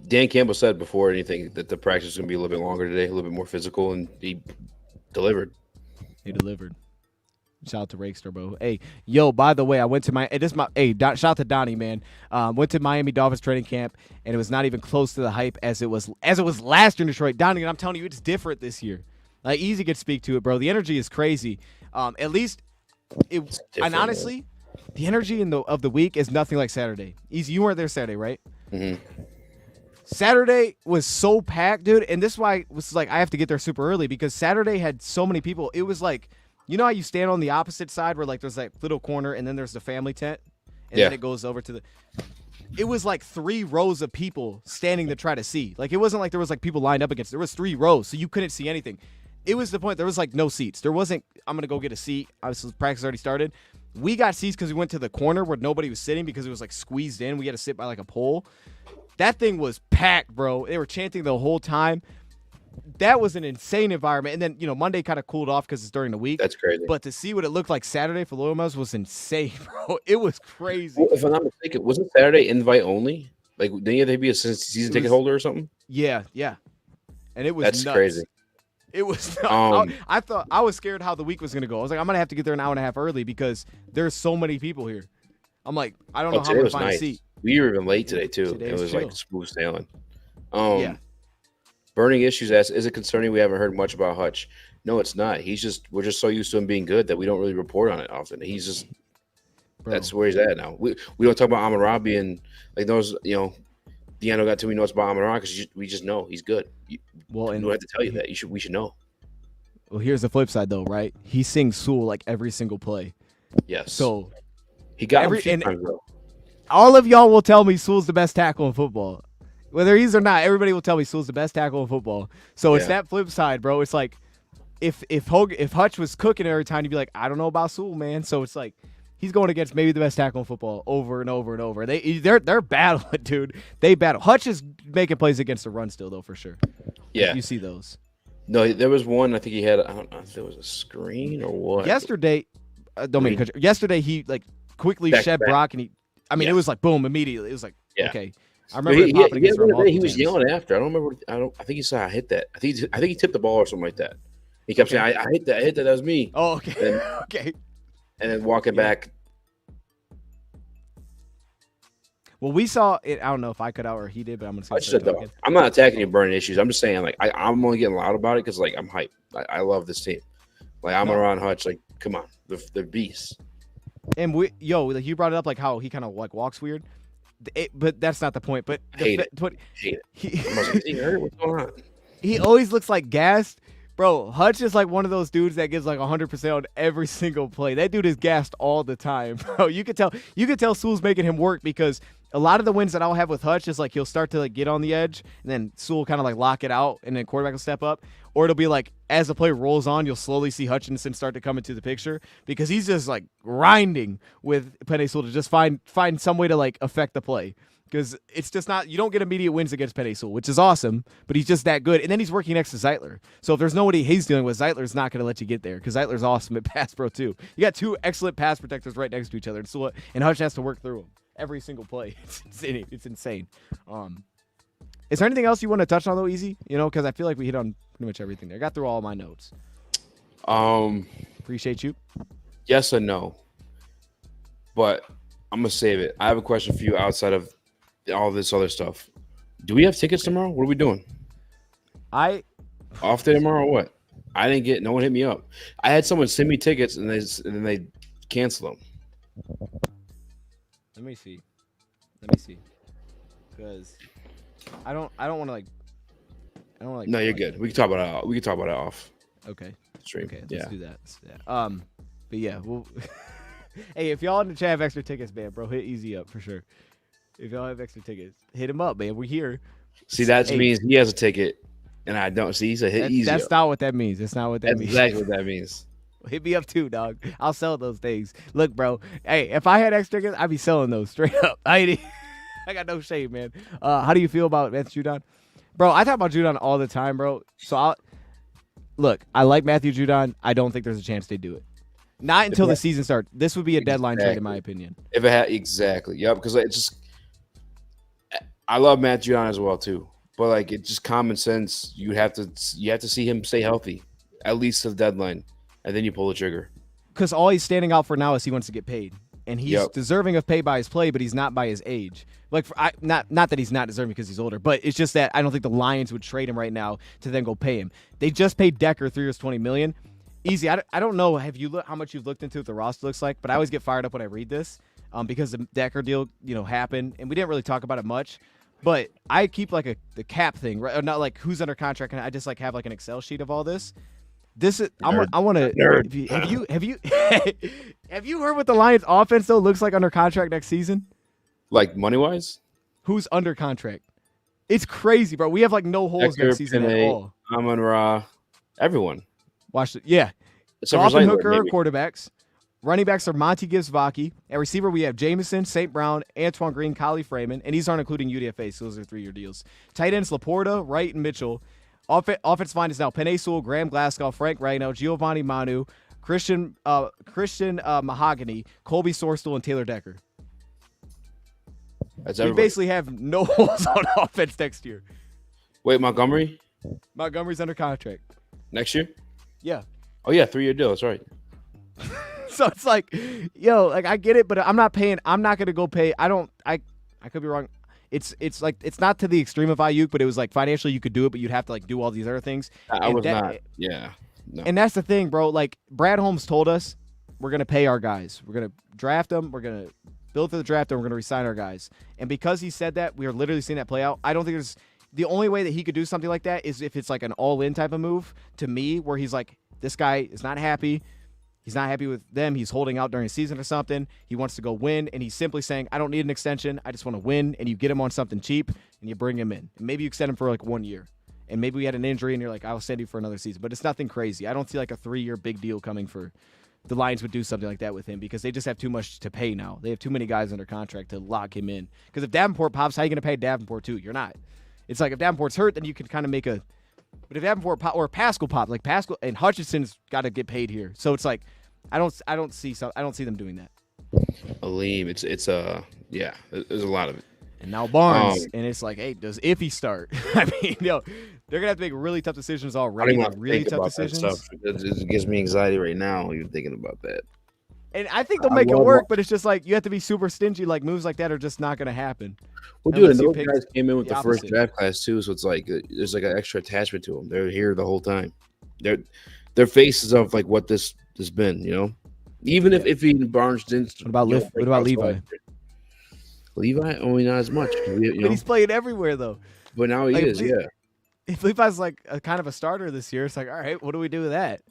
Dan Campbell said before anything that the practice is going to be a little bit longer today, a little bit more physical, and he delivered. He delivered. Shout out to Rakestraw, bro. Hey, yo, by the way, I went to shout out to Donnie, man. Went to Miami Dolphins training camp, and it was not even close to the hype as it was last year in Detroit. Donnie, and I'm telling you, it's different this year. Like, easy to speak to it, bro. The energy is crazy. At least, and honestly, the energy of the week is nothing like Saturday. Easy, you weren't there Saturday, right? Mm-hmm. Saturday was so packed, dude, and this is why it was like I have to get there super early because Saturday had so many people. It was like, you know how you stand on the opposite side where like there's like little corner and then there's the family tent, and then it goes over to the. It was like 3 rows of people standing to try to see. Like it wasn't like there was like people lined up against. There was 3 rows, so you couldn't see anything. It was the point. There was like no seats. There wasn't. I'm gonna go get a seat. Obviously, practice already started. We got seats because we went to the corner where nobody was sitting because it was like squeezed in. We had to sit by like a pole. That thing was packed, bro. They were chanting the whole time. That was an insane environment. And then, you know, Monday kind of cooled off because it's during the week. That's crazy. But to see what it looked like Saturday for Loyalmas was insane, bro. It was crazy. Well, if I'm not mistaken, wasn't Saturday invite only? Like, didn't you have to be a season ticket holder or something? Yeah. And it was That's nuts. crazy. It was. I thought I was scared how the week was gonna go. I was like, I'm gonna have to get there an hour and a half early because there's so many people here. I'm like, I don't know how I'm gonna find a seat. We were even late today too. Today it was chill. like smooth sailing. Yeah. Burning Issues asks, is it concerning we haven't heard much about Hutch? No, it's not. We're just so used to him being good that we don't really report on it often. He's just that's where he's at now. We don't talk about Amon-Ra being like those, you know, Deanna got too many notes about Amon-Ra because we just know he's good. Well, and we don't have to tell you that. We should know. Well, here's the flip side though, right? He sings Sewell like every single play. Yes. So he got him a few times though. All of y'all will tell me Sewell's the best tackle in football. Whether he's or not, everybody will tell me Sewell's the best tackle in football. So it's that flip side, bro. It's like if Hutch was cooking every time, you'd be like, I don't know about Sewell, man. So it's like he's going against maybe the best tackle in football over and over and over. They're battling, dude. They battle. Hutch is making plays against the run still, though, for sure. Yeah, you see those. No, there was one. I think he had. I don't know if there was a screen or what. Yesterday, yesterday he like quickly shed Brock, and it was like boom immediately. It was like okay. I remember it popping against him. He was yelling after. I don't remember. I think he said I hit that. I think he tipped the ball or something like that. He kept saying I hit that. I hit that. That was me. Oh, okay. And, okay. And then walking back. Well, we saw it. I don't know if I cut out or he did, but I'm gonna say I'm not attacking your burning issues. I'm just saying, like, I'm only getting loud about it because, like, I'm hyped. I love this team. Like, I'm around Hutch. Like, come on, they're beasts. And like you brought it up, like how he kind of like walks weird. But that's not the point. But Hate it. Is he hurt? What's going on? He always looks like gassed. Bro, Hutch is like one of those dudes that gives like 100% on every single play. That dude is gassed all the time, bro. You could tell Sewell's making him work because a lot of the wins that I'll have with Hutch is like he'll start to like get on the edge and then Sewell kind of like lock it out and then quarterback will step up. Or it'll be like as the play rolls on, you'll slowly see Hutchinson start to come into the picture because he's just like grinding with Penny Sewell to just find some way to like affect the play. Because it's just not, you don't get immediate wins against Penny Sewell, which is awesome, but he's just that good. And then he's working next to Zeitler. So if there's nobody he's dealing with, Zeitler's not going to let you get there because Zeitler's awesome at pass pro too. You got two excellent pass protectors right next to each other, and Hutch has to work through them every single play. It's insane. Is there anything else you want to touch on though, Easy? You know, because I feel like we hit on pretty much everything there. I got through all my notes. Appreciate you. Yes or no, but I'm gonna save it. I have a question for you outside of all this other stuff. Do we have tickets tomorrow? What are we doing? Off day tomorrow or what? I didn't get. No one hit me up. I had someone send me tickets and then they cancel them. Let me see. Because I don't want to like. I don't like. No, you're good. We can talk about it. We can talk about it off. Okay. Stream. Okay. Let's do that. But yeah, we'll. Hey, if y'all in the chat have extra tickets, man, bro, hit Easy up for sure. If y'all have extra tickets, hit him up, man. We're here. See, that means he has a ticket, and I don't. See, he's a hit Easy. That's not what that means. That's not what that means. Exactly what that means. Hit me up too, dog. I'll sell those things. Look, bro. Hey, if I had extra tickets, I'd be selling those straight up. I got no shame, man. How do you feel about Matthew Judon? Bro, I talk about Judon all the time, bro. So I like Matthew Judon. I don't think there's a chance they do it. Not until the season starts. This would be a deadline trade, in my opinion. If it had exactly, yep. Because it's just, I love Matt Judon as well too. But like, it's just common sense. You have to see him stay healthy, at least to the deadline, and then you pull the trigger. Because all he's standing out for now is he wants to get paid, and he's deserving of pay by his play, but he's not by his age. Like, not that he's not deserving because he's older, but it's just that I don't think the Lions would trade him right now to then go pay him. They just paid Decker 3 years, $20 million. Easy. I don't know. Have you looked how much you've looked into what the roster looks like? But I always get fired up when I read this because the Decker deal, happened, and we didn't really talk about it much. But I keep like the cap thing, right? Or not like who's under contract, and I just like have like an Excel sheet of all this. This is I want to. Have you heard what the Lions offense though looks like under contract next season? Like money wise, who's under contract? It's crazy, bro. We have like no holes Decker, next season Penny, at all. Amon-Ra, everyone. Watch it. Yeah. Goff and Hooker are quarterbacks. Running backs are Monty Gibbs-Vaki. At receiver, we have Jameson, St. Brown, Antoine Green, Kylie Freeman, and these aren't including UDFA, so those are 3-year deals. Tight ends, Laporta, Wright, and Mitchell. Offensive line is now Penei Sewell, Graham Glasgow, Frank Rano, Giovanni Manu, Christian Mahogany, Colby Sorstel, and Taylor Decker. We basically have no holes on offense next year. Wait, Montgomery's under contract. Next year? Yeah. Oh, yeah, 3-year deal. That's right. So it's like, like I get it, but I'm not going to go pay. I could be wrong. It's like, it's not to the extreme of Ayuk, but it was like financially you could do it, but you'd have to like do all these other things. Yeah. No. And that's the thing, bro. Like Brad Holmes told us, we're going to pay our guys. We're going to draft them. We're going to build for the draft, and we're going to resign our guys. And because he said that, we are literally seeing that play out. I don't think the only way that he could do something like that is if it's like an all-in type of move to me, where he's like, this guy is not happy. He's not happy with them. He's holding out during the season or something. He wants to go win, and he's simply saying, I don't need an extension. I just want to win, and you get him on something cheap, and you bring him in. And maybe you extend him for like 1 year. And maybe we had an injury, and you're like, I'll send you for another season. But it's nothing crazy. I don't see like a 3-year big deal coming for the Lions would do something like that with him because they just have too much to pay now. They have too many guys under contract to lock him in. Because if Davenport pops, how are you going to pay Davenport too? You're not. It's like if Davenport's hurt, then you can kind of make a – but if Davenport or Pascal pop, like Pascal and Hutchinson's got to get paid here. So it's like I don't see them doing that. Aleem, it's there's a lot of it. And now Barnes, and it's like, hey, does Iffy start? I mean, they're gonna have to make really tough decisions already. I don't even really tough decisions. Stuff. It gives me anxiety right now even thinking about that. And I think they'll I make it love work, Mar- but it's just like you have to be super stingy. Like moves like that are just not going to happen. Well, dude, Unless and you those pick guys came in with the the first opposite. draft class too, so it's like there's like an extra attachment to them. They're here the whole time. They're faces of like what this has been, you know. Even if Eden Barnes didn't. What about you know, What break about out Levi? last year. Levi only not as much, you But know. he's playing everywhere though. But now he like, is, yeah. If Levi's like a kind of a starter this year, it's like, all right, what do we do with that?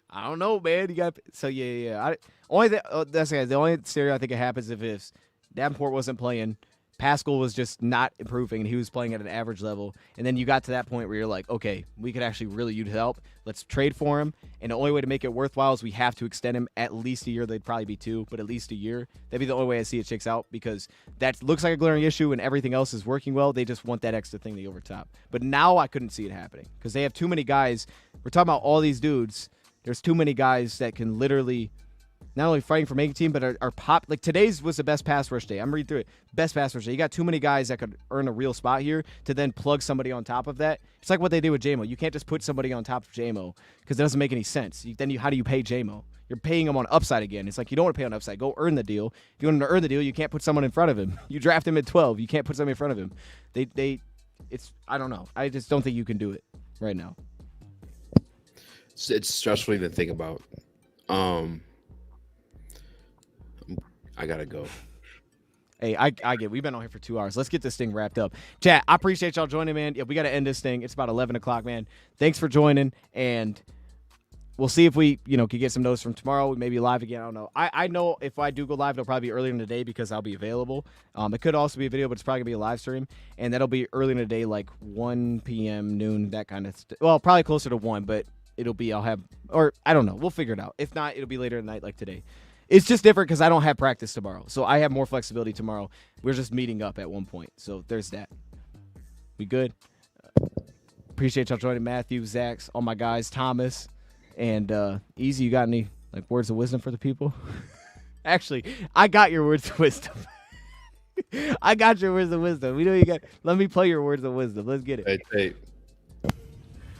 I don't know, man. You got so yeah. That's the only scenario I think it happens if Davenport wasn't playing, Pascal was just not improving, and he was playing at an average level, and then you got to that point where you're like, okay, we could actually really use help. Let's trade for him, and the only way to make it worthwhile is we have to extend him at least a year. They'd probably be 2, but at least a year. That'd be the only way I see it shakes out because that looks like a glaring issue, and everything else is working well. They just want that extra thing to overtop. But now I couldn't see it happening because they have too many guys. We're talking about all these dudes. There's too many guys that can literally not only fighting for making team, but are pop. Like today's was the best pass rush day. I'm reading through it. Best pass rush day. You got too many guys that could earn a real spot here to then plug somebody on top of that. It's like what they did with JMO. You can't just put somebody on top of JMO because it doesn't make any sense. How do you pay JMO? You're paying him on upside again. It's like you don't want to pay on upside. Go earn the deal. If you want him to earn the deal, you can't put someone in front of him. You draft him at 12. You can't put somebody in front of him. I don't know. I just don't think you can do it right now. It's stressful to even think about. I gotta go. Hey, I get. We've been on here for 2 hours. Let's get this thing wrapped up. Chat, I appreciate y'all joining, man. Yeah, we got to end this thing. It's about 11 o'clock, man. Thanks for joining, and we'll see if we, could get some notes from tomorrow. We may be live again. I don't know. I know if I do go live, it'll probably be earlier in the day because I'll be available. It could also be a video, but it's probably gonna be a live stream, and that'll be early in the day, like 1 p.m., noon, that kind of stuff. Well, probably closer to 1, but I'll have, or I don't know. We'll figure it out. If not, it'll be later at night, like today. It's just different because I don't have practice tomorrow. So I have more flexibility tomorrow. We're just meeting up at one point. So there's that. We good? Appreciate y'all joining. Matthew, Zax, all my guys, Thomas, and Easy. You got any words of wisdom for the people? Actually, I got your words of wisdom. I got your words of wisdom. We know you got. Let me play your words of wisdom. Let's get it. Hey.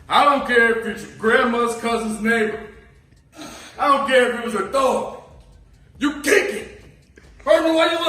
I don't care if it's your grandma's cousin's neighbor. I don't care if it was a dog. You kick it. I don't know why you